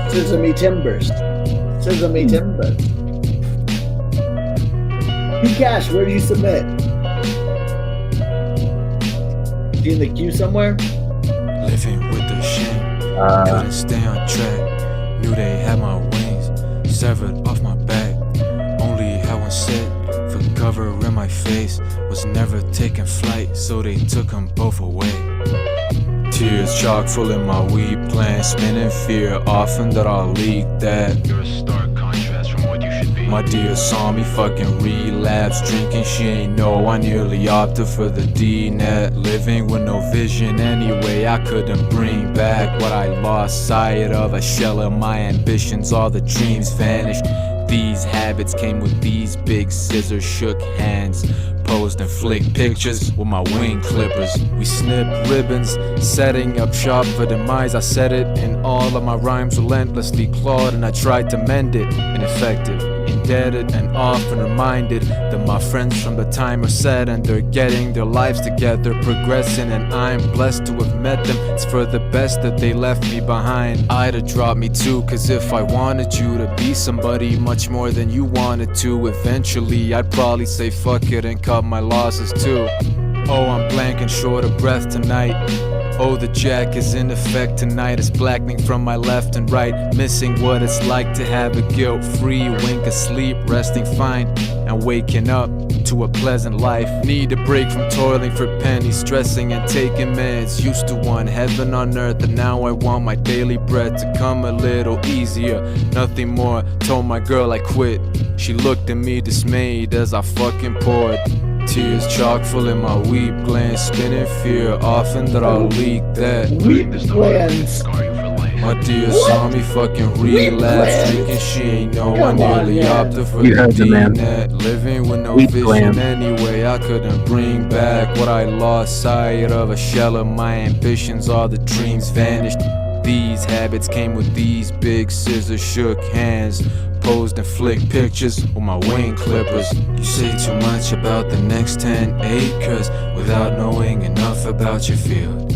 Scissor me timbers. Scissor me timbers. Cash, where do you submit? You in the queue somewhere? Living with the shame. Couldn't stay on track. Knew they had my wings severed off my back. Only had one set for cover in my face. Was never taking flight, so they took them both away. Tears chock full in my weed plant, spinning fear often that I'll leak that. You're a stark contrast from what you should be. My dear saw me fucking relapse, drinking she ain't know I nearly opted for the D-net. Living with no vision anyway, I couldn't bring back what I lost sight of. A shell of my ambitions, all the dreams vanished. These habits came with these big scissors, shook hands, posed and flicked pictures with my wing clippers. We snipped ribbons, setting up shop for demise. I said it in all of my rhymes, relentlessly clawed, and I tried to mend it. Ineffective, indebted, and often reminded that my friends from the time are set and they're getting their lives together, progressing, and I'm blessed to have met them. It's for the best that they left me behind. I'd have dropped me too, cause if I wanted you to be somebody much more than you wanted to, eventually I'd probably say fuck it and cut my losses too. Oh, I'm blanking short of breath tonight. Oh, the jack is in effect tonight. It's blackening from my left and right, missing what it's like to have a guilt-free wink of sleep, resting fine and waking up to a pleasant life. Need a break from toiling for pennies, stressing and taking meds. Used to want heaven on earth, and now I want my daily bread to come a little easier. Nothing more, told my girl I quit. She looked at me dismayed as I fucking poured. Tears chock full in my weep glands, spinning fear often that I'll leak that. Weep glands. My dear saw me fucking relapse, drinking she ain't know I nearly opted for the D-net. Living with no vision anyway, I couldn't bring back what I lost sight of. A shell of my ambitions, all the dreams vanished. These habits came with these big scissors, shook hands, posed and flicked pictures with my wing clippers. You say too much about the next 10 acres without knowing enough about your field.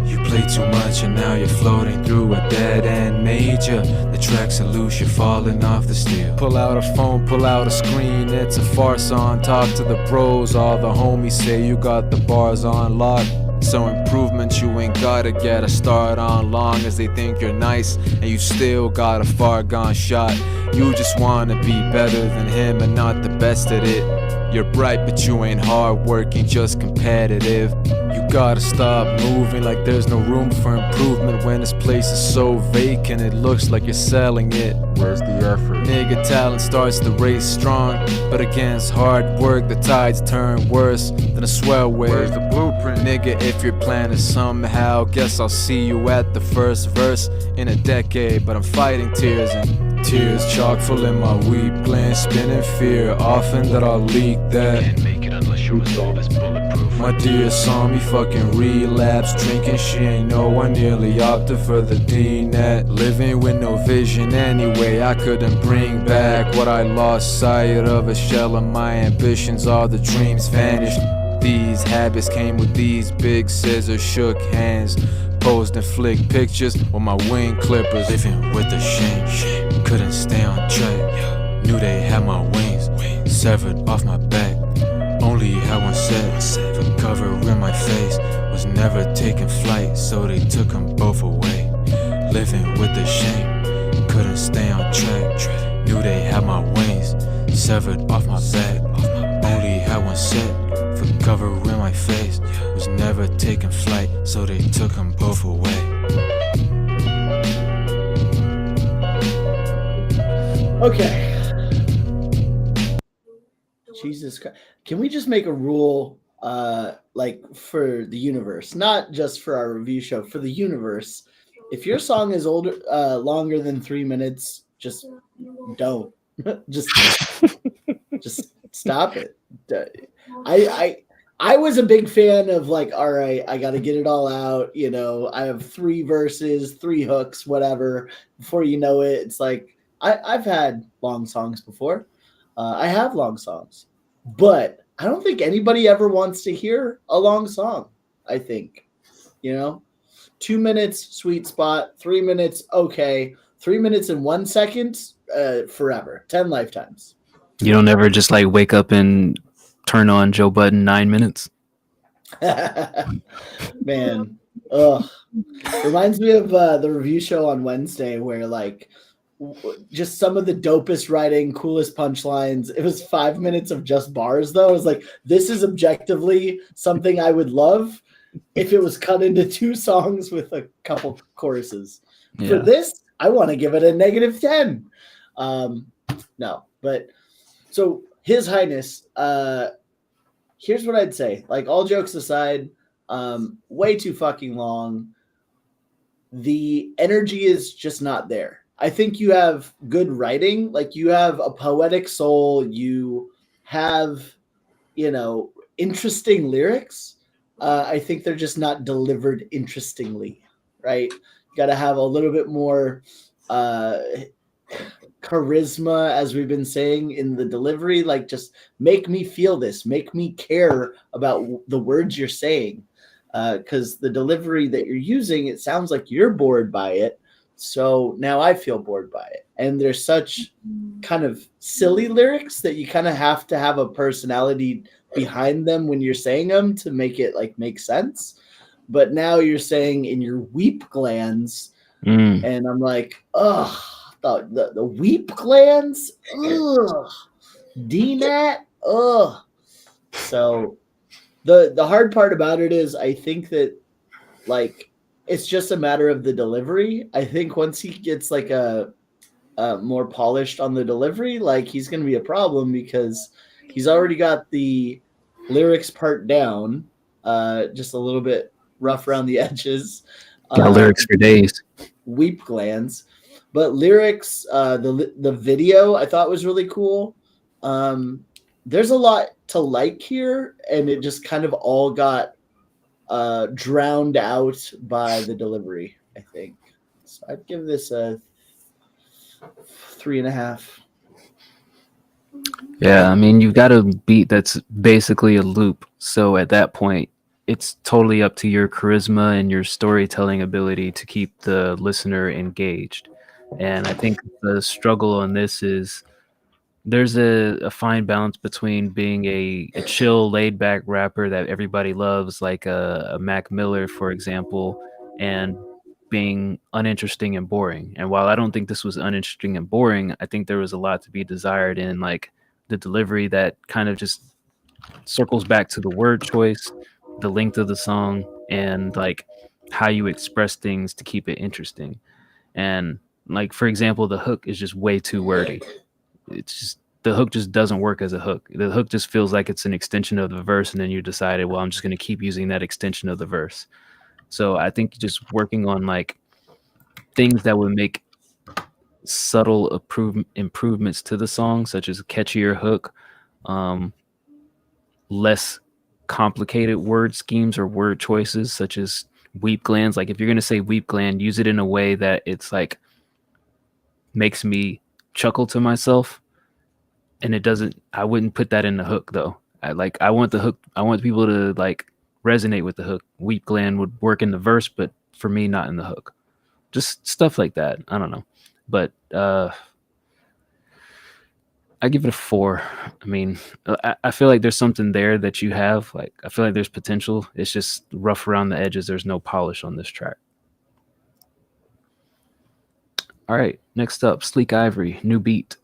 You play too much and now you're floating through a dead end major. The tracks are loose, you're falling off the steel. Pull out a phone, pull out a screen, it's a farce on. Talk to the bros, all the homies say you got the bars on lock. So improvement you ain't gotta get a start on, long as they think you're nice and you still got a far gone shot. You just wanna be better than him and not the best at it. You're bright but you ain't hardworking, just competitive. You gotta stop moving like there's no room for improvement when this place is so vacant it looks like you're selling it. Where's the effort? Nigga talent starts the race strong, but against hard work the tides turn worse than a swell wave. Where's the blueprint? Nigga, if your plan is somehow, guess I'll see you at the first verse in a decade. But I'm fighting tears and tears chock full in my weep glands, spinning fear often that I'll leak that. Can't make it unless your resolve is bulletproof. My dear saw me fucking relapse, drinking, she ain't know I nearly opted for the D-net. Living with no vision anyway, I couldn't bring back what I lost sight of. A shell of my ambitions, all the dreams vanished. These habits came with these big scissors, shook hands, posed and flicked pictures with my wing clippers. Living with the shame, couldn't stay on track. Knew they had my wings severed off my back. Only had one set for covering my face. Was never taking flight, so they took them both away. Living with the shame, couldn't stay on track. Knew they had my wings severed off my back. Only had one set for covering my face. Was never taking flight, so they took them both away. Okay. Jesus Christ. Can we just make a rule like for the universe, not just for our review show, for the universe? If your song is longer than 3 minutes, just don't. just stop it. I was a big fan of like, all right, I got to get it all out. You know, I have 3 verses, 3 hooks, whatever. Before you know it, it's like I've had long songs before. I have long songs, but I don't think anybody ever wants to hear a long song. I think, 2 minutes, sweet spot. 3 minutes, okay. 3 minutes and 1 second, forever. 10 lifetimes. You don't ever just like wake up and turn on Joe Budden 9 minutes. Man, ugh. Reminds me of the review show on Wednesday where like just some of the dopest writing, coolest punchlines. It was 5 minutes of just bars though. I was like, this is objectively something I would love if it was cut into 2 songs with a couple choruses. Yeah. For this, I want to give it a -10. No, but so His Highness, here's what I'd say. Like, all jokes aside, way too fucking long. The energy is just not there. I think you have good writing. Like, you have a poetic soul. You have, interesting lyrics. I think they're just not delivered interestingly, right? You got to have a little bit more charisma, as we've been saying, in the delivery. Like, just make me feel this, make me care about the words you're saying, because the delivery that you're using, it sounds like you're bored by it, so now I feel bored by it. And there's such kind of silly lyrics that you kind of have to have a personality behind them when you're saying them to make it like make sense. But now you're saying in your weep glands, and I'm like, ugh. The weep glands, ugh, DNAT, ugh. So the hard part about it is I think that like it's just a matter of the delivery. I think once he gets like a more polished on the delivery, like he's gonna be a problem because he's already got the lyrics part down, just a little bit rough around the edges. Got lyrics for days. Weep glands. But lyrics, the video I thought was really cool. There's a lot to like here, and it just kind of all got drowned out by the delivery, I think. So I'd give this a 3.5. Yeah, I mean, you've got a beat that's basically a loop. So at that point, it's totally up to your charisma and your storytelling ability to keep the listener engaged. And I think the struggle on this is there's a fine balance between being a chill, laid-back rapper that everybody loves, like a Mac Miller, for example, and being uninteresting and boring. And while I don't think this was uninteresting and boring, I think there was a lot to be desired in like the delivery that kind of just circles back to the word choice, the length of the song, and like how you express things to keep it interesting. And like, for example, the hook is just way too wordy. It's just, the hook just doesn't work as a hook. The hook just feels like it's an extension of the verse, and then you decided, well, I'm just going to keep using that extension of the verse. So I think just working on like things that would make subtle improvements to the song, such as a catchier hook, less complicated word schemes or word choices, such as weep glands. Like if you're gonna say weep gland, use it in a way that it's like makes me chuckle to myself, and it doesn't. I wouldn't put that in the hook though. I want the hook. I want people to like resonate with the hook. Weep gland would work in the verse, but for me, not in the hook. Just stuff like that. I don't know, but I give it a 4. I mean, I feel like there's something there that you have. Like, I feel like there's potential. It's just rough around the edges. There's no polish on this track. All right, next up, Sleek Ivory, new beat.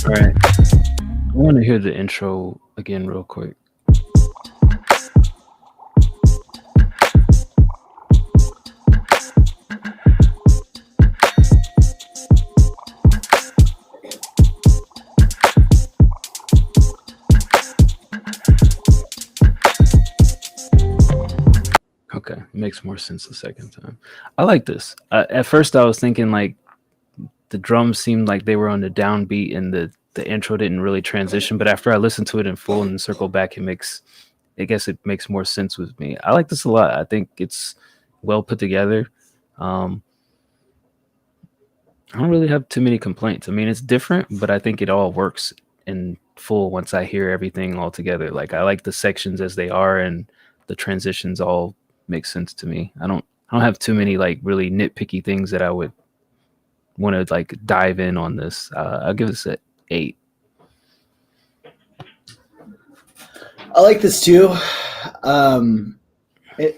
All right. I want to hear the intro again real quick. Okay, makes more sense the second time. I like this. At first, I was thinking like the drums seemed like they were on the downbeat and the intro didn't really transition. But after I listened to it in full and circle back, I guess it makes more sense with me. I like this a lot. I think it's well put together. I don't really have too many complaints. I mean, it's different, but I think it all works in full once I hear everything all together. Like I like the sections as they are, and the transitions all make sense to me. I don't have too many like really nitpicky things that I would want to like dive in on this. I'll give this an 8. I like this too.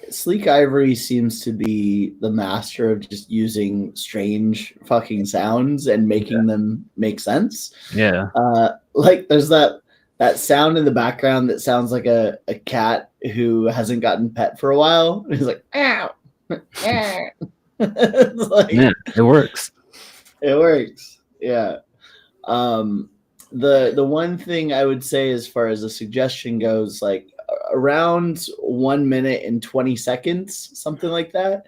Sleek Ivory seems to be the master of just using strange fucking sounds and making them make sense. Yeah. Like there's that sound in the background that sounds like a cat who hasn't gotten pet for a while. He's like, ow. It's like, yeah, it works. It works. Yeah. The one thing I would say as far as a suggestion goes, like around 1 minute and 20 seconds, something like that.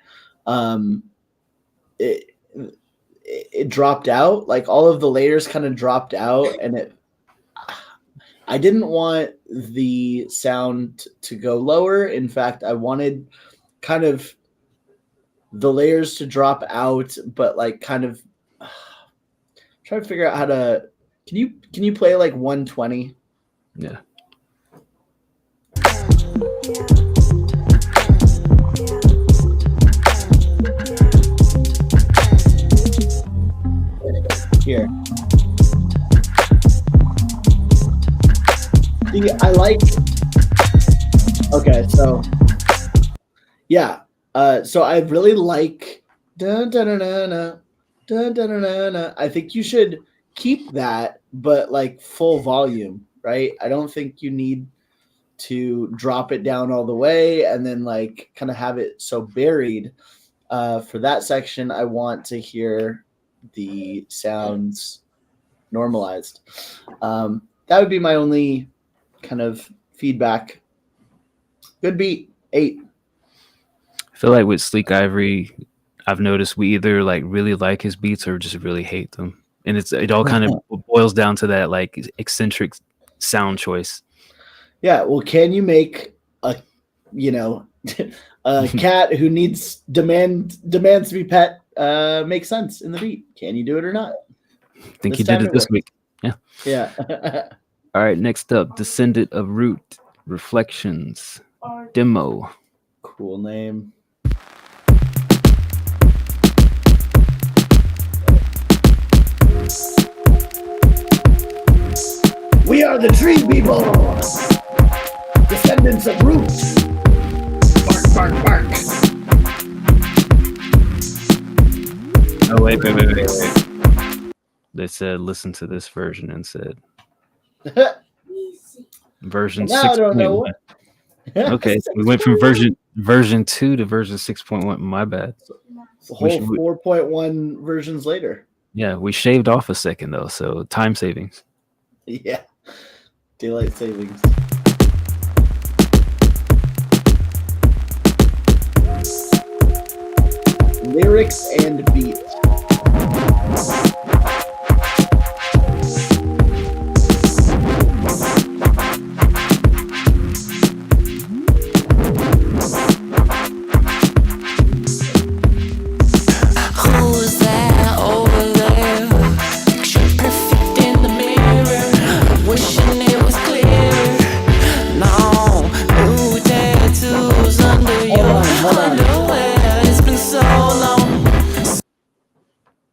It dropped out, like all of the layers kind of dropped out, and I didn't want the sound to go lower. In fact, I wanted kind of the layers to drop out, but like kind of try to figure out how to. Can you play like 120? Yeah. Here. See, I like. Okay, so yeah, so I really like. Dun, dun, dun, dun, dun, dun, dun, dun, dun, dun. I think you should keep that, but like full volume, right? I don't think you need to drop it down all the way and then like kind of have it so buried. For that section, I want to hear the sounds normalized. That would be my only kind of feedback. Good beat, 8. I feel like with Sleek Ivory, I've noticed we either like really like his beats or just really hate them, and it all kind of boils down to that like eccentric sound choice. Yeah, well, can you make a a cat who demands to be pet make sense in the beat? Can you do it or not? I think you did it this week. Yeah. Yeah. All right, next up, Descendant of Root, Reflections, Demo. Cool name. We are the tree people, descendants of Root. Bark, bark, bark. Oh, wait. They said, listen to this version instead. Version 6.1. I don't know. Okay, we went from version 2 to version 6.1. My bad. The whole 4.1 versions later. Yeah, we shaved off a second though, so time savings. Yeah. Daylight savings. Lyrics and beat. Who's that over there? Picture perfect in the mirror. Wishing it was clearer. No, new tattoos under your underwear. It's been so long.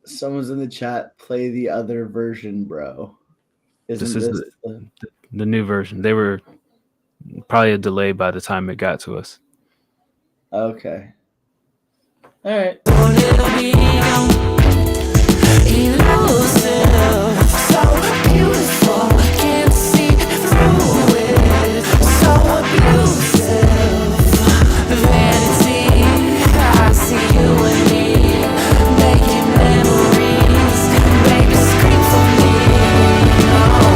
Someone's in the chat. Play the other version, bro. Isn't This is the new version. They were probably a delay by the time it got to us. Okay. All right. Elusive, so beautiful, can't see through it. So abusive, vanity. I see you and me making memories. Baby, scream for me. Oh,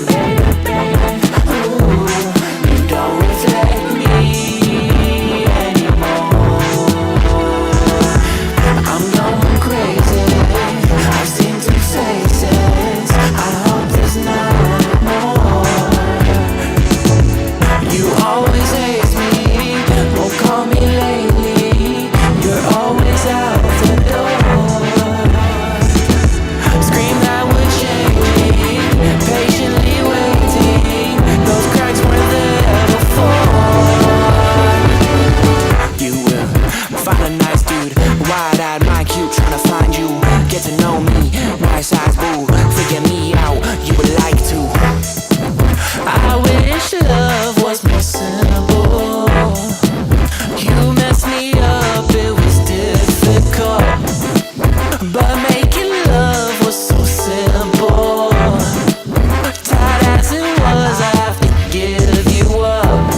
baby, ooh, you don't reflect me anymore. I'm going crazy. I've seen 2 faces. I hope there's not more. You always haze me, won't call me lately. You're always out the door. Scream that we're changing, patiently waiting. Those cracks weren't there before. You will find a nice dude, wide-eyed, mind cute, trying to find you. Get to know me, my size boo. Figure me out, you would like to. I wish love was more simple. You messed me up, it was difficult. But making love was so simple. Tired as it was, I have to give you up.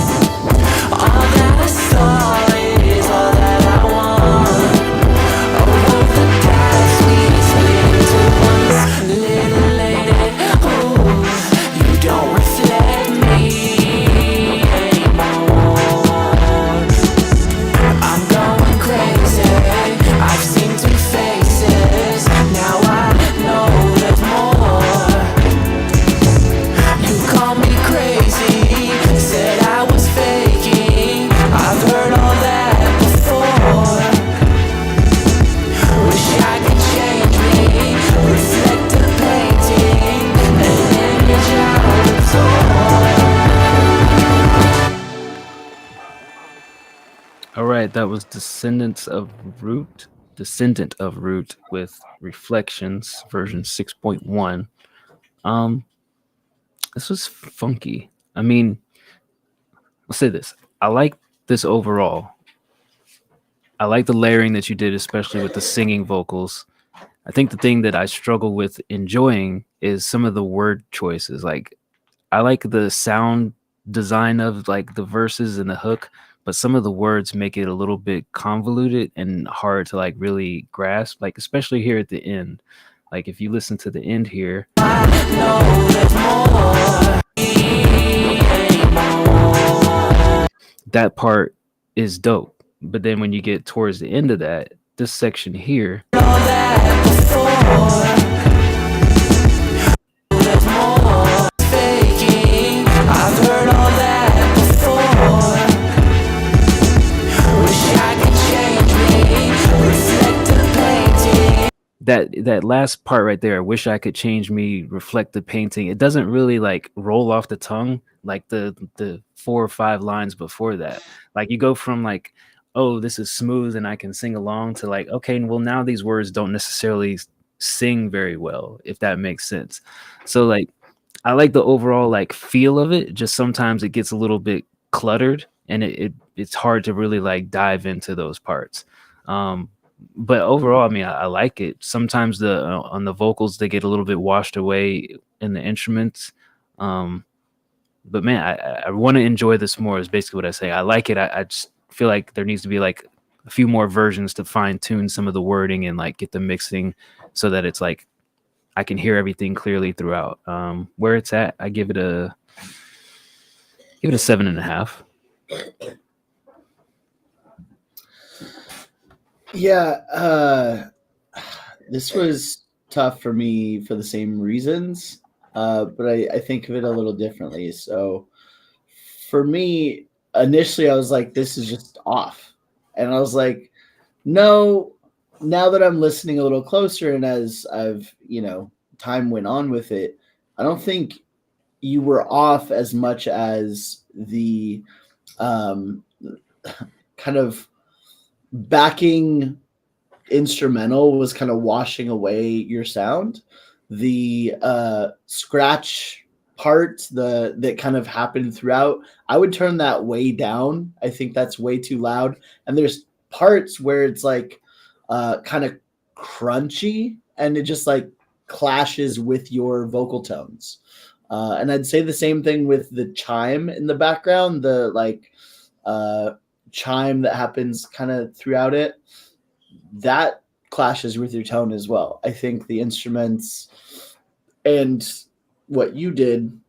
All that I saw is all that I want. Over the past we split into once. Little lady, ooh, you don't reflect me anymore. I'm going crazy. I've seen 2 faces. Now I know there's more. You call me crazy, said I was faking. I've heard all that before. Wish I could change me, reflect a painting, an image I'll absorb. All right, that was Descendant of Root with Reflections, version 6.1. This was funky. I mean, I'll say this. I like this overall. I like the layering that you did, especially with the singing vocals. I think the thing that I struggle with enjoying is some of the word choices. Like, I like the sound design of like the verses and the hook, but some of the words make it a little bit convoluted and hard to like really grasp, like especially here at the end. Like if you listen to the end here, that part is dope. But then when you get towards the end of that, this section here, that last part right there, I wish I could change me, reflect the painting. It doesn't really like roll off the tongue like the 4 or 5 lines before that. Like you go from like, oh, this is smooth and I can sing along, to like, okay, well now these words don't necessarily sing very well, if that makes sense. So like I like the overall like feel of it. Just sometimes it gets a little bit cluttered and it's hard to really like dive into those parts. But overall, I mean, I like it. Sometimes on the vocals, they get a little bit washed away in the instruments. But man, I want to enjoy this more is basically what I say. I like it. I just feel like there needs to be like a few more versions to fine tune some of the wording and like get the mixing so that it's like I can hear everything clearly throughout. Where it's at, I give it a 7.5. Yeah, this was tough for me for the same reasons, but I think of it a little differently. So for me, initially I was like, this is just off. And I was like, no, now that I'm listening a little closer and as I've, time went on with it, I don't think you were off as much as the kind of backing instrumental was kind of washing away your sound. The scratch part that kind of happened throughout, I would turn that way down. I think that's way too loud. And there's parts where it's like kind of crunchy and it just like clashes with your vocal tones. And I'd say the same thing with the chime in the background, the like chime that happens kind of throughout it, that clashes with your tone as well. I think the instruments and what you did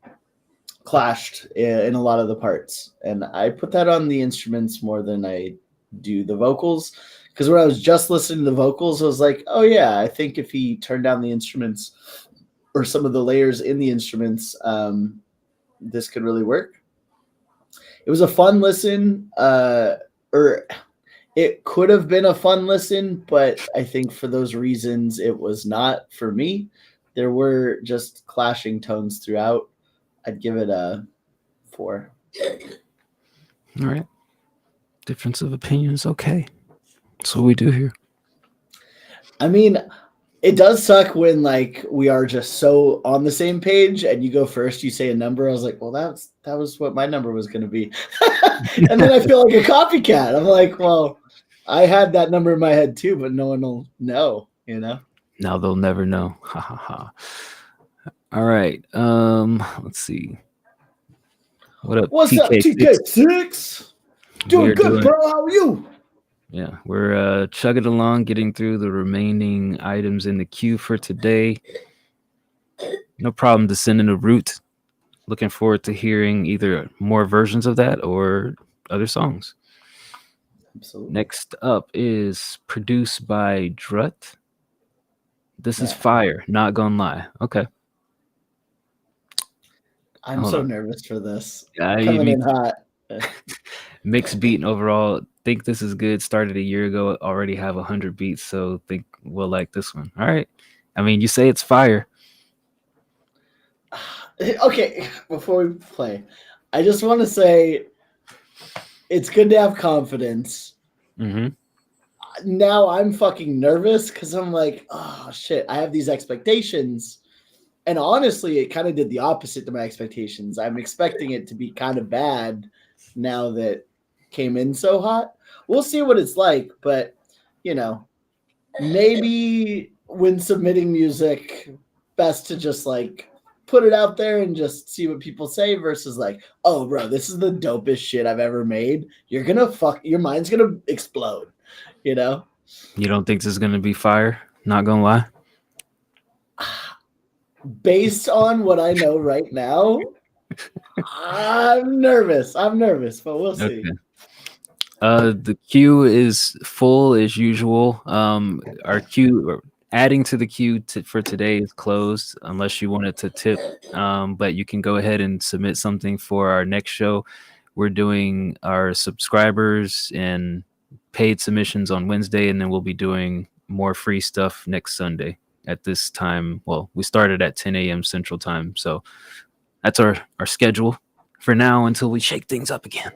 clashed in a lot of the parts, and I put that on the instruments more than I do the vocals, because when I was just listening to the vocals, I was like, oh yeah, I think if he turned down the instruments or some of the layers in the instruments, this could really work. It was a fun listen, or it could have been a fun listen, but I think for those reasons, it was not for me. There were just clashing tones throughout. I'd give it a 4. All right. Difference of opinions. Okay. That's what we do here. I mean, it does suck when like we are just so on the same page and you go first, you say a number. I was like, well, that was what my number was going to be. And then I feel like a copycat. I'm like, well, I had that number in my head too, but no one will know, Now they'll never know. Ha ha ha. All right. Let's see. What up? What's up, TK6? Doing good, bro. How are you? Yeah, we're chugging along, getting through the remaining items in the queue for today. No problem descending a route. Looking forward to hearing either more versions of that or other songs. Absolutely. Next up is produced by Drut. This is fire, not gonna lie. Okay. I'm Hold so on. nervous for this. Yeah, Coming in hot. Mixed beat and overall. Think this is good. Started a year ago. Already have 100 beats, so think we'll like this one. All right. I mean, you say it's fire. Okay, before we play, I just want to say it's good to have confidence. Mm-hmm. Now I'm fucking nervous because I'm like, oh shit, I have these expectations. And honestly, it kind of did the opposite to my expectations. I'm expecting it to be kind of bad now that came in so hot. We'll see what it's like, but maybe when submitting music, best to just like put it out there and just see what people say versus like, oh, bro, this is the dopest shit I've ever made. You're gonna your mind's gonna explode, you know? You don't think this is gonna be fire? Not gonna lie. Based on what I know right now, I'm nervous, but we'll see. Okay. The queue is full as usual. Our queue, adding to the queue for today is closed unless you wanted to tip. But you can go ahead and submit something for our next show. We're doing our subscribers and paid submissions on Wednesday, and then we'll be doing more free stuff next Sunday at this time. Well, we started at 10 a.m. Central Time, so that's our schedule for now until we shake things up again.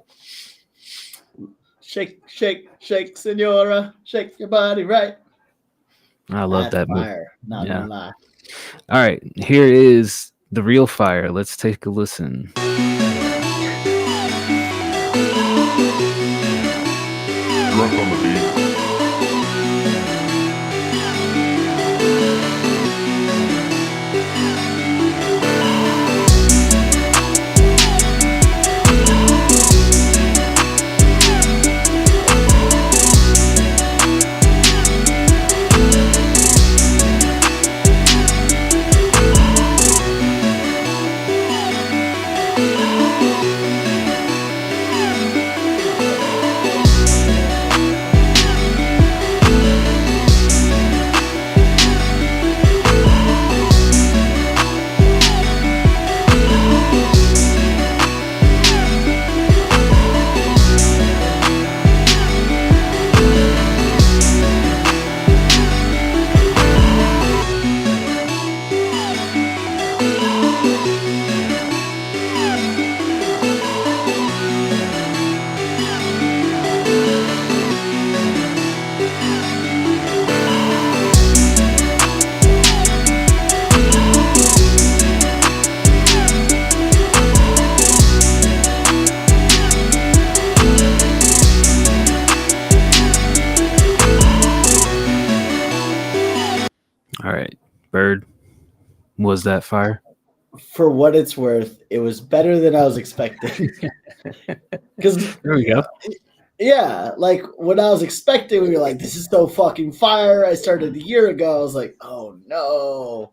Shake, shake, shake, senora. Shake your body right. I love that move. Fire. Not gonna lie. All right, here is the real fire. Let's take a listen. Drunk on the beat. All right, Bird, was that fire? For what it's worth, it was better than I was expecting. Because there we go. Yeah, like what I was expecting, we were like, "This is so fucking fire." I started a year ago. I was like, "Oh no,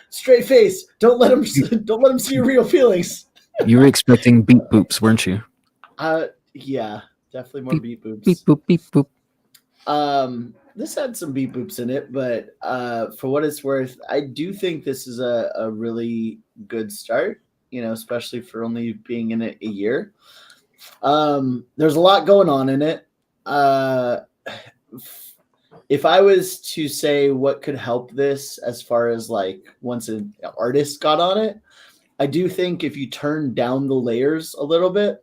straight face! Don't let him see your real feelings." You were expecting beat boops, weren't you? Yeah, definitely more beat boops. Beep boop, beep boop. This had some beat boops in it, but for what it's worth, I do think this is a really good start, you know, especially for only being in it a year. There's a lot going on in it. If I was to say what could help this as far as like once an artist got on it, I do think if you turn down the layers a little bit,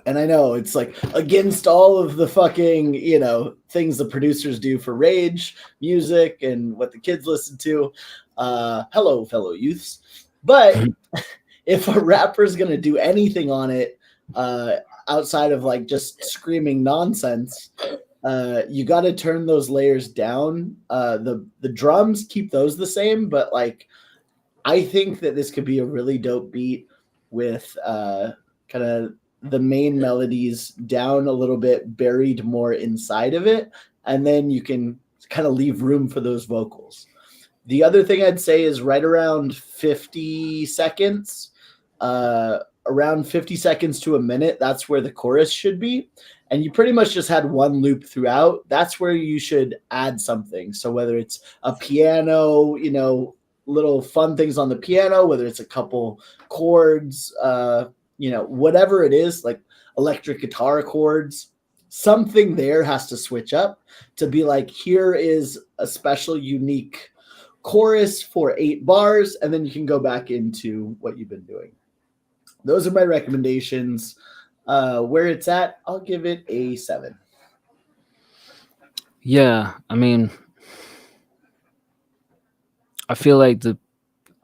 and I know it's like against all of the fucking, you know, things the producers do for rage music and what the kids listen to. Hello, fellow youths. But if a rapper's going to do anything on it, outside of like just screaming nonsense, you got to turn those layers down. The drums, keep those the same, but like I think that this could be a really dope beat with kind of the main melodies down a little bit, buried more inside of it, and then you can kind of leave room for those vocals. The other thing I'd say is right around 50 seconds, around 50 seconds to a minute, that's where the chorus should be. And you pretty much just had one loop throughout. That's where you should add something. So whether it's a piano, you know, little fun things on the piano, whether it's a couple chords, you know, whatever it is, like electric guitar chords, something there has to switch up to be like, here is a special, unique chorus for 8 bars, and then you can go back into what you've been doing. Those are my recommendations. Where it's at, I'll give it a 7. Yeah, I mean, I feel like the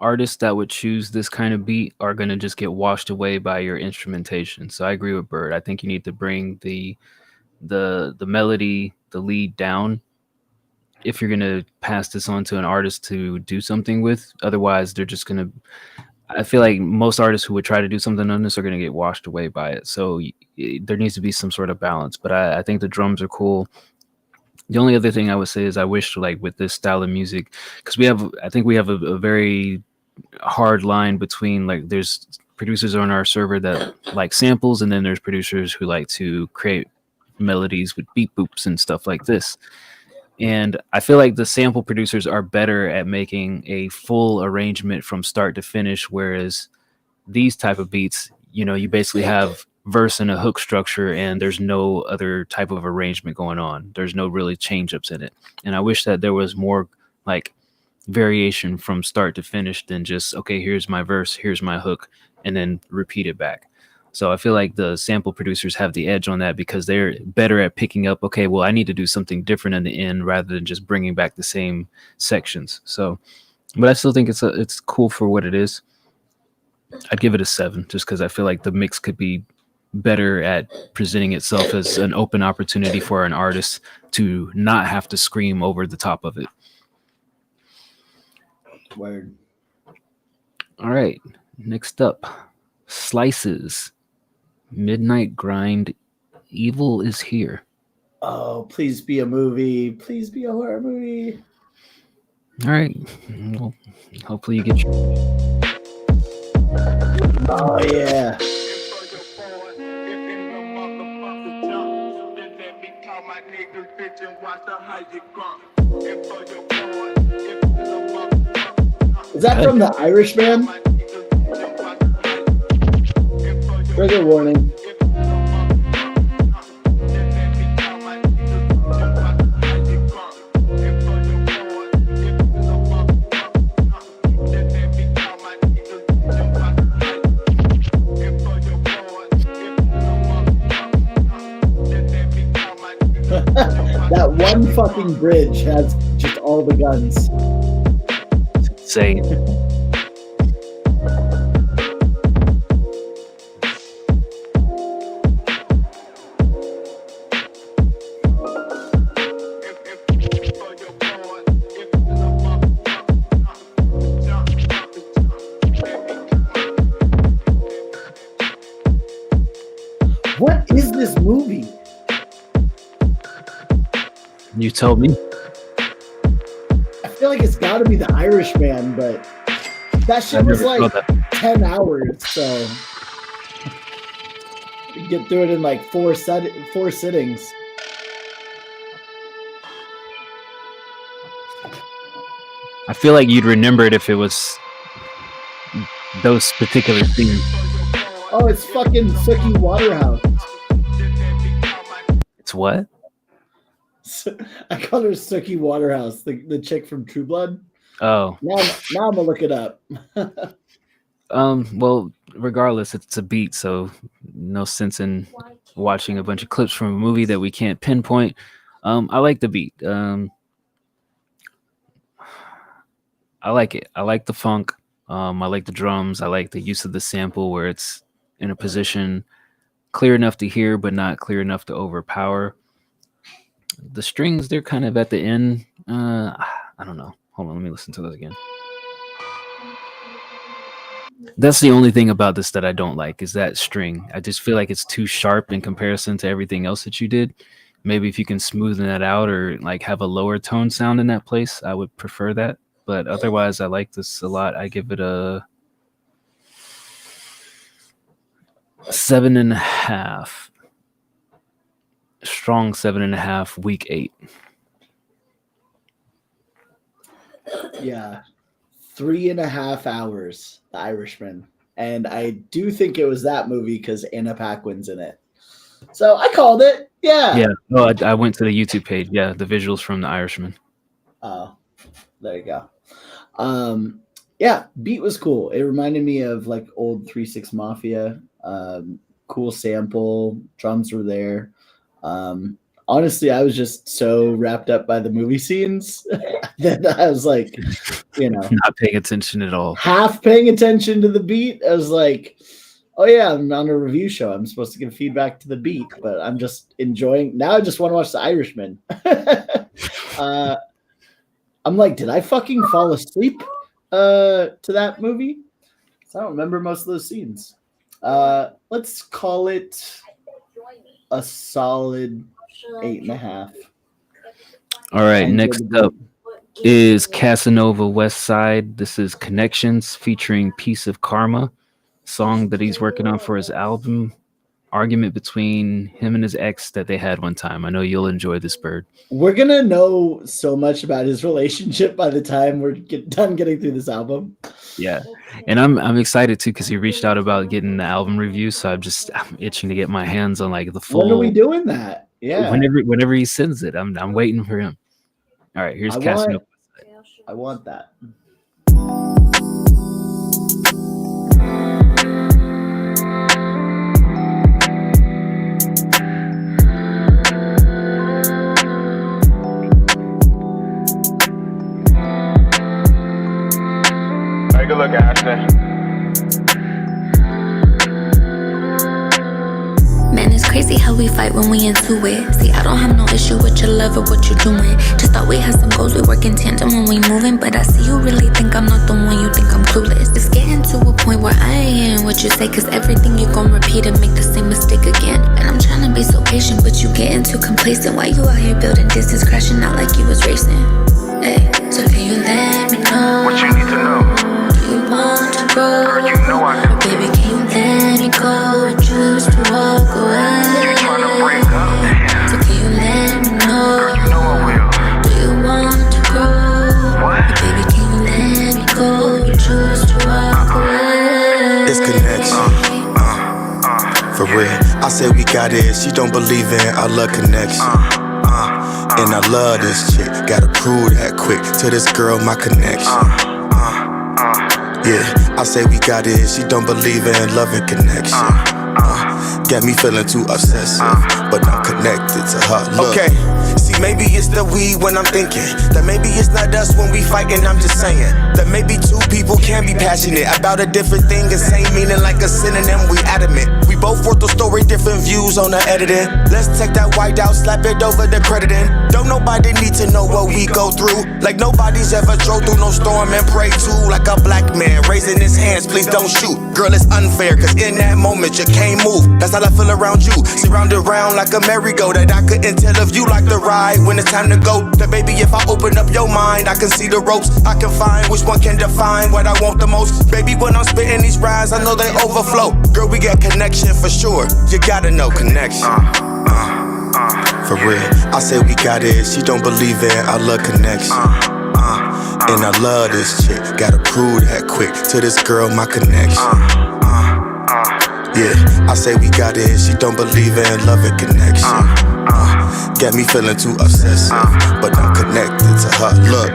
artists that would choose this kind of beat are going to just get washed away by your instrumentation. So I agree with Bird. I think you need to bring the melody, the lead down, if you're gonna pass this on to an artist to do something with. Otherwise, they're just gonna. I feel like most artists who would try to do something on this are gonna get washed away by it. So there needs to be some sort of balance. But I think the drums are cool. The only other thing I would say is I wish, like, with this style of music, because I think we have a very hard line between, like, there's producers on our server that like samples, and then there's producers who like to create melodies with beat boops and stuff like this. And I feel like the sample producers are better at making a full arrangement from start to finish, whereas these type of beats, you basically have verse and a hook structure, and there's no other type of arrangement going on. There's no really change ups in it. And I wish that there was more like variation from start to finish than just, okay, here's my verse, here's my hook, and then repeat it back. So I feel like the sample producers have the edge on that because they're better at picking up, okay, well, I need to do something different in the end rather than just bringing back the same sections. So, but I still think it's cool for what it is. I'd give it a 7 just because I feel like the mix could be better at presenting itself as an open opportunity for an artist to not have to scream over the top of it. Word. All right. Next up, Slices. Midnight Grind. Evil is Here. Oh, please be a movie. Please be a horror movie. All right. Well, hopefully you get your... Oh, yeah. Is that from The Irishman? Trigger warning. That one fucking bridge has just all the guns. It's insane. What is this movie? You told me. I feel like it's got to be The Irishman, but that shit was like 10 hours, so you get through it in like four sittings. I feel like you'd remember it if it was those particular scenes. Oh, it's fucking Sookie Waterhouse. It's what? I call her Sookie Waterhouse, the chick from True Blood. Oh. Now I'm gonna look it up. Well, regardless, it's a beat, so no sense in watching a bunch of clips from a movie that we can't pinpoint. I like the beat. I like it. I like the funk. I like the drums. I like the use of the sample where it's in a position clear enough to hear, but not clear enough to overpower. The strings, they're kind of at the end. I don't know. Hold on, let me listen to those again. That's the only thing about this that I don't like is that string. I just feel like it's too sharp in comparison to everything else that you did. Maybe if you can smoothen that out or like have a lower tone sound in that place, I would prefer that. But otherwise, I like this a lot. I give it a 7.5. Strong 7.5. Week 8. Yeah, 3.5 hours. The Irishman, and I do think it was that movie because Anna Paquin's in it. So I called it. Yeah. Yeah. No, I went to the YouTube page. Yeah, the visuals from The Irishman. Oh, there you go. Yeah, beat was cool. It reminded me of like old 3-6 Mafia. Cool sample, drums were there. Honestly, I was just so wrapped up by the movie scenes that I was like, not paying attention at all. Half paying attention to the beat. I was like, oh yeah, I'm on a review show. I'm supposed to give feedback to the beat, but I'm just enjoying. Now I just want to watch The Irishman. I'm like, did I fucking fall asleep to that movie? I don't remember most of those scenes. Let's call it a solid 8.5. All right, next up is Casanova West Side. This is Connections featuring Piece of Karma, song that he's working on for his album. Argument between him and his ex that they had one time. I know you'll enjoy this, Bird. We're gonna know so much about his relationship by the time we're done getting through this album. Yeah, and I'm excited too because he reached out about getting the album review. So I'm itching to get my hands on like the full. When are we doing that? Yeah, whenever he sends it, I'm waiting for him. All right, here's Casanova. I want that. Take a look, Ashton. Man, it's crazy how we fight when we into it. See, I don't have no issue with your love or what you're doing. Just thought we had some goals, we work in tandem when we moving. But I see you really think I'm not the one, you think I'm clueless. It's getting to a point where I ain't hearing what you say, cause everything you gon' repeat and make the same mistake again. And I'm trying to be so patient, but you getting too complacent. Why you out here building distance, crashing out like you was racing? Hey, so can you let me know What you need to know? Do you want to grow? Girl, you know I do. Baby, can you let me go and choose to walk away? You tryna break up? So can you let me know? Girl, you know I will. Do you want to grow? What? Baby, can you let me go and choose to walk away? It's connection. For real. I said we got it. She don't believe in our love connection. And I love this chick. Gotta prove that quick to this girl, my connection. Yeah, I say we got it. She don't believe in love and connection. Got me feeling too obsessive, but I'm connected to her. Look. Okay, see, maybe it's the weed when I'm thinking that maybe it's not us when we fighting. I'm just saying that maybe two people can be passionate about a different thing and same meaning like a synonym. We adamant. We both worth the story, different views on the editing. Let's take that white out, slap it over the crediting. Don't nobody need to know what we go through. Like nobody's ever drove through no storm and prayed to. Like a black man raising his hands, please don't shoot. Girl, it's unfair, cause in that moment you can't move. That's how I feel around you. Surrounded around like a merry-go that I couldn't tell if you like the ride when it's time to go. That baby, if I open up your mind, I can see the ropes. I can find which one can define what I want the most. Baby, when I'm spitting these rhymes, I know they overflow. Girl, we got connection for sure. You gotta know connection. For real. I say we got it. She don't believe in our love connection. And I love this chick. Gotta prove that quick to this girl, my connection. Yeah, I say we got it. She don't believe in love and connection. Got me feeling too obsessive, but I'm connected to her. Look.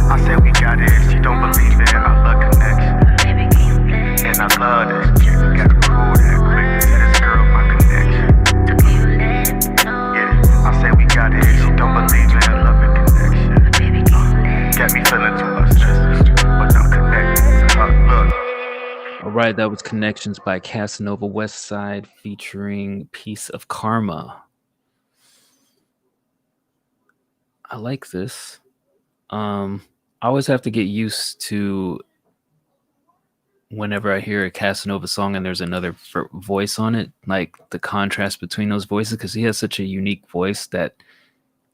I said we got it. She don't believe in our love connection. And I love this chick. Gotta prove that quick to this girl, my connection. Yeah, I said we got it. She don't believe in love and connection. Got me feeling too obsessed, but I'm connected to her. Look. All right, that was Connections by Casanova West Side featuring Piece of Karma. I like this. I always have to get used to whenever I hear a Casanova song and there's another voice on it, like the contrast between those voices, because he has such a unique voice that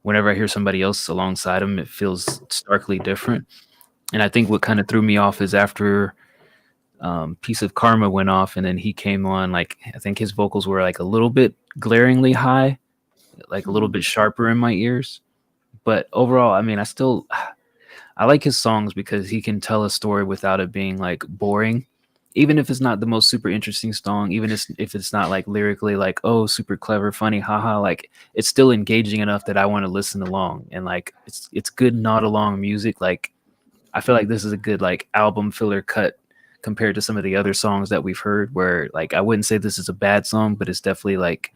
whenever I hear somebody else alongside him, it feels starkly different. And I think what kind of threw me off is after Piece of Karma went off and then he came on, like I think his vocals were like a little bit glaringly high, like a little bit sharper in my ears. But overall, I mean, I like his songs because he can tell a story without it being like boring. Even if it's not the most super interesting song, even if it's not like lyrically like, oh, super clever, funny, haha, like it's still engaging enough that I want to listen along. And like it's good nod along music. Like I feel like this is a good like album filler cut compared to some of the other songs that we've heard, where like I wouldn't say this is a bad song, but it's definitely like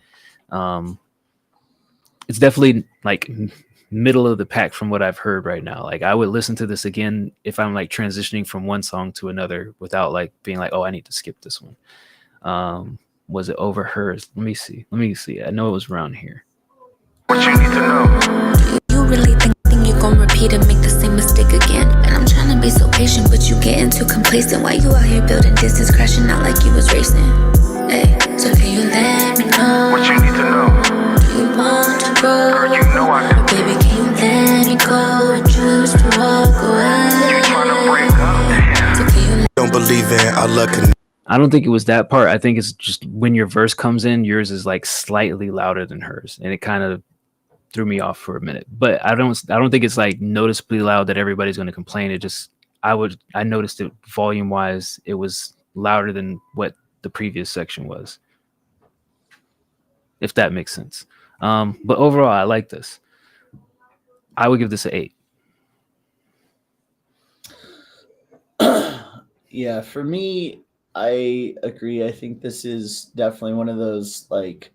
middle of the pack from what I've heard right now. Like I would listen to this again if I'm like transitioning from one song to another without like being like, oh, I need to skip this one. Was it Over Hers? Let me see. I know it was around here. What you need to know. You repeat and make the same mistake again. And I'm trying to be so patient, but you getting too complacent. Why you out here building distance, crashing out like you was racing? Hey, so can you let me know? What you need to know? Do you want to grow? Girl, you know I do. Baby, can you let me go and choose to walk away? You trying to break up? Damn. So can you Don't believe in our luck. I don't think it was that part. I think it's just when your verse comes in, yours is like slightly louder than hers, and it kind of threw me off for a minute. But I don't think it's like noticeably loud that everybody's going to complain. It just I noticed it volume wise, it was louder than what the previous section was, if that makes sense. But overall, I like this. I would give this an 8. Yeah, for me, I agree. I think this is definitely one of those like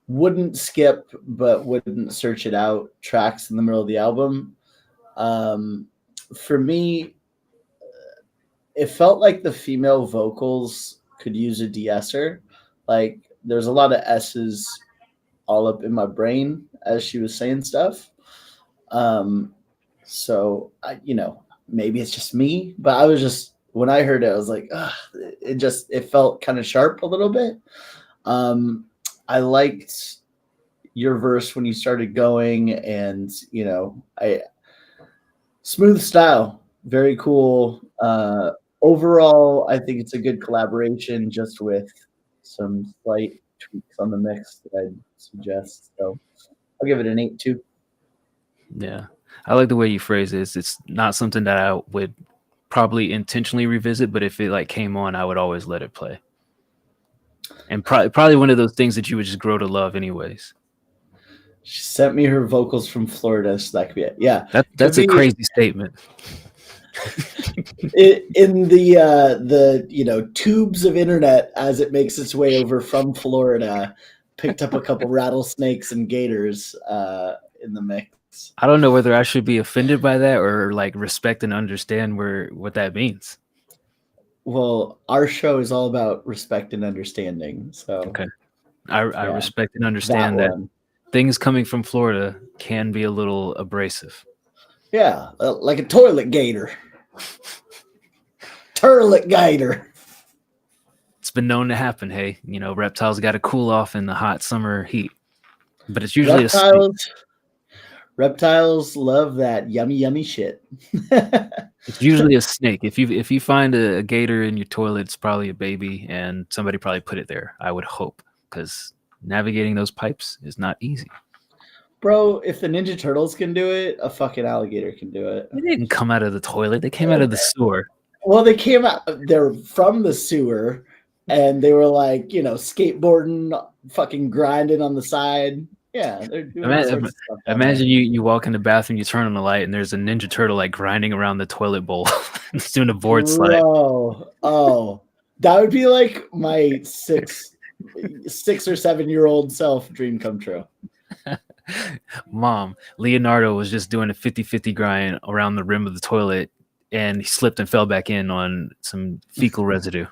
wouldn't skip but wouldn't search it out tracks in the middle of the album. For me, it felt like the female vocals could use a de-esser. Like there's a lot of S's all up in my brain as she was saying stuff. So maybe it's just me, but I was just, when I heard it, I was like, it felt kind of sharp a little bit. I liked your verse when you started going, and smooth style, very cool. Overall, I think it's a good collaboration, just with some slight tweaks on the mix that I'd suggest. So I'll give it an 8 too. Yeah, I like the way you phrase it. It's not something that I would probably intentionally revisit, but if it like came on, I would always let it play. And probably one of those things that you would just grow to love anyways. She sent me her vocals from Florida, so that could be it. Yeah, that's a crazy statement. In the tubes of internet as it makes its way over from Florida, picked up a couple rattlesnakes and gators in the mix. I don't know whether I should be offended by that or like respect and understand what that means. Well, our show is all about respect and understanding. So okay, I respect and understand that things coming from Florida can be a little abrasive. Yeah, like a toilet gator. Turlet gator. It's been known to happen. Hey, reptiles got to cool off in the hot summer heat, but it's usually reptiles love that yummy shit. It's usually a snake. If you find a gator in your toilet, it's probably a baby, and somebody probably put it there. I would hope, because navigating those pipes is not easy. Bro, if the Ninja Turtles can do it, a fucking alligator can do it. They didn't come out of the toilet. They came out of the sewer. Well, they came out. They're from the sewer, and they were like, skateboarding, fucking grinding on the side. Yeah, they're doing all sorts of stuff. Imagine you walk in the bathroom, you turn on the light, and there's a Ninja Turtle like grinding around the toilet bowl, it's doing a board slide. Oh, that would be like my 6 or 7-year-old self dream come true. Mom, Leonardo was just doing a 50-50 grind around the rim of the toilet, and he slipped and fell back in on some fecal residue.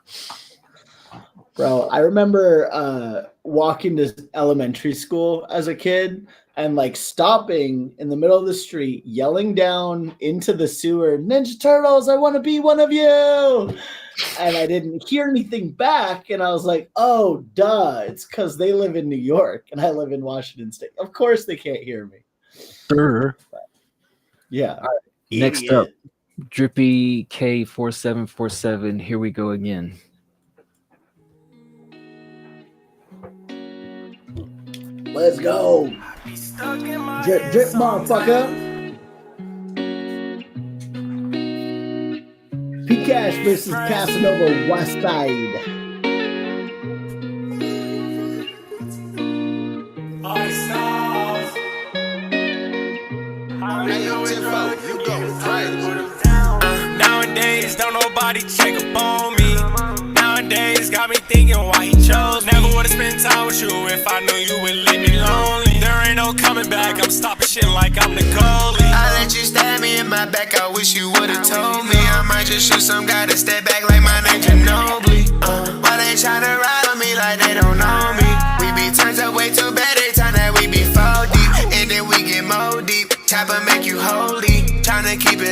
Bro, I remember walking to elementary school as a kid and like stopping in the middle of the street, yelling down into the sewer, "Ninja Turtles, I want to be one of you." And I didn't hear anything back. And I was like, oh, duh. It's because they live in New York and I live in Washington State. Of course they can't hear me. Sure. Yeah. Next up, Drippy K4747. Here we go again. Let's go. Drip, motherfucker. P-Cash versus Casanova West Side. Nowadays, don't nobody check up on me. Nowadays, got me thinking why he chose me. Never would've spent time with you if I knew you would leave me lonely. There ain't no coming back, I'm stopping shit like I'm the goalie. I let you stab me in my back, I wish you would've told me. I might just shoot some guy to step back like my name Ginobili. Why they tryna ride on me like they don't know me? We be turned up way too bad every time that we be 4 deep. And then we get more deep, chopper make you holy.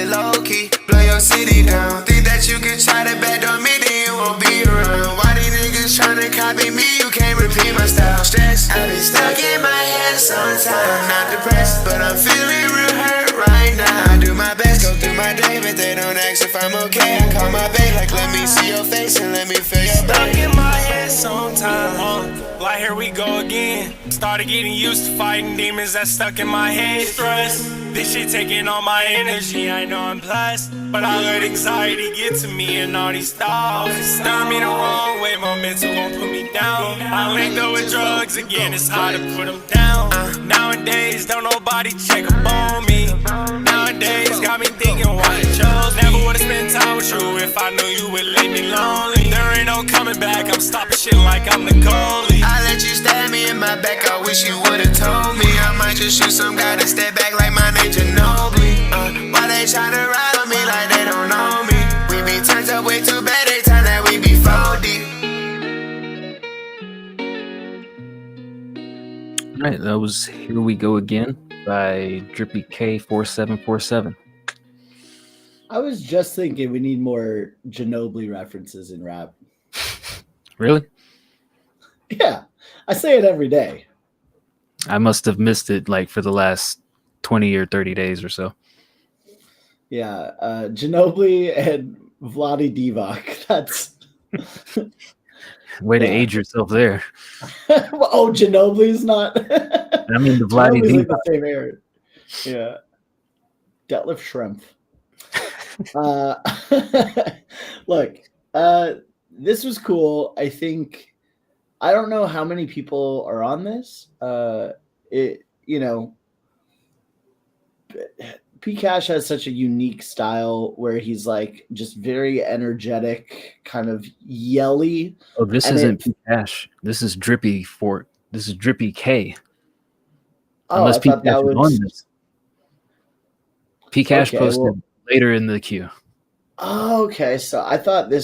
it low key. Blow your city down. Think that you can try to backdoor me, then you won't be around. Why these niggas tryna copy me? You can't repeat my style. Stress, I been stuck in my head sometimes. I'm not depressed, but I'm feeling real hurt right now. I do my best, go through my day, but they don't ask if I'm okay. I call my babe, like let me see your face and let me feel your Stuck pain. in my head sometimes. Like here we go again. Started getting used to fighting demons that stuck in my head. Stress, this shit taking all my energy. I know I'm blessed, but I let anxiety get to me and all these thoughts. Stir me the wrong way, my mental gon' put me down. I linked up with drugs again, it's hard to put them down. Nowadays, don't nobody check up on me. Nowadays, got me thinking why I chose. Never would've spent time with you if I knew you would leave me lonely. There ain't no coming back, I'm stopping shit like I'm the goalie. I let you stab me in my back, I wish you would've told me. I might just shoot some guy to step back like my name Ginobili. Why they tryna ride on me like they don't know me? We be turned up way too bad, they time that we be 4D. All right, that was Here We Go Again by Drippy K4747. I was just thinking we need more Ginobili references in rap. Really? Yeah, I say it every day. I must have missed it like for the last 20 or 30 days or so. Yeah, Ginobili and Vladi Divac. That's Way to age yourself there. oh, Ginobili's not. I mean, the Vladi Ginobili's like Divac. the same era. Yeah, Detlef Schrempf. Look, this was cool. I think I don't know how many people are on this. P Cash has such a unique style where he's like just very energetic, kind of yelly. Oh, this and isn't P Cash. This is Drippy K. Oh, Unless I P thought Cash that was was on this. P Cash Okay, posted well- later in the queue. Oh, okay. So I thought they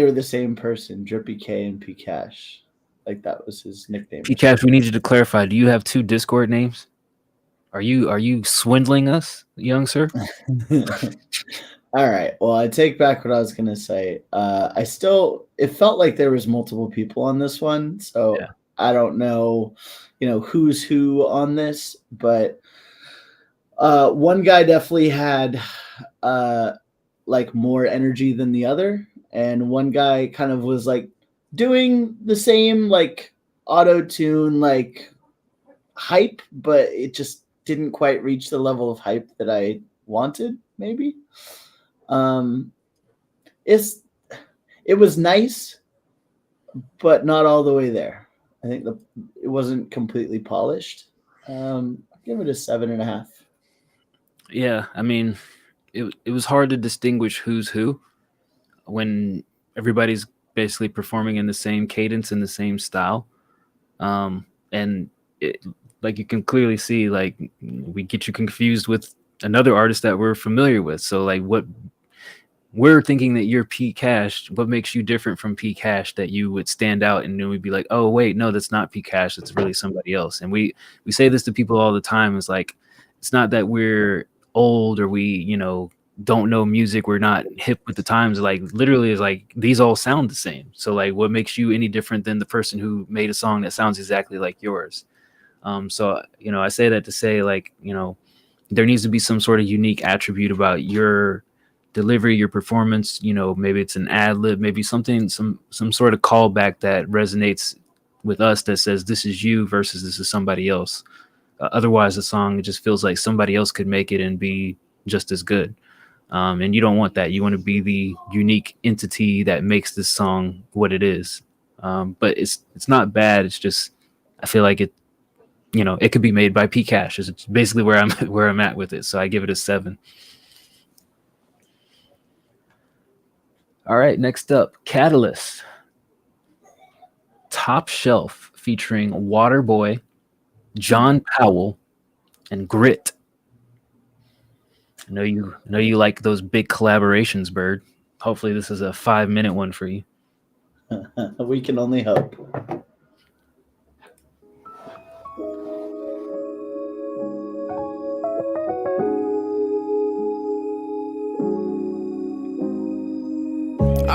were the same person, Drippy K and P Cash. Like that was his nickname. P Cash, we need you to clarify. Do you have two Discord names? Are you swindling us, young sir? All right. Well, I take back what I was gonna say. It felt like there was multiple people on this one, so Yeah. I don't know, who's who on this, but one guy definitely had like more energy than the other, and one guy kind of was like doing the same like auto tune like hype, but it just didn't quite reach the level of hype that I wanted. Maybe it was nice, but not all the way there. I think it wasn't completely polished. I'll give it a 7.5. Yeah, I mean, it was hard to distinguish who's who when everybody's basically performing in the same cadence and the same style. And it, like you can clearly see, like we get you confused with another artist that we're familiar with. So like what we're thinking that you're P Cash, what makes you different from P Cash that you would stand out, and then we'd be like, oh wait, no, that's not P Cash, it's really somebody else. And we say this to people all the time. It's like, it's not that we're old or we, don't know music, we're not hip with the times. Like literally is like these all sound the same. So like what makes you any different than the person who made a song that sounds exactly like yours? So I say that to say like, there needs to be some sort of unique attribute about your delivery, your performance. Maybe it's an ad lib, maybe something, some sort of callback that resonates with us that says this is you versus this is somebody else. Otherwise, the song, it just feels like somebody else could make it and be just as good. And you don't want that. You want to be the unique entity that makes this song what it is. But it's not bad. It's just, I feel like it could be made by P Cash. It's basically where I'm at with it. So I give it a 7. All right, next up, Catalyst. Top Shelf featuring Waterboy, John Powell, and Grit. I know you like those big collaborations, Bird. Hopefully this is a 5-minute one for you. We can only hope.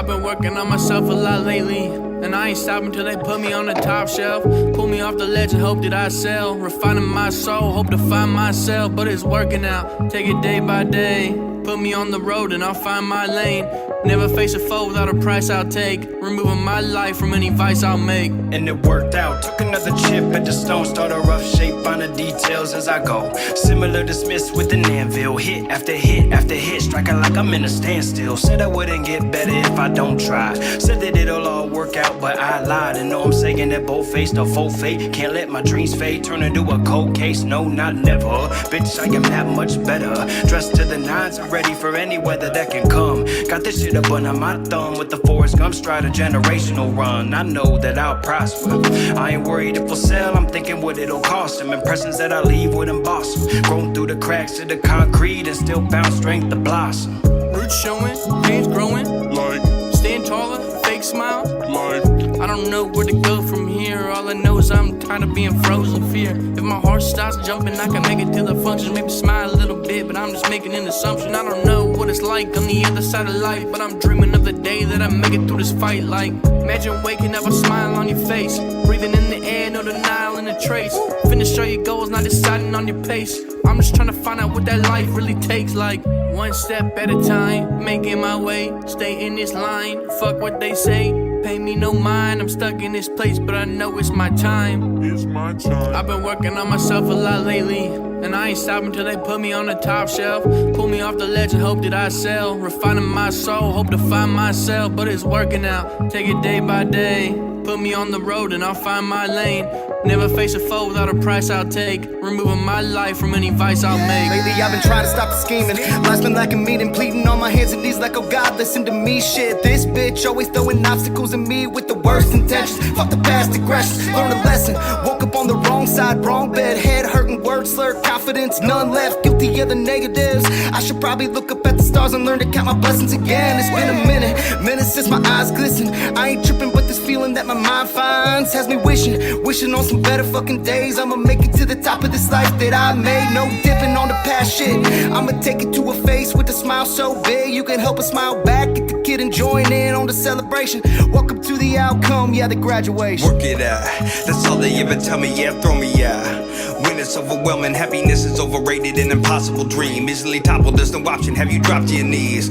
been working on myself a lot lately, and I ain't stopping till they put me on the top shelf. Pull me off the ledge and hope that I sell. Refining my soul, hope to find myself, but it's working out. Take it day by day. Put me on the road and I'll find my lane. Never face a foe without a price I'll take. Removing my life from any vice I'll make. And it worked out. Took another chip at the stone. Start a rough shape on the details as I go. Similar to Smiths with an anvil. Hit after hit after hit. Striking like I'm in a standstill. Said I wouldn't get better if I don't try. Said that it'll all work out, but I lied. And know I'm saying that both faced a full fate. Can't let my dreams fade. Turn into a cold case. No, not never. Bitch, I am that much better. Dressed to the nines. I'm ready for any weather that can come. Got this shit up under my thumb with the Forrest Gump stride, a generational run. I know that I'll prosper. I ain't worried if we'll sell, I'm thinking what it'll cost them. Impressions that I leave would emboss them. Grown through the cracks of the concrete and still found strength to blossom. Roots showing, veins growing, like staying taller, fake smile, like I don't know where to go from here. All I know is I'm tired of being frozen fear. If my heart starts jumping, I can make it till it functions. Maybe smile a little bit, but I'm just making an assumption. I don't know what it's like on the other side of life, but I'm dreaming of the day that I make it through this fight. Like, imagine waking up a smile on your face, breathing in the air, no denial in a trace. Finish all your goals, not deciding on your pace. I'm just trying to find out what that life really takes. Like, one step at a time, making my way, stay in this line, fuck what they say, pay me no mind. I'm stuck in this place, but I know it's my time. It's my time. I've been working on myself a lot lately, and I ain't stopping till they put me on the top shelf. Pull me off the ledge and hope that I sell. Refining my soul, hope to find myself, but it's working out. Take it day by day. Put me on the road and I'll find my lane. Never face a foe without a price I'll take. Removing my life from any vice I'll make. Lately I've been trying to stop the scheming. Life's been lacking meaning, pleading on my hands and knees like, oh God, listen to me. Shit, this bitch always throwing obstacles at me with the worst intentions. Fuck the past aggressions, learn a lesson. Woke up on the wrong side, wrong bed, head hurting, words slurred, confidence none left. Guilty of the negatives. I should probably look up at the stars and learn to count my blessings again. It's been a minute since my eyes glisten. I ain't tripping, but this feeling that my mind finds has me wishing on some better fucking days. I'ma make it to the top of this life that I made. No dipping on the past shit. I'ma take it to a face with a smile so big you can help a smile back. Get the kid enjoying in on the celebration. Welcome to the outcome, yeah, the graduation. Work it out, that's all they ever tell me, yeah, throw me out. When it's overwhelming, happiness is overrated, an impossible dream. Easily toppled, there's no option, have you dropped to your knees?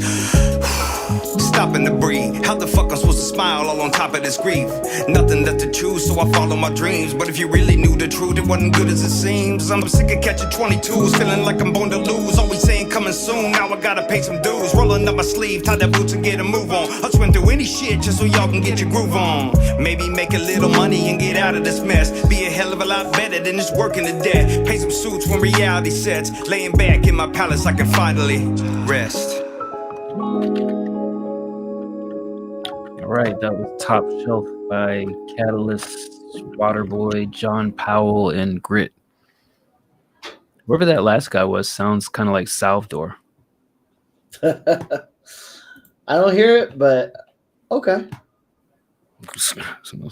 Stopping to breathe. How the fuck I'm supposed to smile all on top of this grief? Nothing left to choose, so I follow my dreams. But if you really knew the truth, it wasn't good as it seems. I'm sick of catching 22s, feeling like I'm born to lose. Always saying coming soon, now I gotta pay some dues. Rolling up my sleeve, tie the boots and get a move on. I'll swim through any shit just so y'all can get your groove on. Maybe make a little money and get out of this mess. Be a hell of a lot better than just working to death. Pay some suits when reality sets. Laying back in my palace, I can finally rest. All right, that was Top Shelf by Catalyst, Waterboy, John Powell, and Grit. Whoever that last guy was sounds kind of like Salvador. I don't hear it, but okay.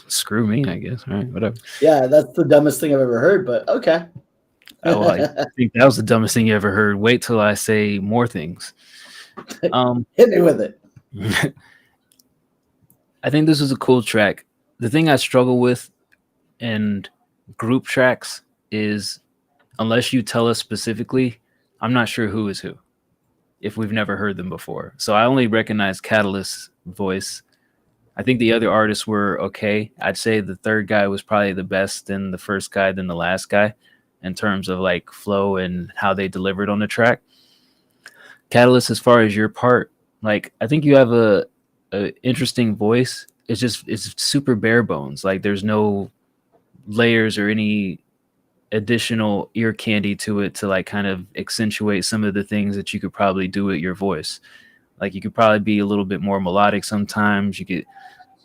Screw me, I guess. All right, whatever. Yeah, that's the dumbest thing I've ever heard, but okay. Oh, I think that was the dumbest thing you ever heard. Wait till I say more things. Hit me with it. I think this is a cool track. The thing I struggle with in group tracks is unless you tell us specifically, I'm not sure who is who if we've never heard them before. So I only recognize Catalyst's voice. I think the other artists were okay. I'd say the third guy was probably the best, then the first guy, then the last guy in terms of like flow and how they delivered on the track. Catalyst, as far as your part, like I think you have a interesting voice. It's super bare bones. Like there's no layers or any additional ear candy to it to like kind of accentuate some of the things that you could probably do with your voice. Like you could probably be a little bit more melodic sometimes. You could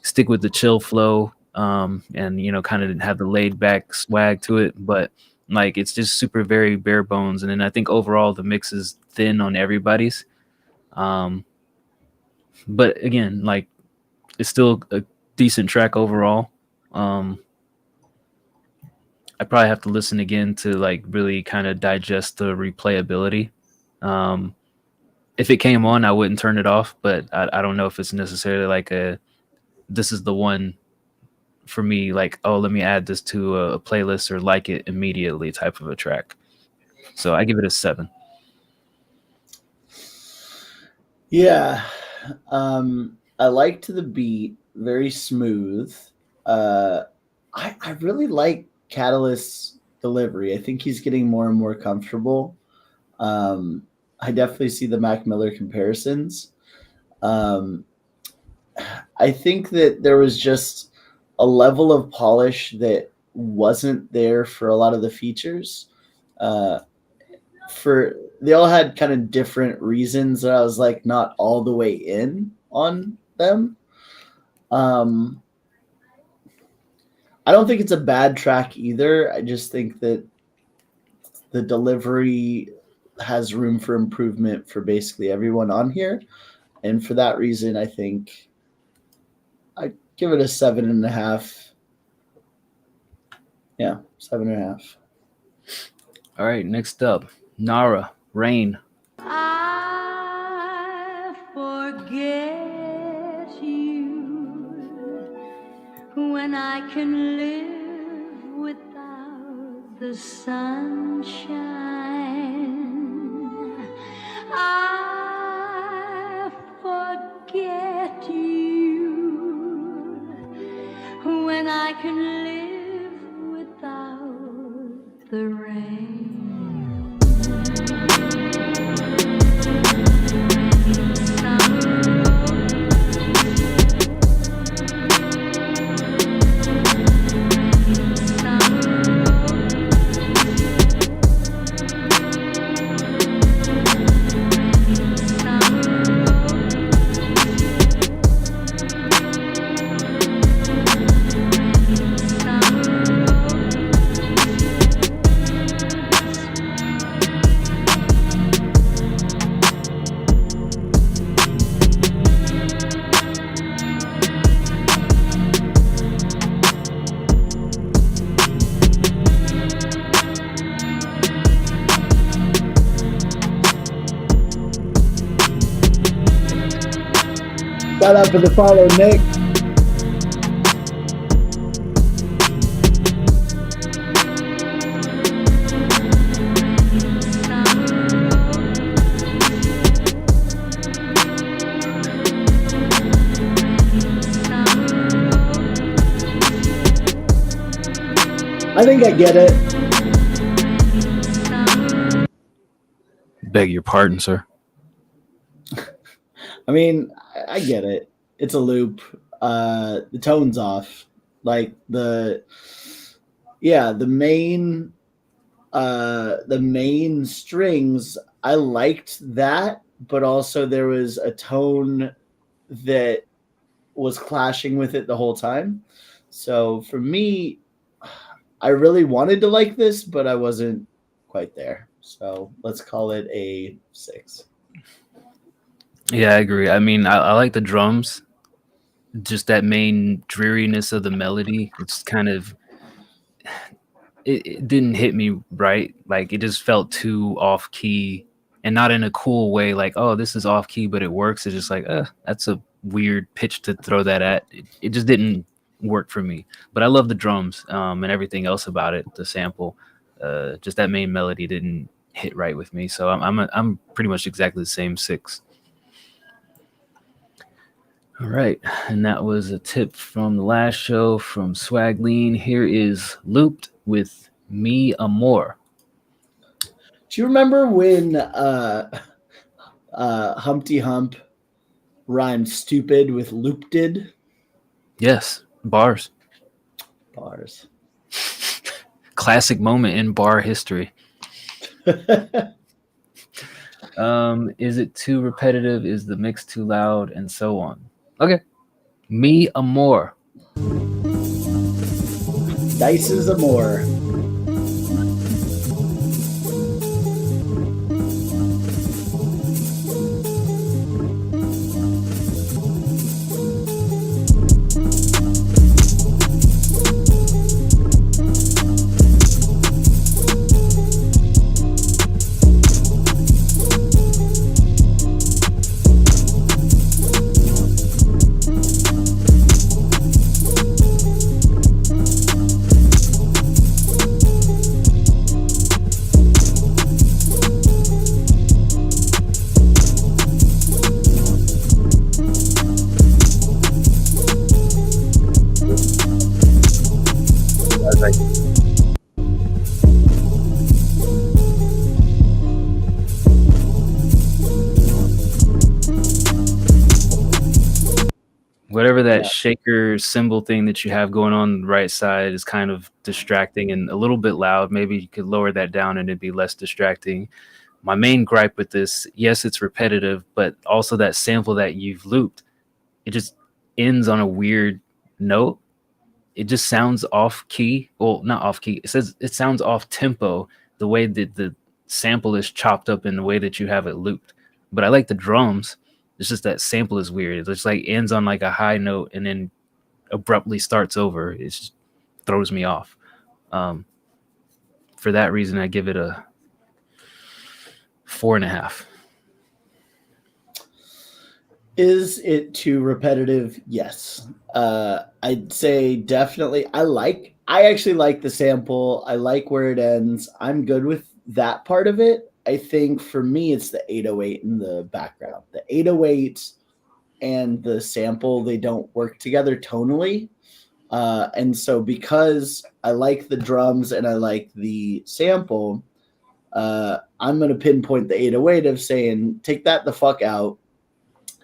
stick with the chill flow and you know kind of have the laid back swag to it, but like it's just super very bare bones. And then I think overall the mix is thin on everybody's. But again, like it's still a decent track overall. I probably have to listen again to like really kind of digest the replayability. if it came on, I wouldn't turn it off, but I don't know if it's necessarily like this is the one for me, like, oh, let me add this to a playlist or like it immediately type of a track. So I give it a 7. Yeah. I liked the beat, very smooth. I really like Catalyst's delivery. I think he's getting more and more comfortable. I definitely see the Mac Miller comparisons. I think that there was just a level of polish that wasn't there for a lot of the features. They all had kind of different reasons that I was like not all the way in on them. I don't think it's a bad track either. I just think that the delivery has room for improvement for basically everyone on here. And for that reason, I think I give it a 7.5. Yeah, 7.5. All right, next up, Nara, Rain. I forget you when I can live without the sunshine. I forget you when I can live without the rain. Shout out for the follow, Nick. I think I get it. Beg your pardon, sir. I mean, I get it. It's a loop. The tone's off. Like the main strings, I liked that, but also there was a tone that was clashing with it the whole time. So for me, I really wanted to like this, but I wasn't quite there. So let's call it a 6. Yeah, I agree. I mean, I like the drums, just that main dreariness of the melody. It's kind of, it didn't hit me right. Like, it just felt too off key, and not in a cool way. Like, oh, this is off key, but it works. It's just like, that's a weird pitch to throw that at. It just didn't work for me. But I love the drums and everything else about it. The sample, just that main melody didn't hit right with me. So I'm pretty much exactly the same 6. All right, and that was a tip from the last show from Swag Lean. Here is Looped with Me Amor. Do you remember when Humpty Hump rhymed stupid with looped? Yes, bars. Bars. Classic moment in bar history. Is it too repetitive? Is the mix too loud? And so on. Okay. Me Amor. Dice's Amor. like whatever that shaker cymbal thing that you have going on the right side is kind of distracting and a little bit loud. Maybe you could lower that down and it'd be less distracting. My main gripe with this, yes, it's repetitive, but also that sample that you've looped, it just ends on a weird note. It just sounds off key. Well, not off key. It sounds off tempo, the way that the sample is chopped up in the way that you have it looped. But I like the drums. It's just that sample is weird. It just like ends on like a high note and then abruptly starts over. It just throws me off. For that reason, I give it a 4.5. Is it too repetitive? Yes. I'd say definitely. I actually like the sample. I like where it ends. I'm good with that part of it. I think for me, it's the 808 in the background. The 808 and the sample, they don't work together tonally. And so because I like the drums and I like the sample, I'm going to pinpoint the 808 of saying, take that the fuck out.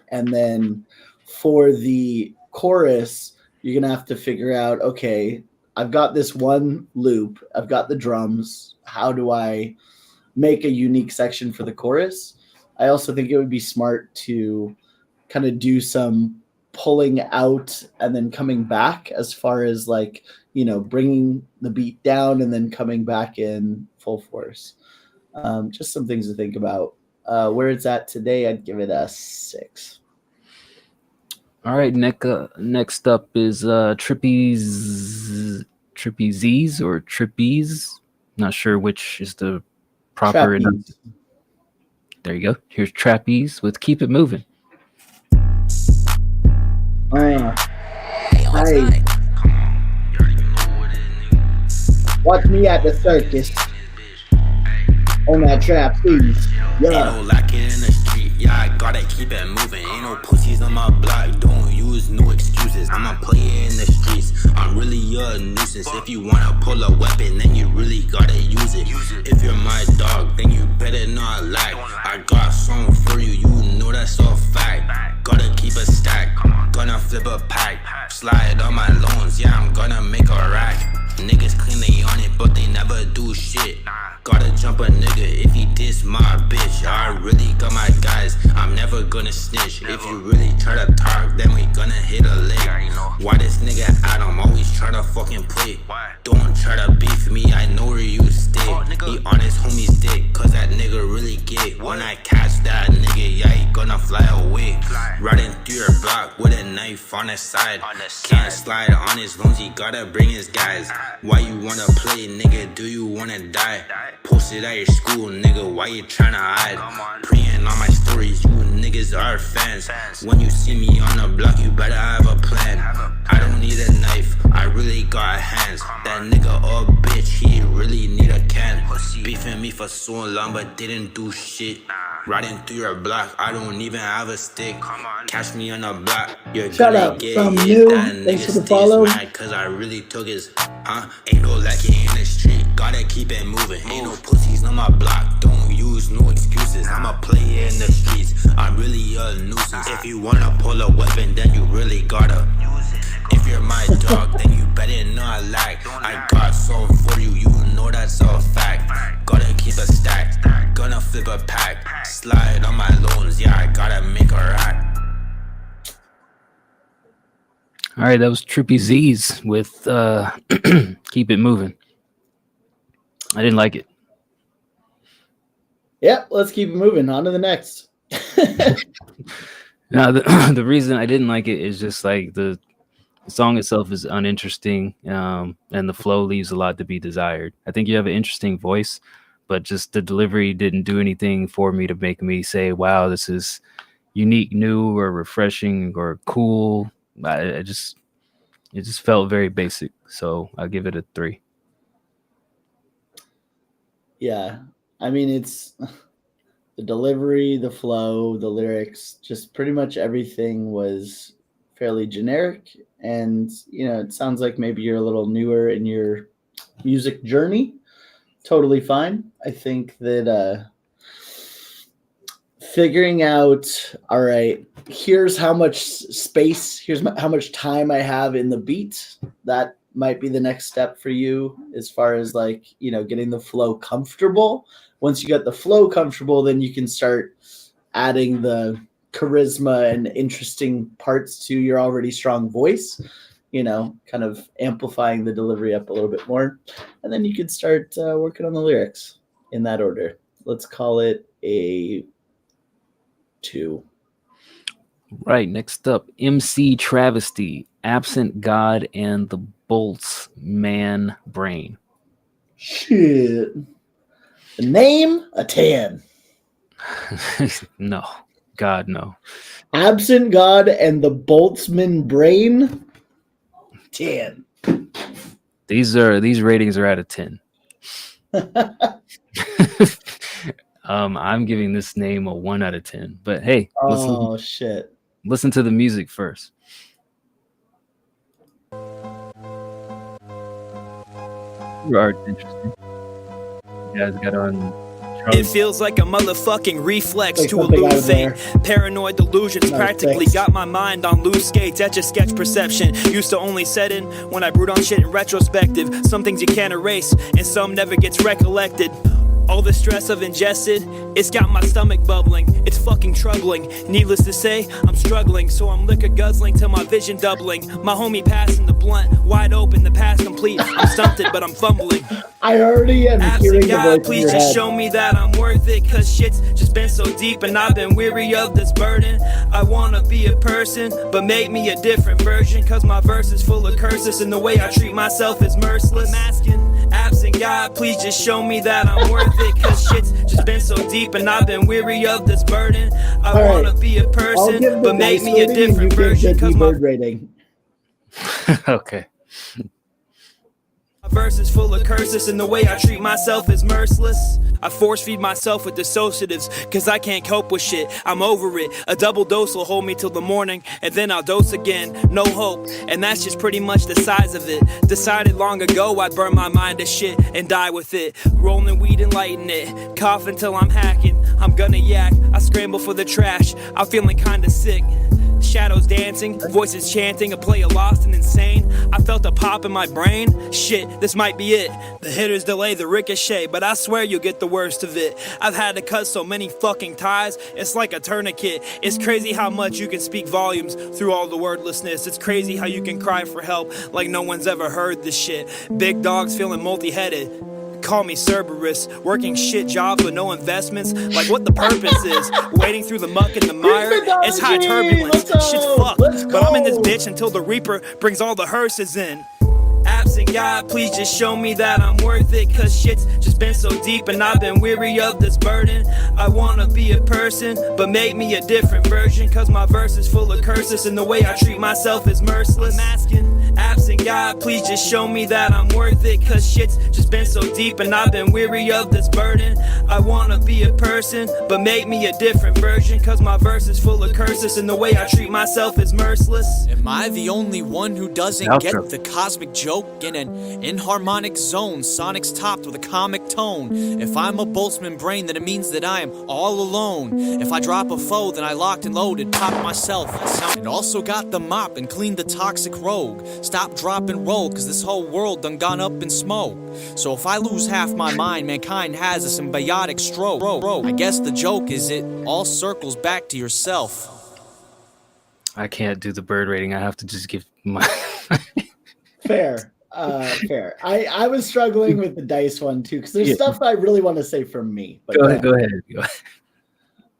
And then for the chorus, you're going to have to figure out, okay, I've got this one loop. I've got the drums. How do I make a unique section for the chorus? I also think it would be smart to kind of do some pulling out and then coming back as far as like, you know, bringing the beat down and then coming back in full force. Just some things to think about. Where it's at today, I'd give it a 6. All right, next up is Trippy's or Trippies. Not sure which is the proper. There you go. Here's Trapeze with "Keep It Moving." Hey, watch me at the circus on that trapeze. Ain't no lacking in the street, yeah, I gotta keep it moving. Ain't no pussies on my block, don't use no excuses. I'm a player in the streets, I'm really a nuisance. If you wanna pull a weapon, then you really gotta use it. If you're my dog, then you better not lag. I got something for you, you know that's a fact. Gotta keep a stack, gonna flip a pack. Slide on my loans, yeah, I'm gonna make a rack. Niggas claim they on it, but they never do shit. Gotta jump a nigga if he diss my bitch. I really got my guys, I'm never gonna snitch. If you really try to talk, then we gonna hit a lick. Why this nigga Adam always try to fucking play? Don't try to beef me, I know where you stay. He on his homie's dick, cause that nigga really gay. When I catch that nigga, yeah, he gonna fly away. Riding through your block with a knife on his side. Can't slide on his loans, he gotta bring his guys. Why you wanna play, nigga? Do you wanna die? Posted at your school, nigga, why you tryna hide? Preying on my stories, you niggas are fans. When you see me on the block, you better have a plan. I don't need a knife, I really got hands. That nigga a bitch, he really need a can. Beefing me for so long, but didn't do shit. Riding through your block, I don't even have a stick. Catch me on the block, you're Shout gonna out get from hit. you. That Thanks for nigga the stays follow. mad, cause I really took his, Ain't no lacking in the street, gotta keep it moving. Ain't no pussies on my block, don't use no excuses. I'm a player in the streets, I'm really a nuisance. If you wanna pull a weapon, then you really gotta use it. If you're my dog, then you better not lag. I got something for you, you know that's a fact. Gotta keep a stack, gonna flip a pack. Slide on my loans, yeah, I gotta make a rack. All right, that was Trippy Z's with "Keep It Moving." I didn't like it. Yep, let's keep it moving. On to the next. Now, the reason I didn't like it is just like the song itself is uninteresting, and the flow leaves a lot to be desired. I think you have an interesting voice, but just the delivery didn't do anything for me to make me say, wow, this is unique, new, or refreshing, or cool. It just felt very basic. So I'll give it a 3. Yeah. I mean, it's the delivery, the flow, the lyrics, just pretty much everything was fairly generic. And, you know, it sounds like maybe you're a little newer in your music journey. Totally fine. I think that figuring out, all right, here's how much space, how much time I have in the beat. That might be the next step for you as far as like, getting the flow comfortable. Once you get the flow comfortable, then you can start adding the charisma and interesting parts to your already strong voice, kind of amplifying the delivery up a little bit more. And then you can start working on the lyrics in that order. Let's call it a 2. Right. Next up, MC Travesty, Absent God and the Bolts Man Brain. Shit. The name, a 10. No. God, no. Absent God and the Boltzmann Brain, 10. These ratings are out of 10. I'm giving this name a 1 out of 10. But hey, shit. Listen to the music first. Your art's interesting. You guys got on. It feels like a motherfucking reflex to elucidate. Paranoid delusions practically got my mind on loose skates. Etch a sketch perception used to only set in when I brood on shit in retrospective. Some things you can't erase and some never gets recollected. All the stress of ingested, it's got my stomach bubbling. It's fucking troubling. Needless to say, I'm struggling. So I'm liquor guzzling till my vision doubling. My homie passing the blunt, wide open, the past complete. I'm stunted, but I'm fumbling. I already am hearing the voice in please your just head. show me that I'm worth it. Cause shit's just been so deep and I've been weary of this burden. I wanna be a person, but make me a different version. Cause my verse is full of curses and the way I treat myself is merciless. I'm asking, absent God, please just show me that I'm worth it. Cause shit's just been so deep and I've been weary of this burden. I wanna be a person, but make me a different version. Cause my rating. Okay. My verse is full of curses and the way I treat myself is merciless. I force feed myself with dissociatives cause I can't cope with shit. I'm over it. A double dose will hold me till the morning and then I'll dose again. No hope. And that's just pretty much the size of it. Decided long ago I'd burn my mind to shit and die with it. Rolling weed and lighting it. Cough until I'm hacking. I'm gonna yak. I scramble for the trash. I'm feeling kinda sick. Shadows dancing, voices chanting, a play of lost and insane. I felt a pop in my brain. Shit, this might be it. The hitters delay the ricochet, but I swear you'll get the worst of it. I've had to cut so many fucking ties, it's like a tourniquet. It's crazy how much you can speak volumes through all the wordlessness. It's crazy how you can cry for help like no one's ever heard this shit. Big dogs feeling multi-headed. Call me Cerberus, working shit jobs with no investments. Like what the purpose is, wading through the muck and the mire. It's high turbulence, shit's fucked. But I'm in this bitch until the Reaper brings all the hearses in. Absent God, please just show me that I'm worth it. Cause shit's just been so deep and I've been weary of this burden. I wanna be a person, but make me a different version. Cause my verse is full of curses and the way I treat myself is merciless. I'm asking, absent God, please just show me that I'm worth it. Cause shit's just been so deep and I've been weary of this burden. I wanna be a person, but make me a different version. Cause my verse is full of curses and the way I treat myself is merciless. Am I the only one who doesn't get the cosmic joke? In an inharmonic zone, sonics topped with a comic tone. If I'm a Boltzmann brain, then it means that I am all alone. If I drop a foe, then I locked and loaded, popped myself. And also got the mop and cleaned the toxic rogue. Stop, drop, and roll, cause this whole world done gone up in smoke. So if I lose half my mind, mankind has a symbiotic stroke. I guess the joke is it all circles back to yourself. I can't do the bird rating. I have to just give my... Fair. Fair. I was struggling with the dice one too because there's stuff I really want to say from me. But Go ahead.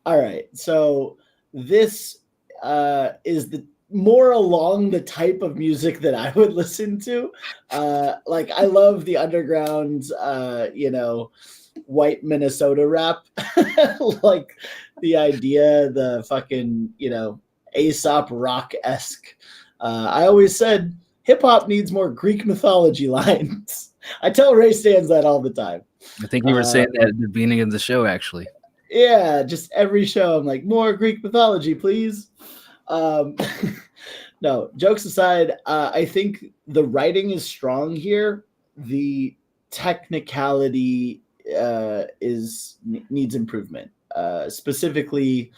All right. So this is the more along the type of music that I would listen to. Like I love the underground, white Minnesota rap. Like the idea, the fucking, Aesop Rock-esque. I always said hip-hop needs more Greek mythology lines. I tell Ray Stans that all the time. I think you were saying that at the beginning of the show, actually. Yeah, just every show I'm like, more Greek mythology, please. No, jokes aside, I think the writing is strong here. The technicality needs improvement. Specifically,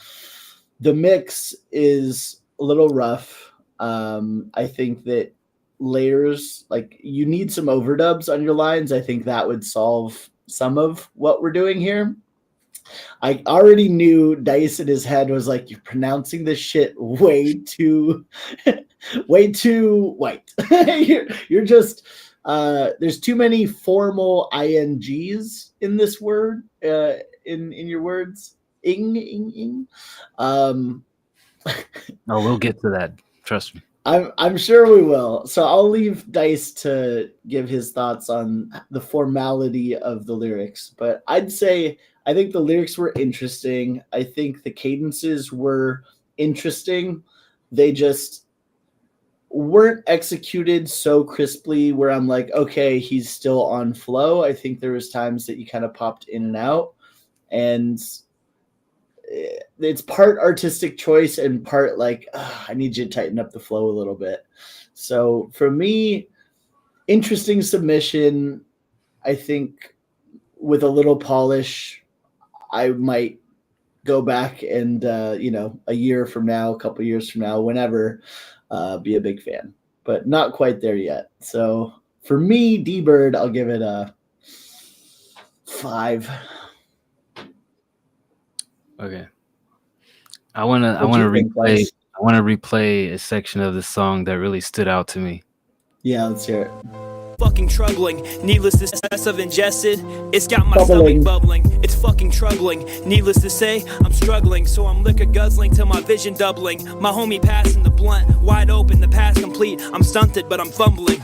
the mix is a little rough. I think that layers, like you need some overdubs on your lines. I think that would solve some of what we're doing here. I already knew Dice in his head was like, you're pronouncing this shit way too way too white. you're just there's too many formal ings in this word, in your words. Ing. No, we'll get to that. Trust me. I'm sure we will. So I'll leave Dice to give his thoughts on the formality of the lyrics. But I'd say I think the lyrics were interesting. I think the cadences were interesting. They just weren't executed so crisply where I'm like, okay, he's still on flow. I think there was times that you kind of popped in and out. And it's part artistic choice and part like, I need you to tighten up the flow a little bit. So for me, interesting submission. I think with a little polish, I might go back and, a year from now, a couple years from now, whenever, be a big fan, but not quite there yet. So for me, D-Bird, I'll give it a 5. Okay. I want to replay a section of the song that really stood out to me. Yeah, let's hear it. Fucking troubling, needless to say, I've ingested. It's got my stomach bubbling. It's fucking troubling. Needless to say, I'm struggling, so I'm liquor guzzling till my vision doubling. My homie passing the blunt, wide open, the pass complete. I'm stunted, but I'm fumbling.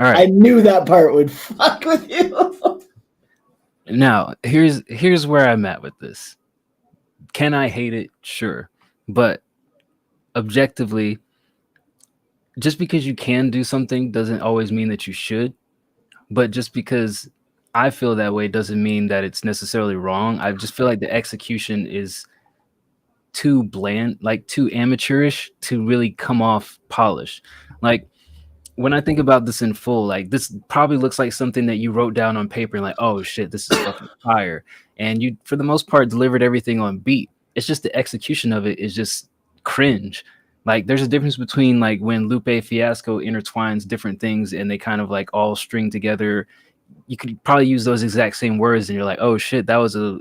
All right. I knew that part would fuck with you. Now, here's where I'm at with this. Can I hate it? Sure. But objectively, just because you can do something doesn't always mean that you should. But just because I feel that way doesn't mean that it's necessarily wrong. I just feel like the execution is too bland, like too amateurish to really come off polished. Like, when I think about this in full, like this probably looks like something that you wrote down on paper and like, oh shit, this is fucking fire. And you, for the most part, delivered everything on beat. It's just the execution of it is just cringe. Like there's a difference between like when Lupe Fiasco intertwines different things and they kind of like all string together. You could probably use those exact same words and you're like, oh shit, that was a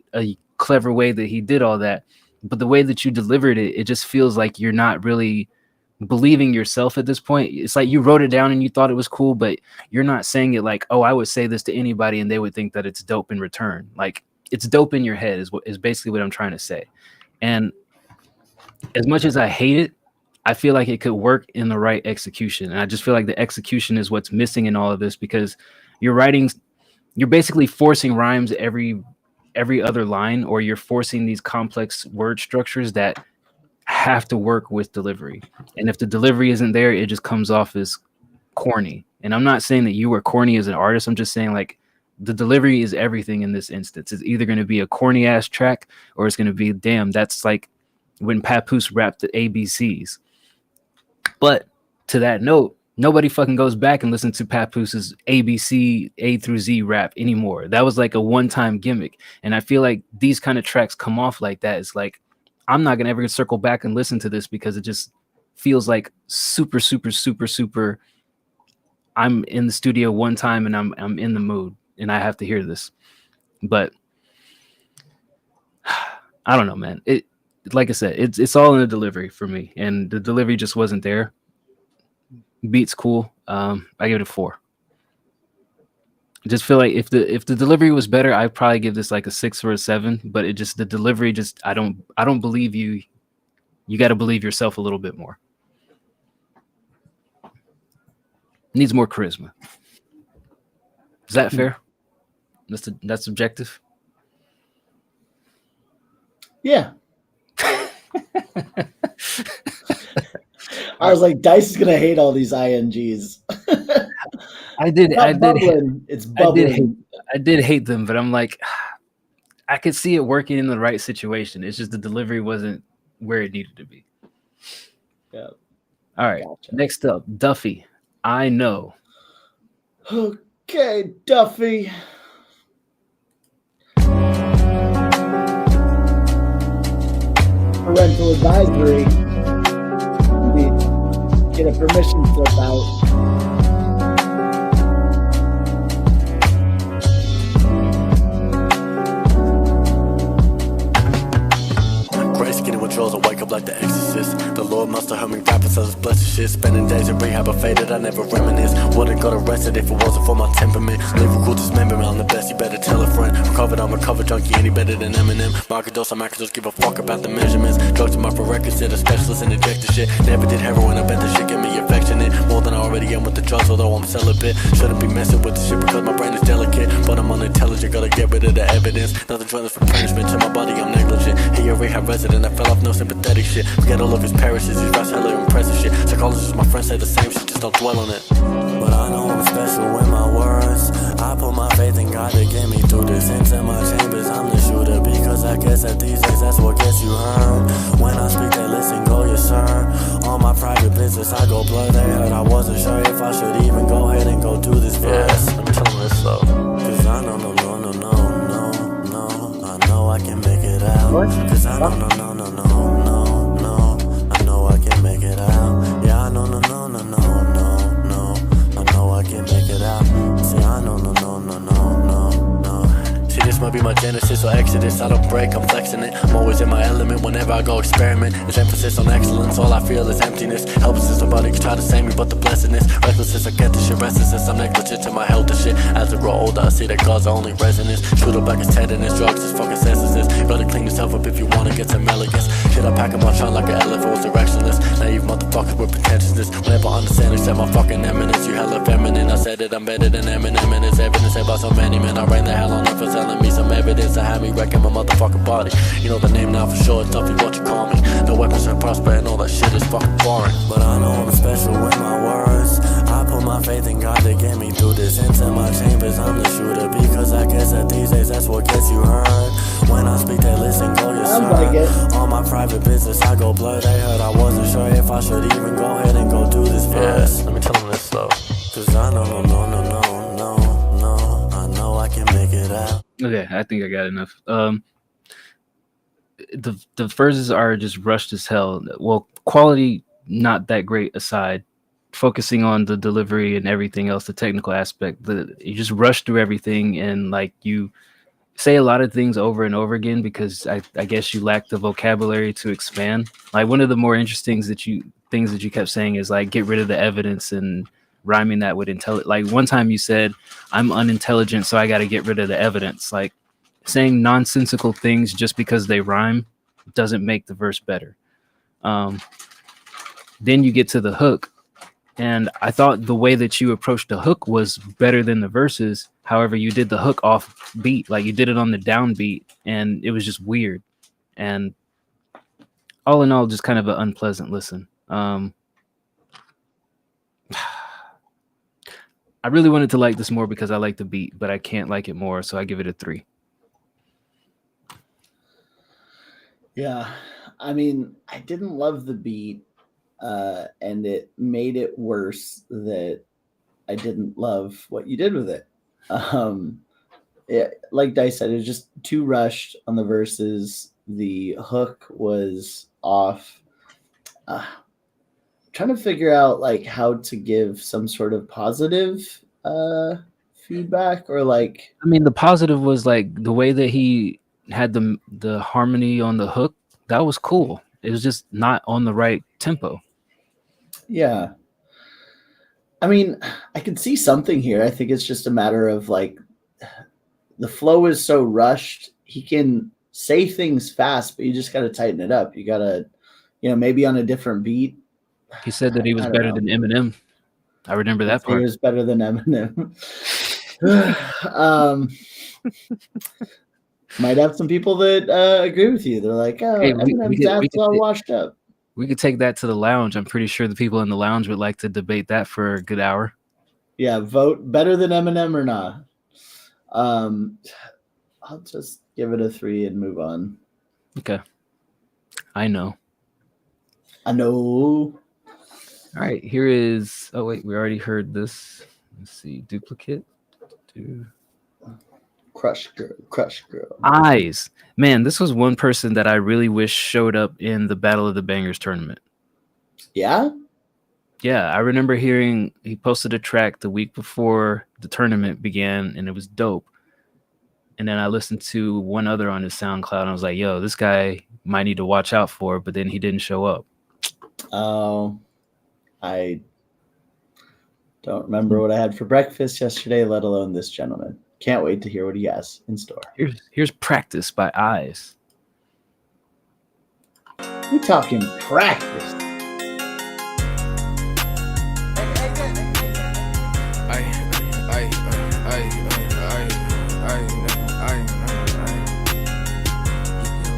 clever way that he did all that. But the way that you delivered it, it just feels like you're not really believing yourself at this point. It's like you wrote it down and you thought it was cool, but you're not saying it like, oh, I would say this to anybody and they would think that it's dope in return. Like it's dope in your head is basically what I'm trying to say. And as much as I hate it, I feel like it could work in the right execution. And I just feel like the execution is what's missing in all of this, because you're basically forcing rhymes every other line, or you're forcing these complex word structures that have to work with delivery. And if the delivery isn't there, it just comes off as corny. And I'm not saying that you were corny as an artist. I'm just saying like the delivery is everything in this instance. It's either going to be a corny ass track or it's going to be, damn, that's like when Papoose rapped the ABCs. But to that note, nobody fucking goes back and listens to Papooses ABC A through Z rap anymore. That was like a one-time gimmick. And I feel like these kind of tracks come off like that. It's like, I'm not gonna ever circle back and listen to this because it just feels like super, super, super, super. I'm in the studio one time and I'm in the mood and I have to hear this. But I don't know, man. It, like I said, it's all in the delivery for me, and the delivery just wasn't there. Beat's cool. I give it a 4. I just feel like if the delivery was better, I'd probably give this like a 6 or a 7. But it just, the delivery just, I don't believe you. You got to believe yourself a little bit more. Needs more charisma. Is that fair? That's subjective. Yeah. I was like, Dice is gonna hate all these INGs. I did bubbling. It's bubbling. I did hate them, but I'm like, I could see it working in the right situation. It's just the delivery wasn't where it needed to be. Yeah. All right. Gotcha. Next up, Duffy. I know. Okay. Okay, Duffy. Parental advisory. Get a permission slip out. Withdrawals, I wake up like the exorcist. The Lord must have heard me rapping, so this blessed shit. Spending days in rehab, I faded, I never reminisce. Would've got arrested if it wasn't for my temperament. Lyrical dismemberment, I'm the best, you better tell a friend. Recovered, I'm recovered junkie, any better than Eminem. Microdose, I'm macrodose, give a fuck about the measurements. Drugs in my records, said a specialist and injected shit. Never did heroin, I bet the shit get me affectionate. More than I already am with the drugs, although I'm celibate. Shouldn't be messing with the shit because my brain is delicate. But I'm unintelligent, gotta get rid of the evidence. Nothing jointless for punishment, to my body I'm negligent. He a rehab resident, I fell off no sympathetic shit. Forget all of his parishes, these raps hella impressive shit. Psychologists, my friends say the same shit, just don't dwell on it. But I know I'm special with my words. I put my faith in God to get me through this. Into my chambers, I'm the shooter. Because I guess that these days that's what gets you heard. When I speak, they listen, go yes sir. On my private business, I go blur. They heard I wasn't sure if I should even go ahead and go do this verse. Let me tell them this though. Cause I know, no, I know I can make it out. Cause I know, I know I can make it out. Yeah, I know, I know I can make it out. See, I know, no. See, this might be my genesis or exodus. I don't break, I'm flexing it. I'm always in my element whenever I go experiment. There's emphasis on excellence, all I feel is emptiness. Helplessness, nobody can try to save me but the blessedness. Recklessness, I get the shit, restlessness. I'm negligent to my health and shit. As I grow older, I see that God's only resonance. Shoot up back his tenderness, drugs is fucking senselessness. You gotta clean yourself up if you wanna get some elegance. Shit, I pack 'em on shine like an elephant was directionless. Naive motherfuckers with pretentiousness. Whenever I understand, accept my fucking eminence. You hella feminine, I said it, I'm better than Eminem. And it's evidence about so many men. I ran the hell on them for telling me some evidence. I had me wrecking my motherfucking body. You know the name now for sure, it's Duffy, what you call me. No weapons can prosper and all that shit is fucking foreign. But I know I'm special with my words. I put my faith in God to get me through this. Into my chambers, I'm the shooter. Because I guess that these days that's what gets you heard. When I speak, they listen, go yes sir. On my private business, I go blur. They heard I wasn't sure if I should even go ahead and go do this verse. Let me tell them this though. Cause I know, I know I can make it out. Okay, I think I got enough. The verses are just rushed as hell. Well, quality not that great aside, focusing on the delivery and everything else, the technical aspect. You just rush through everything and like you say a lot of things over and over again because I guess you lack the vocabulary to expand. Like one of the more interesting things that you kept saying is like get rid of the evidence and rhyming that with intelligence. Like one time you said, I'm unintelligent, so I got to get rid of the evidence. Like saying nonsensical things just because they rhyme doesn't make the verse better. Then you get to the hook, and I thought the way that you approached the hook was better than the verses. However, you did the hook off beat, like you did it on the downbeat, and it was just weird. And all in all, just kind of an unpleasant listen. I really wanted to like this more because I like the beat, but I can't like it more, so I give it a 3. Yeah, I mean, I didn't love the beat, and it made it worse that I didn't love what you did with it. Like Dice said, it was just too rushed on the verses. The hook was off. Trying to figure out like how to give some sort of positive feedback or like. I mean, the positive was like the way that he had the harmony on the hook. That was cool. It was just not on the right tempo. Yeah. I mean, I can see something here. I think it's just a matter of like the flow is so rushed. He can say things fast, but you just got to tighten it up. You got to, maybe on a different beat. He said that he was better than Eminem. I remember that part. He was better than Eminem. Might have some people that agree with you. They're like, oh, hey, Eminem's all washed up. We could take that to the lounge. I'm pretty sure the people in the lounge would like to debate that for a good hour. Yeah, vote better than Eminem or not. I'll just give it a 3 and move on. Okay. I know. All right, here is. Oh wait, we already heard this. Let's see, duplicate. Crush girl. Eyes. Man, this was one person that I really wish showed up in the Battle of the Bangers tournament. Yeah? Yeah, I remember hearing he posted a track the week before the tournament began, and it was dope. And then I listened to one other on his SoundCloud, and I was like, yo, this guy might need to watch out for, but then he didn't show up. Oh, I don't remember what I had for breakfast yesterday, let alone this gentleman. Can't wait to hear what he has in store. Here's Practice by Eyes. We're talking practice.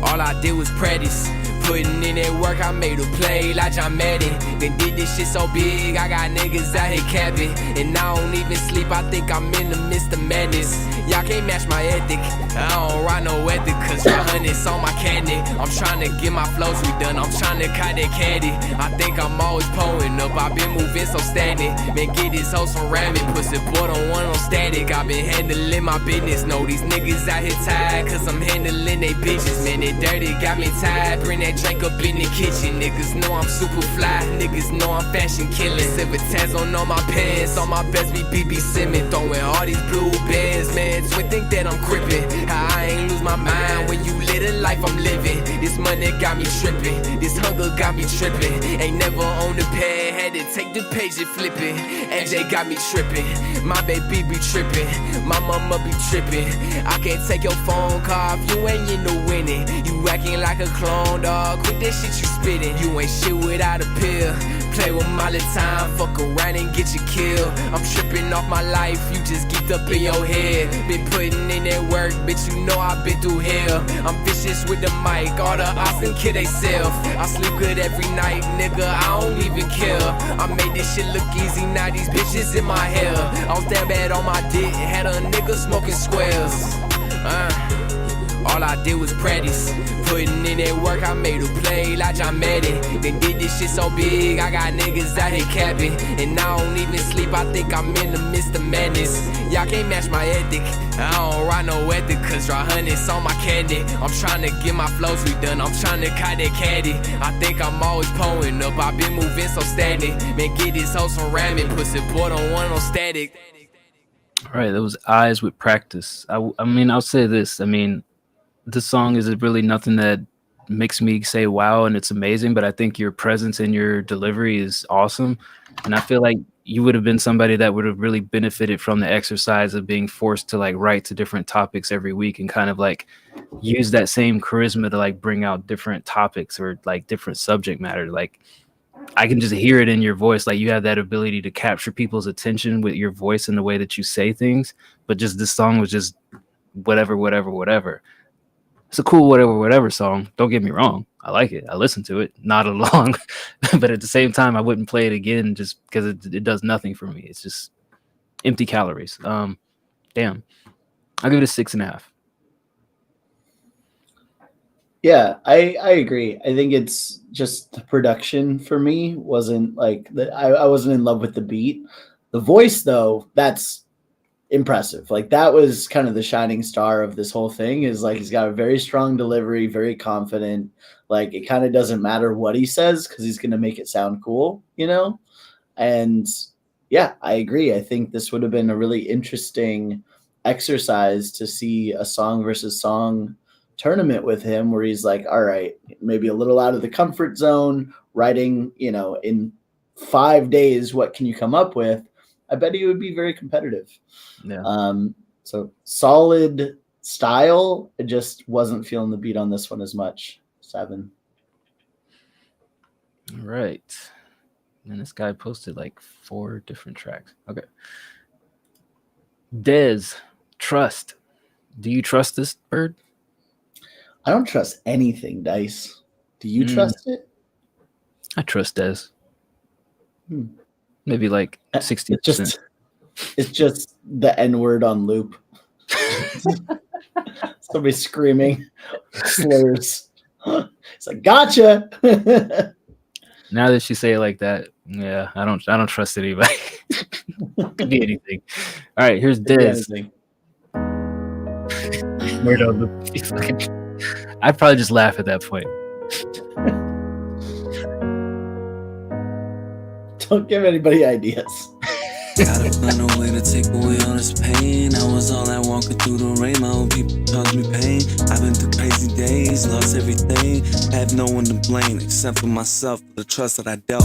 All I did was practice. Putting in that work, I made a play like John Madden. Then did this shit so big, I got niggas out here capping. And I don't even sleep, I think I'm in the midst of madness. Y'all can't match my ethic, I don't ride no ethic, cause my honey's on my candy. I'm trying to get my flows redone, I'm trying to cut that candy. I think I'm always pulling up, I've been moving so stagnant. Man, get this hoe some ramen, pussy boy don't want no static. I've been handling my business, know these niggas out here tired, cause I'm handling they bitches. Man, they dirty, got me tired, bring that drink up in the kitchen. Niggas know I'm super fly, niggas know I'm fashion killing. Silver tats on all my pants, on my best be BB Simmons. Throwing all these blue bands, man, twin think that I'm crippin'. How I ain't lose my mind when you live the life I'm living. This money got me trippin', this hunger got me trippin'. Ain't never on the pad, had to take the page and flip it. MJ got me trippin', my baby be trippin', my mama be trippin'. I can't take your phone call if you ain't in the winning. You acting like a clone, dog, quit that shit you spittin'. You ain't shit without a pill. Play with my little time, fuck around and get you killed. I'm tripping off my life, you just geeked up in your head. Been putting in that work, bitch, you know I've been through hell. I'm vicious with the mic, all the Austin kid they self. I sleep good every night, nigga, I don't even care. I made this shit look easy, now these bitches in my hair. I was damn bad on my dick, had a nigga smoking squares. All I did was practice. Putting in that work, I made a play like John Madden. Then did this shit so big, I got niggas out here capping. And I don't even sleep, I think I'm in the midst of madness. Y'all can't match my ethic, I don't ride no ethic, cause dry honey's on my candy. I'm trying to get my flows redone, I'm trying to cut that candy. I think I'm always pulling up, I've been moving so stagnant. Man, get this hoe some ramen, pussy boy don't want no static. All right, that was Eyes with Practice. I mean, I'll say this. I mean, this song is really nothing that makes me say wow and it's amazing, but I think your presence and your delivery is awesome. And I feel like you would have been somebody that would have really benefited from the exercise of being forced to like write to different topics every week and kind of like use that same charisma to like bring out different topics or like different subject matter. Like I can just hear it in your voice. Like you have that ability to capture people's attention with your voice and the way that you say things. But just this song was just whatever. It's a cool whatever song. Don't get me wrong. I like it. I listen to it, not along, but at the same time, I wouldn't play it again just because it does nothing for me. It's just empty calories. Damn. I'll give it a 6.5. Yeah, I agree. I think it's just the production for me wasn't like I wasn't in love with the beat. The voice though, that's impressive. Like that was kind of the shining star of this whole thing is like he's got a very strong delivery, very confident. Like it kind of doesn't matter what he says because he's going to make it sound cool, you know? And yeah, I agree. I think this would have been a really interesting exercise to see a song versus song tournament with him where he's like, all right, maybe a little out of the comfort zone, writing, you know, in 5 days, what can you come up with? I bet he would be very competitive. Yeah. So solid style. It just wasn't feeling the beat on this one as much. 7. All right. And this guy posted like 4 different tracks. Okay. Dez, Trust. Do you trust this bird? I don't trust anything, Dice. Do you trust it? I trust Dez. Maybe like 60%. It's just the N-word on loop. Somebody screaming slurs. It's like, gotcha. Now that you say it like that, yeah, I don't trust anybody. Could be anything. All right, here's Could be Dez. anything. I'd probably just laugh at that point. Don't give anybody ideas. Gotta find a way to take away all this pain. I was all that walking through the rain. My own people caused me pain. I've been through crazy days, lost everything. Have no one to blame except for myself, the trust that I dealt.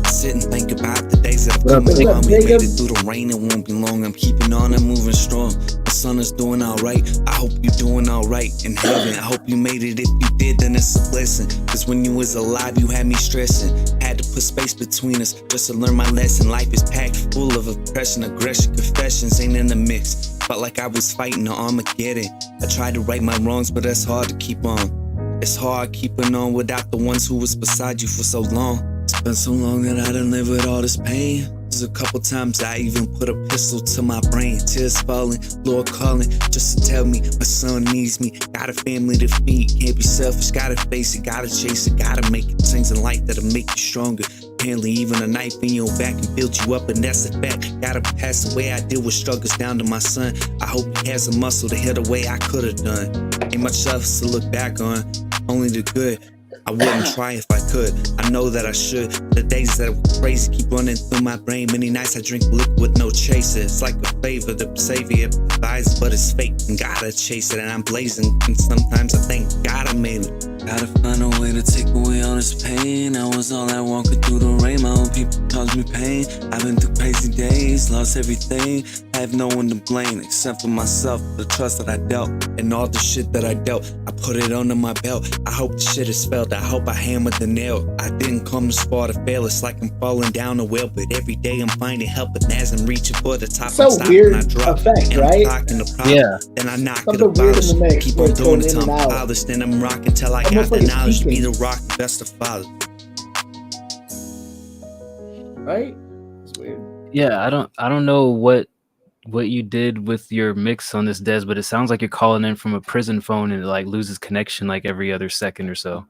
Sit and think about the days that have come along. We made it through the rain, it won't be long. I'm keeping on and moving strong. My son is doing alright. I hope you're doing alright in heaven. I hope you made it. If you did, then it's a blessing. Cause when you was alive, you had me stressing. Had to put space between us just to learn my lesson. Life is packed full of oppression, aggression, confessions ain't in the mix. Felt like I was fighting the Armageddon. I tried to right my wrongs, but that's hard to keep on. It's hard keeping on without the ones who was beside you for so long. It's been so long that I done lived with all this pain. There's a couple times I even put a pistol to my brain. Tears falling, Lord calling, just to tell me my son needs me. Got a family to feed, can't be selfish, gotta face it, gotta chase it, gotta make it. Things in life that'll make you stronger. Apparently even a knife in your back can build you up, and that's a fact. Gotta pass the way I deal with struggles down to my son. I hope he has a muscle to hit the way I could've done. Ain't much else to look back on, only the good. I wouldn't try if I could. I know that I should. The days that were crazy keep running through my brain. Many nights I drink liquid with no chaser. It's like a favor the savior provides, but it's fake and gotta chase it. And I'm blazing, and sometimes I thank God I made it. Gotta find a way to take away all this pain. I was all that walking through the rain. My own people caused me pain. I've been through crazy days, lost everything. I have no one to blame except for myself, the trust that I dealt, and all the shit that I dealt. I put it under my belt. I hope the shit is felt. I hope I hammered the nail. I didn't come this far to fail. It's like I'm falling down a well, but every day I'm finding help. And as I'm reaching for the top, So I'm stopping, weird I drop. effect, and right? I'm talking the problem. Yeah. Then I knock Something it weird in abolished. the mix Keep where on it's doing going it in till and I'm out. polished. Then I'm rocking till I got Almost the like it's knowledge. Be speaking. the rock, the best of fathers. Right? It's weird. Yeah, I don't know what you did with your mix on this, Des, but it sounds like you're calling in from a prison phone and it like loses connection like every other second or so.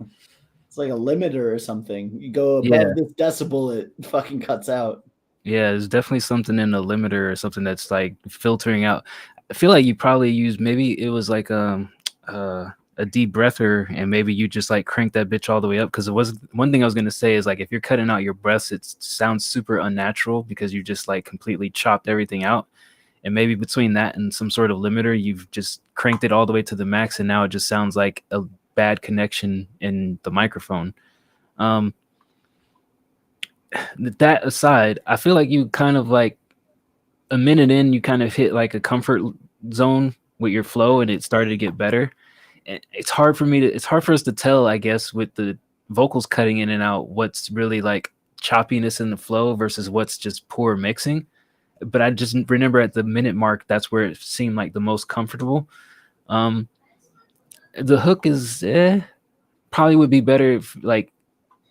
It's like a limiter or something. You go above Yeah. this decibel, it fucking cuts out. Yeah, there's definitely something in the limiter or something that's like filtering out. I feel like you probably used, maybe it was like a deep breather, and maybe you just like crank that bitch all the way up. Because it was one thing I was gonna say is like if you're cutting out your breaths, it sounds super unnatural because you just like completely chopped everything out. And maybe between that and some sort of limiter, you've just cranked it all the way to the max, and now it just sounds like a bad connection in the microphone. That aside, I feel like you kind of like a minute in, you kind of hit like a comfort zone with your flow, and it started to get better. And it's hard for us to tell, I guess, with the vocals cutting in and out, what's really like choppiness in the flow versus what's just poor mixing. But I just remember at the minute mark, that's where it seemed like the most comfortable. The hook is probably would be better if like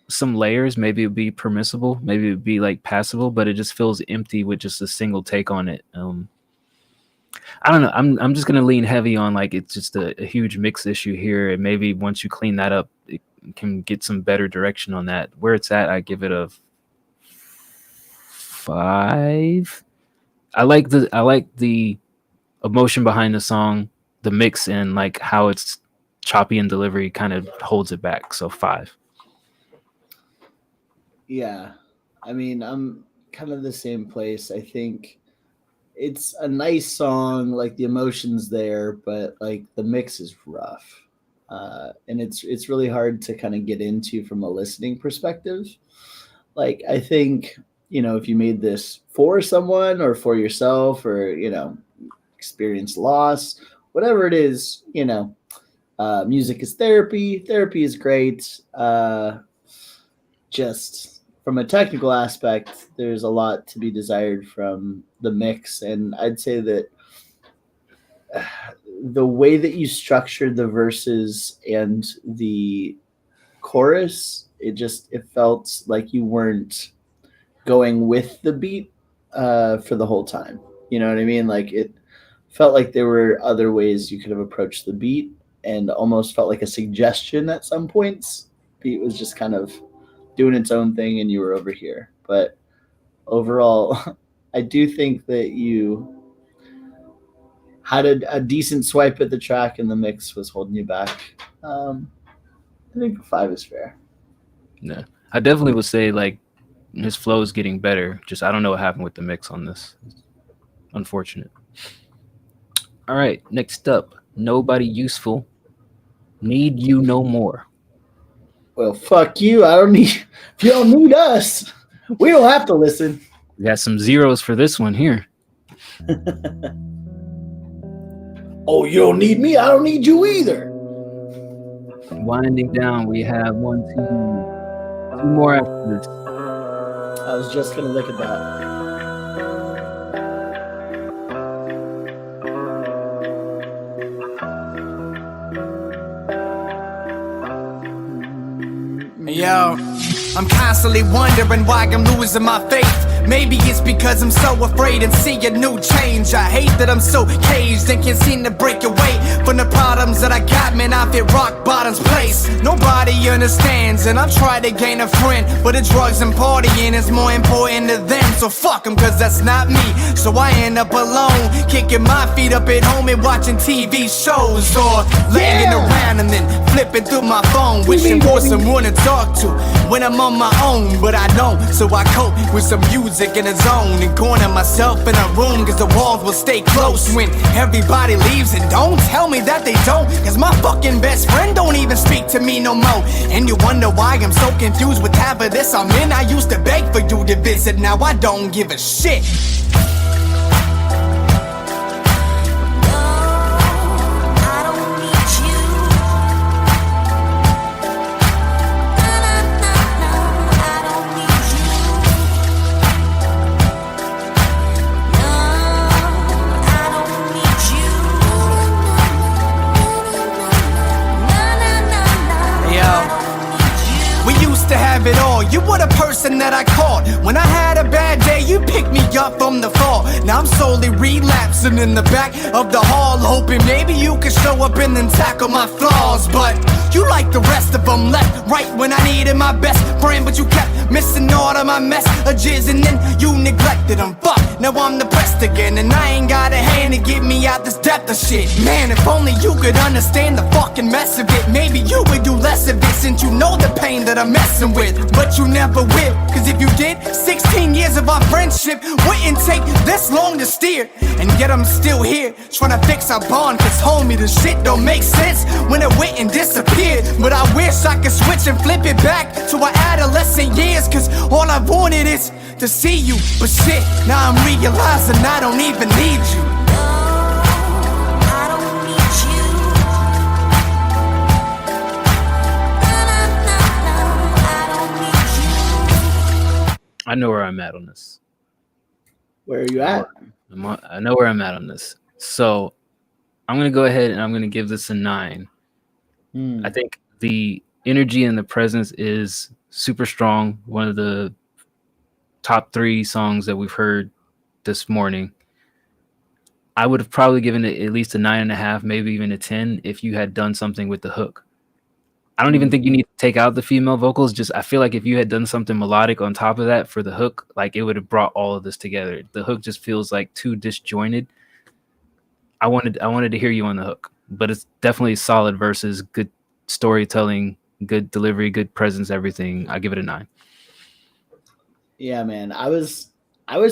some layers, maybe it'd be permissible, maybe it'd be like passable, but it just feels empty with just a single take on it. I don't know. I'm just gonna lean heavy on like it's just a huge mix issue here, and maybe once you clean that up, it can get some better direction on that. Where it's at, I give it a 5. I like the emotion behind the song, the mix, and like how it's choppy in delivery kind of holds it back. So 5. Yeah. I mean, I'm kind of the same place. I think it's a nice song, like the emotion's there, but like the mix is rough. And it's really hard to kind of get into from a listening perspective. Like, I think, you know, if you made this for someone or for yourself or, you know, experience loss, whatever it is, you know, music is therapy. Therapy is great. Just from a technical aspect, there's a lot to be desired from the mix. And I'd say that the way that you structured the verses and the chorus, it felt like you weren't going with the beat for the whole time. You know what I mean? Like it felt like there were other ways you could have approached the beat, and almost felt like a suggestion at some points. Beat was just kind of doing its own thing and you were over here. But overall, I do think that you had a decent swipe at the track, and the mix was holding you back. I think 5 is fair. Yeah, I definitely would say like his flow is getting better. Just I don't know what happened with the mix on this. It's unfortunate. All right, next up, Nobody Useful. Need You No More. Well, fuck you. I don't need. If you don't need us, we don't have to listen. We got some zeros for this one here. Oh, you don't need me. I don't need you either. Winding down, we have 2 more after this. I was just gonna look at that. Yo, I'm constantly wondering why I'm losing my faith. Maybe it's because I'm so afraid and see a new change. I hate that I'm so caged and can't seem to break away from the problems that I got, man. I've hit rock bottom's place. Nobody understands, and I try to gain a friend, but the drugs and partying is more important to them. So fuck them, cause that's not me. So I end up alone, kicking my feet up at home and watching TV shows, or laying around and then flipping through my phone, wishing for someone to talk to when I'm on my own. But I don't, so I cope with some music in a zone and corner myself in a room, cause the walls will stay close when everybody leaves. And don't tell me that they don't, cause my fucking best friend don't even speak to me no more. And you wonder why I'm so confused with half of this I'm in. I used to beg for you to visit, now I don't give a shit. It all. You were the person that I called when I had a bad day. You picked me up from the fall. Now I'm slowly relapsing in the back of the hall, hoping maybe you could show up and then tackle my flaws. But you, like the rest of them, left right when I needed my best friend, but you kept missing all of my messages, and then you neglected them. Fuck, now I'm depressed again, and I ain't got a hand to get me out this depth of shit. Man, if only you could understand the fucking mess of it, maybe you would do less of it, since you know the pain that I'm messing with. But you never will, cause if you did, 16 years of our friendship wouldn't take this long to steer. And yet I'm still here, trying to fix our bond, cause homie, the shit don't make sense when it went and disappeared. But I wish I could switch and flip it back to our adolescent years, cause all I wanted is to see you. But shit, now I'm realizing I don't even need you. I know where I'm at on this. Where are you at? I know where I'm at on this. So I'm going to go ahead and I'm going to give this a 9. I think the energy and the presence is super strong. One of the top 3 songs that we've heard this morning. I would have probably given it at least a 9.5, maybe even a 10 if you had done something with the hook. I don't even think you need to take out the female vocals. Just I feel like if you had done something melodic on top of that for the hook, like it would have brought all of this together. The hook just feels like too disjointed. I wanted to hear you on the hook, but it's definitely solid verses, good storytelling, good delivery, good presence, everything. I give it a 9. Yeah, man. I was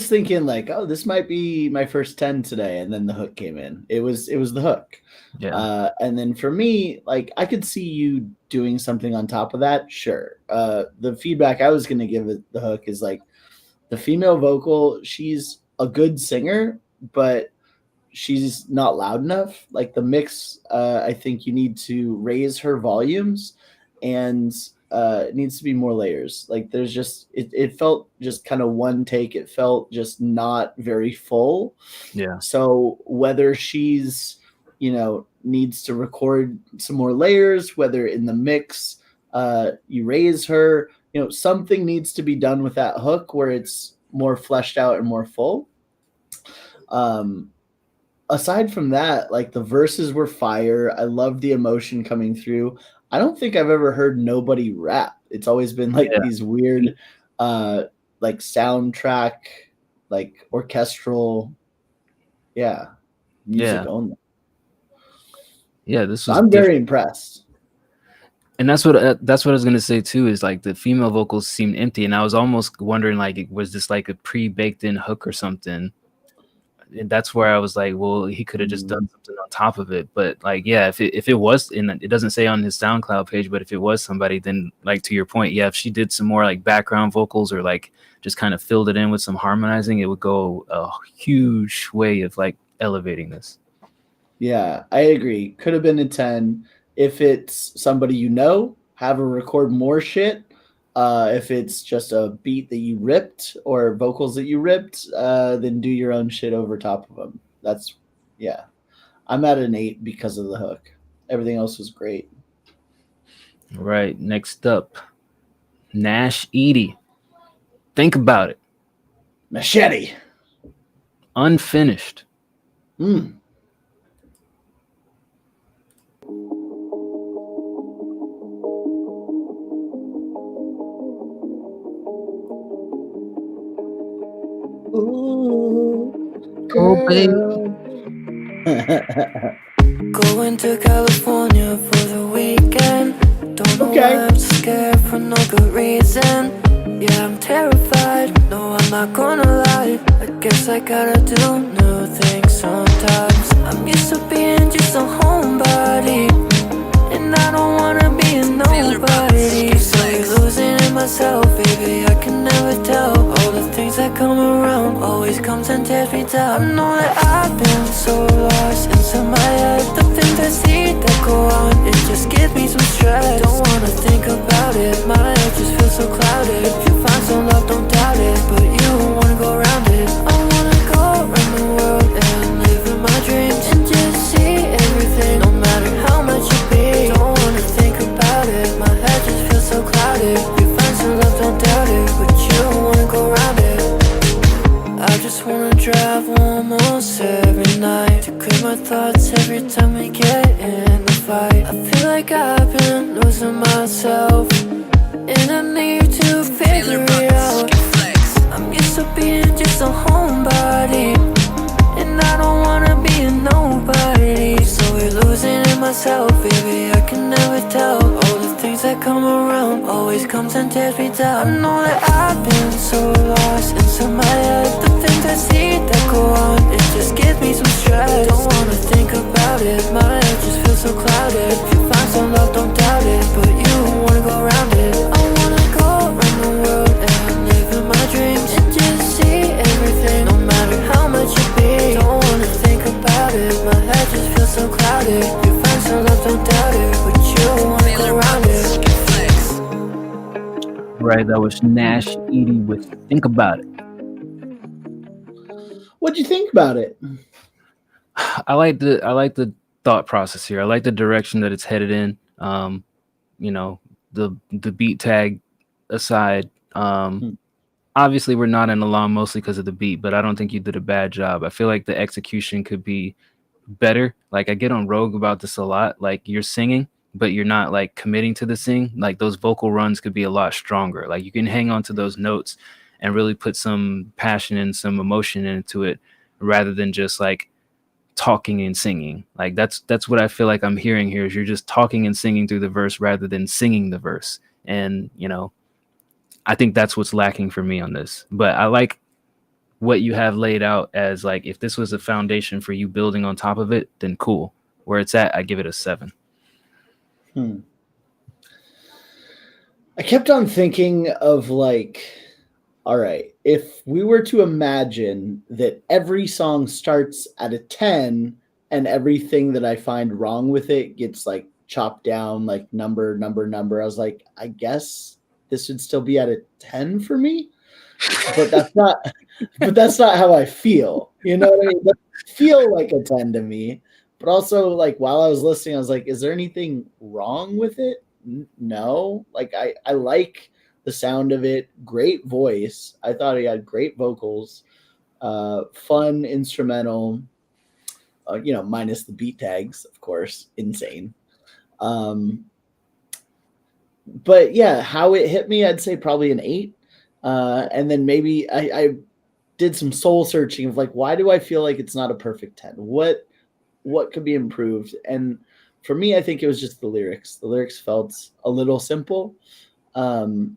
thinking like, oh, this might be my first 10 today, and then the hook came in. It was the hook. Yeah. And then for me, like I could see you doing something on top of that. Sure. The feedback I was gonna give it the hook is like the female vocal, she's a good singer, but she's not loud enough. Like the mix, I think you need to raise her volumes, and it needs to be more layers. Like there's just it felt just kind of one take. It felt just not very full. Yeah. So whether she's needs to record some more layers, whether in the mix you raise her, something needs to be done with that hook where it's more fleshed out and more full. Aside from that, like the verses were fire. I love the emotion coming through. I don't think I've ever heard nobody rap. It's always been like these weird like soundtrack like orchestral, music Yeah. only. Yeah, this was I'm very different. impressed. And that's what I was gonna say too. Is like the female vocals seemed empty, and I was almost wondering like, was this like a pre-baked in hook or something? And that's where I was like, well, he could have just done something on top of it. But like, yeah, if it was, and it doesn't say on his SoundCloud page, but if it was somebody, then like to your point, yeah, if she did some more like background vocals or like just kind of filled it in with some harmonizing, it would go a huge way of like elevating this. Yeah, I agree. Could have been a 10. If it's somebody you know, have her record more shit. If it's just a beat that you ripped or vocals that you ripped, then do your own shit over top of them. That's, yeah. I'm at an 8 because of the hook. Everything else was great. All right, next up, Nash Edie. Think about it. Machete. Unfinished. Ooh, Oh, baby. Going to California for the weekend. Don't know why I'm so scared for no good reason. Yeah, I'm terrified. No, I'm not gonna lie. I guess I gotta do new things sometimes. I'm used to being just a homebody, and I don't wanna be a nobody. So losing in myself, baby, I can never tell. All the things that come around always comes and tears me down. I know that I've been so lost inside my head. The things I see that go on, it just gives me some stress. Don't wanna think about it, my head just feels so clouded. If you find some love, don't doubt it, but you don't wanna go around it. I wanna go around the world and live in my dreams and just see everything, no matter how much you be. Don't wanna think about it, my head just feels so clouded. If you find some love, don't doubt it, but you don't wanna go around it. I just wanna drive almost every night to clear my thoughts every time we get in a fight. I feel like I've been losing myself, and I need to figure it out. I'm used to being just a homebody, and I don't wanna be a nobody. So we're losing in myself, baby, I can never tell. All the things that come around always comes and tears me down. I know that I've been so lost inside my head. The things I see that go on, it just gives me some stress. Don't wanna think about it, my head just feels so clouded. If you find some love, don't doubt it, but you don't wanna go around it. I wanna go around the world and live in my dreams and just see everything, no matter how much you be. Don't wanna think about it, my head just feels so clouded. If you find some love, don't doubt it, but you don't wanna go around it. Right, that was Nash Edie with Think About It. What'd you think about it? I like the thought process here. I like the direction that it's headed in. You know, the beat tag aside, obviously we're not in along mostly because of the beat, but I don't think you did a bad job. I feel like the execution could be better. Like I get on Rogue about this a lot. Like you're singing, but you're not like committing to the sing. Like those vocal runs could be a lot stronger. Like you can hang on to those notes and really put some passion and some emotion into it rather than just like talking and singing. Like that's what I feel like I'm hearing here is you're just talking and singing through the verse rather than singing the verse. And, you know, I think that's what's lacking for me on this. But I like what you have laid out as like, if this was a foundation for you building on top of it, then cool. Where it's at, I give it a 7. I kept on thinking of like, all right, if we were to imagine that every song starts at a 10 and everything that I find wrong with it gets like chopped down, like number, I was like, I guess this would still be at a 10 for me, but that's not how I feel. You know what I mean? That feel like a 10 to me, but also like while I was listening, I was like, is there anything wrong with it? No, like I like the sound of it. Great voice. I thought he had great vocals, fun instrumental, you know, minus the beat tags, of course, insane. But yeah, how it hit me, I'd say probably an 8. And then maybe I did some soul searching of like, why do I feel like it's not a perfect 10? What could be improved? And for me, I think it was just the lyrics. The lyrics felt a little simple. So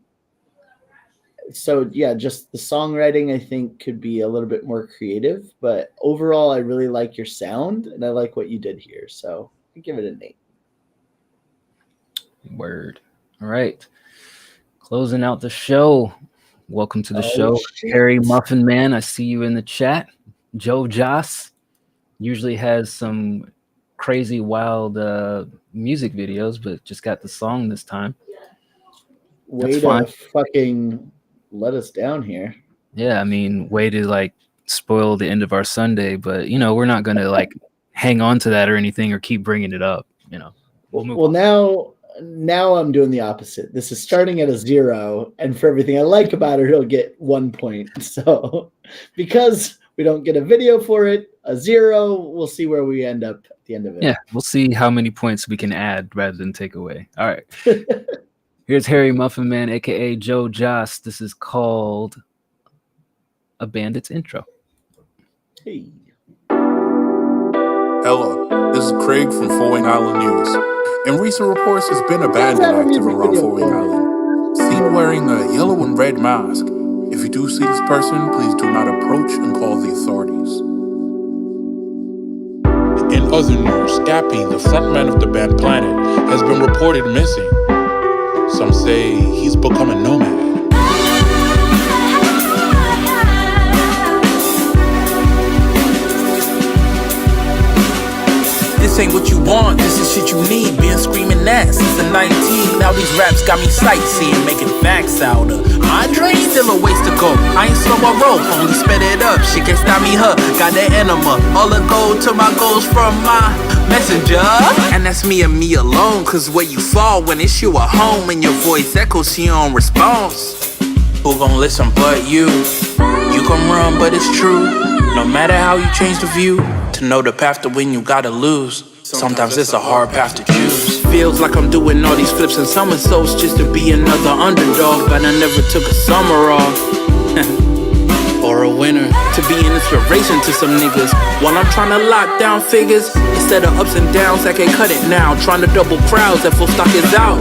yeah, just the songwriting I think could be a little bit more creative, but overall I really like your sound and I like what you did here. So I give it an 8. Word. All right. Closing out the show. Welcome to the show, Harry Muffin Man. I see you in the chat. Joe Joss usually has some crazy, wild music videos, but just got the song this time. Way to fucking let us down here. Yeah, I mean, way to like spoil the end of our Sunday, but you know, we're not gonna like hang on to that or anything or keep bringing it up. You know, we'll move on. Now I'm doing the opposite. This is starting at a 0, and for everything I like about it, he'll get 1 point. So because we don't get a video for it, a 0, we'll see where we end up at the end of it. Yeah, we'll see how many points we can add rather than take away. All right. Here's Harry Muffin Man, aka Joe Joss. This is called A Bandit's Intro. Hey. Hello, this is Craig from Fort Wayne Island News. In recent reports, there's been a bandit active around Fort Wayne Island, seen wearing a yellow and red mask. If you do see this person, please do not approach and call the authorities. In other news, Scappy, the frontman of the band Planet, has been reported missing. Some say he's become a nomad. This ain't what you want, this is shit you need. Been screaming that since the 19. Now these raps got me sightseeing, making facts out of my dreams. Still a ways to go, I ain't slow my roll, only sped it up. Shit can't stop me, got that enema. All the gold to my goals from my messenger. And that's me and me alone, cause where you fall when it's you at home and your voice echoes to your own response. Who gon' listen but you? You can run but it's true. No matter how you change the view, to know the path to win you gotta lose. Sometimes it's a hard path to choose. Feels like I'm doing all these flips and somersaults just to be another underdog, but I never took a summer off. Or a winner, to be an inspiration to some niggas while I'm trying to lock down figures. Instead of ups and downs, I can't cut it now. Trying to double crowds, that full stock is out.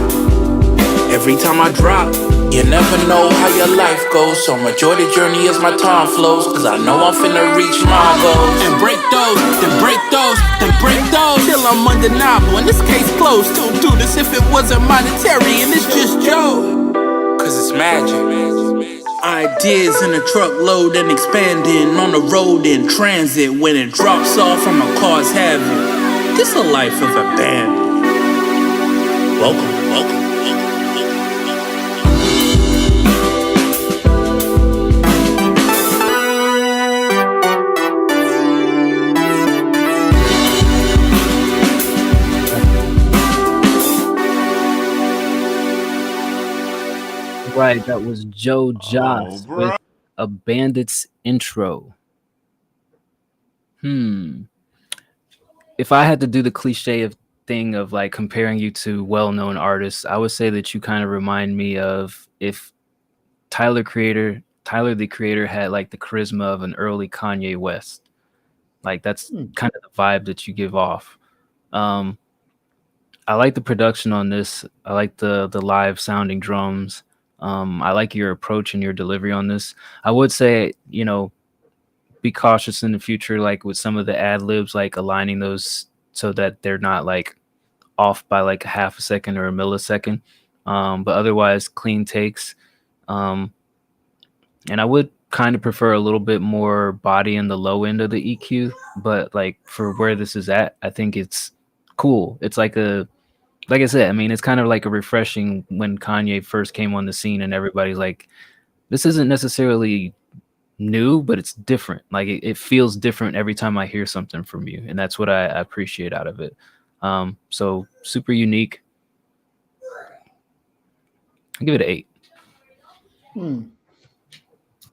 Every time I drop, you never know how your life goes, so enjoy the journey as my time flows, cause I know I'm finna reach my goals. And break those, then break those, then break those, till I'm undeniable, and this case closed. Still do this if it wasn't monetary, and it's just Joe, cause it's magic. Ideas in a truckload and expanding on the road in transit. When it drops off from a car's habit, this a life of a bandit. Welcome. Right, that was Joe Joss with A Bandit's Intro. If I had to do the cliche thing of like comparing you to well-known artists, I would say that you kind of remind me of if Tyler the Creator had like the charisma of an early Kanye West. Like that's kind of the vibe that you give off. I like the production on this. I like the live sounding drums. I like your approach and your delivery on this. I would say, you know, be cautious in the future, like with some of the ad libs, like aligning those so that they're not like off by like a half a second or a millisecond. But otherwise, clean takes. And I would kind of prefer a little bit more body in the low end of the EQ. But like for where this is at, I think it's cool. It's like I said, I mean, it's kind of like a refreshing when Kanye first came on the scene and everybody's like, this isn't necessarily new, but it's different. Like it feels different every time I hear something from you. And that's what I appreciate out of it. So super unique. I'll give it an 8.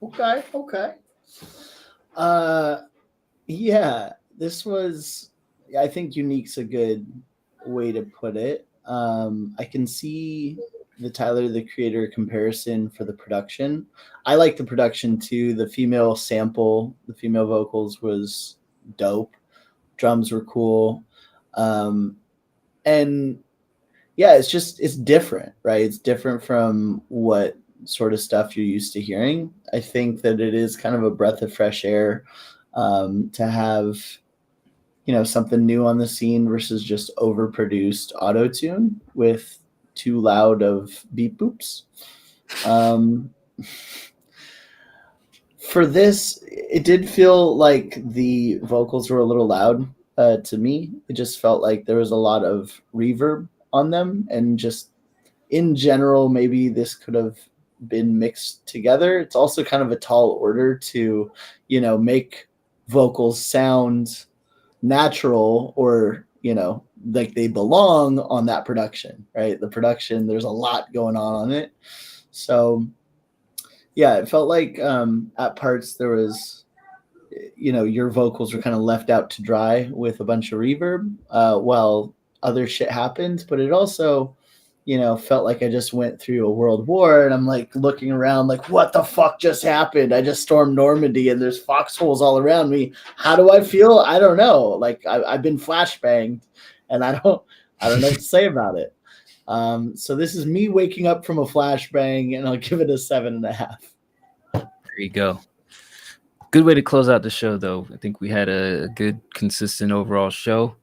Okay. Yeah, this was, I think unique's a good way to put it. I can see the Tyler the Creator comparison for the production. I like the production too. The female sample, the female vocals was dope. Drums were cool. And yeah, it's different, right? It's different from what sort of stuff you're used to hearing. I think that it is kind of a breath of fresh air to have, something new on the scene versus just overproduced auto-tune with too loud of beep boops. For this, it did feel like the vocals were a little loud to me. It just felt like there was a lot of reverb on them, and just in general, maybe this could have been mixed together. It's also kind of a tall order to, make vocals sound natural or, like they belong on that production, right? The production, there's a lot going on it. So yeah, it felt like at parts there was, your vocals were kind of left out to dry with a bunch of reverb while other shit happened. But it also, felt like I just went through a world war, and I'm like looking around like, what the fuck just happened? I just stormed Normandy and there's foxholes all around me. How do I feel? I don't know. Like I've been flashbanged, and I don't know what to say about it. So this is me waking up from a flashbang, and I'll give it a 7.5. There you go. Good way to close out the show, though. I think we had a good, consistent overall show.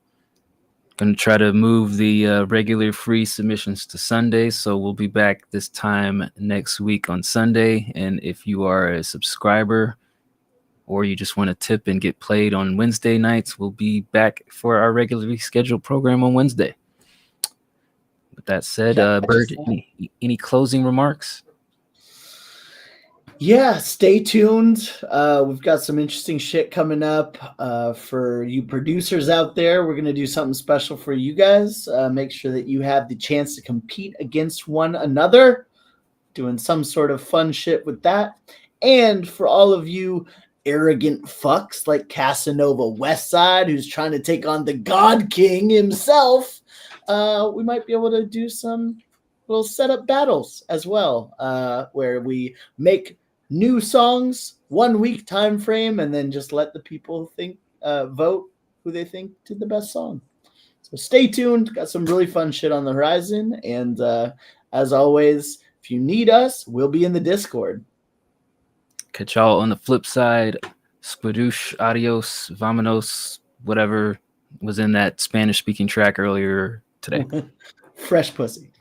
Going to try to move the regular free submissions to Sunday, so we'll be back this time next week on Sunday. And if you are a subscriber or you just want to tip and get played on Wednesday nights, we'll be back for our regularly scheduled program on Wednesday. With that said, Bird, any closing remarks? Yeah, stay tuned. We've got some interesting shit coming up for you producers out there. We're going to do something special for you guys. Make sure that you have the chance to compete against one another, doing some sort of fun shit with that. And for all of you arrogant fucks like Casanova Westside, who's trying to take on the God King himself, we might be able to do some little setup battles as well, where we make new songs, 1 week time frame, and then just let the people vote who they think did the best song. So stay tuned. Got some really fun shit on the horizon. And as always, if you need us, we'll be in the Discord. Catch y'all on the flip side. Squadoosh, adios, vamonos, whatever was in that Spanish speaking track earlier today. Fresh pussy.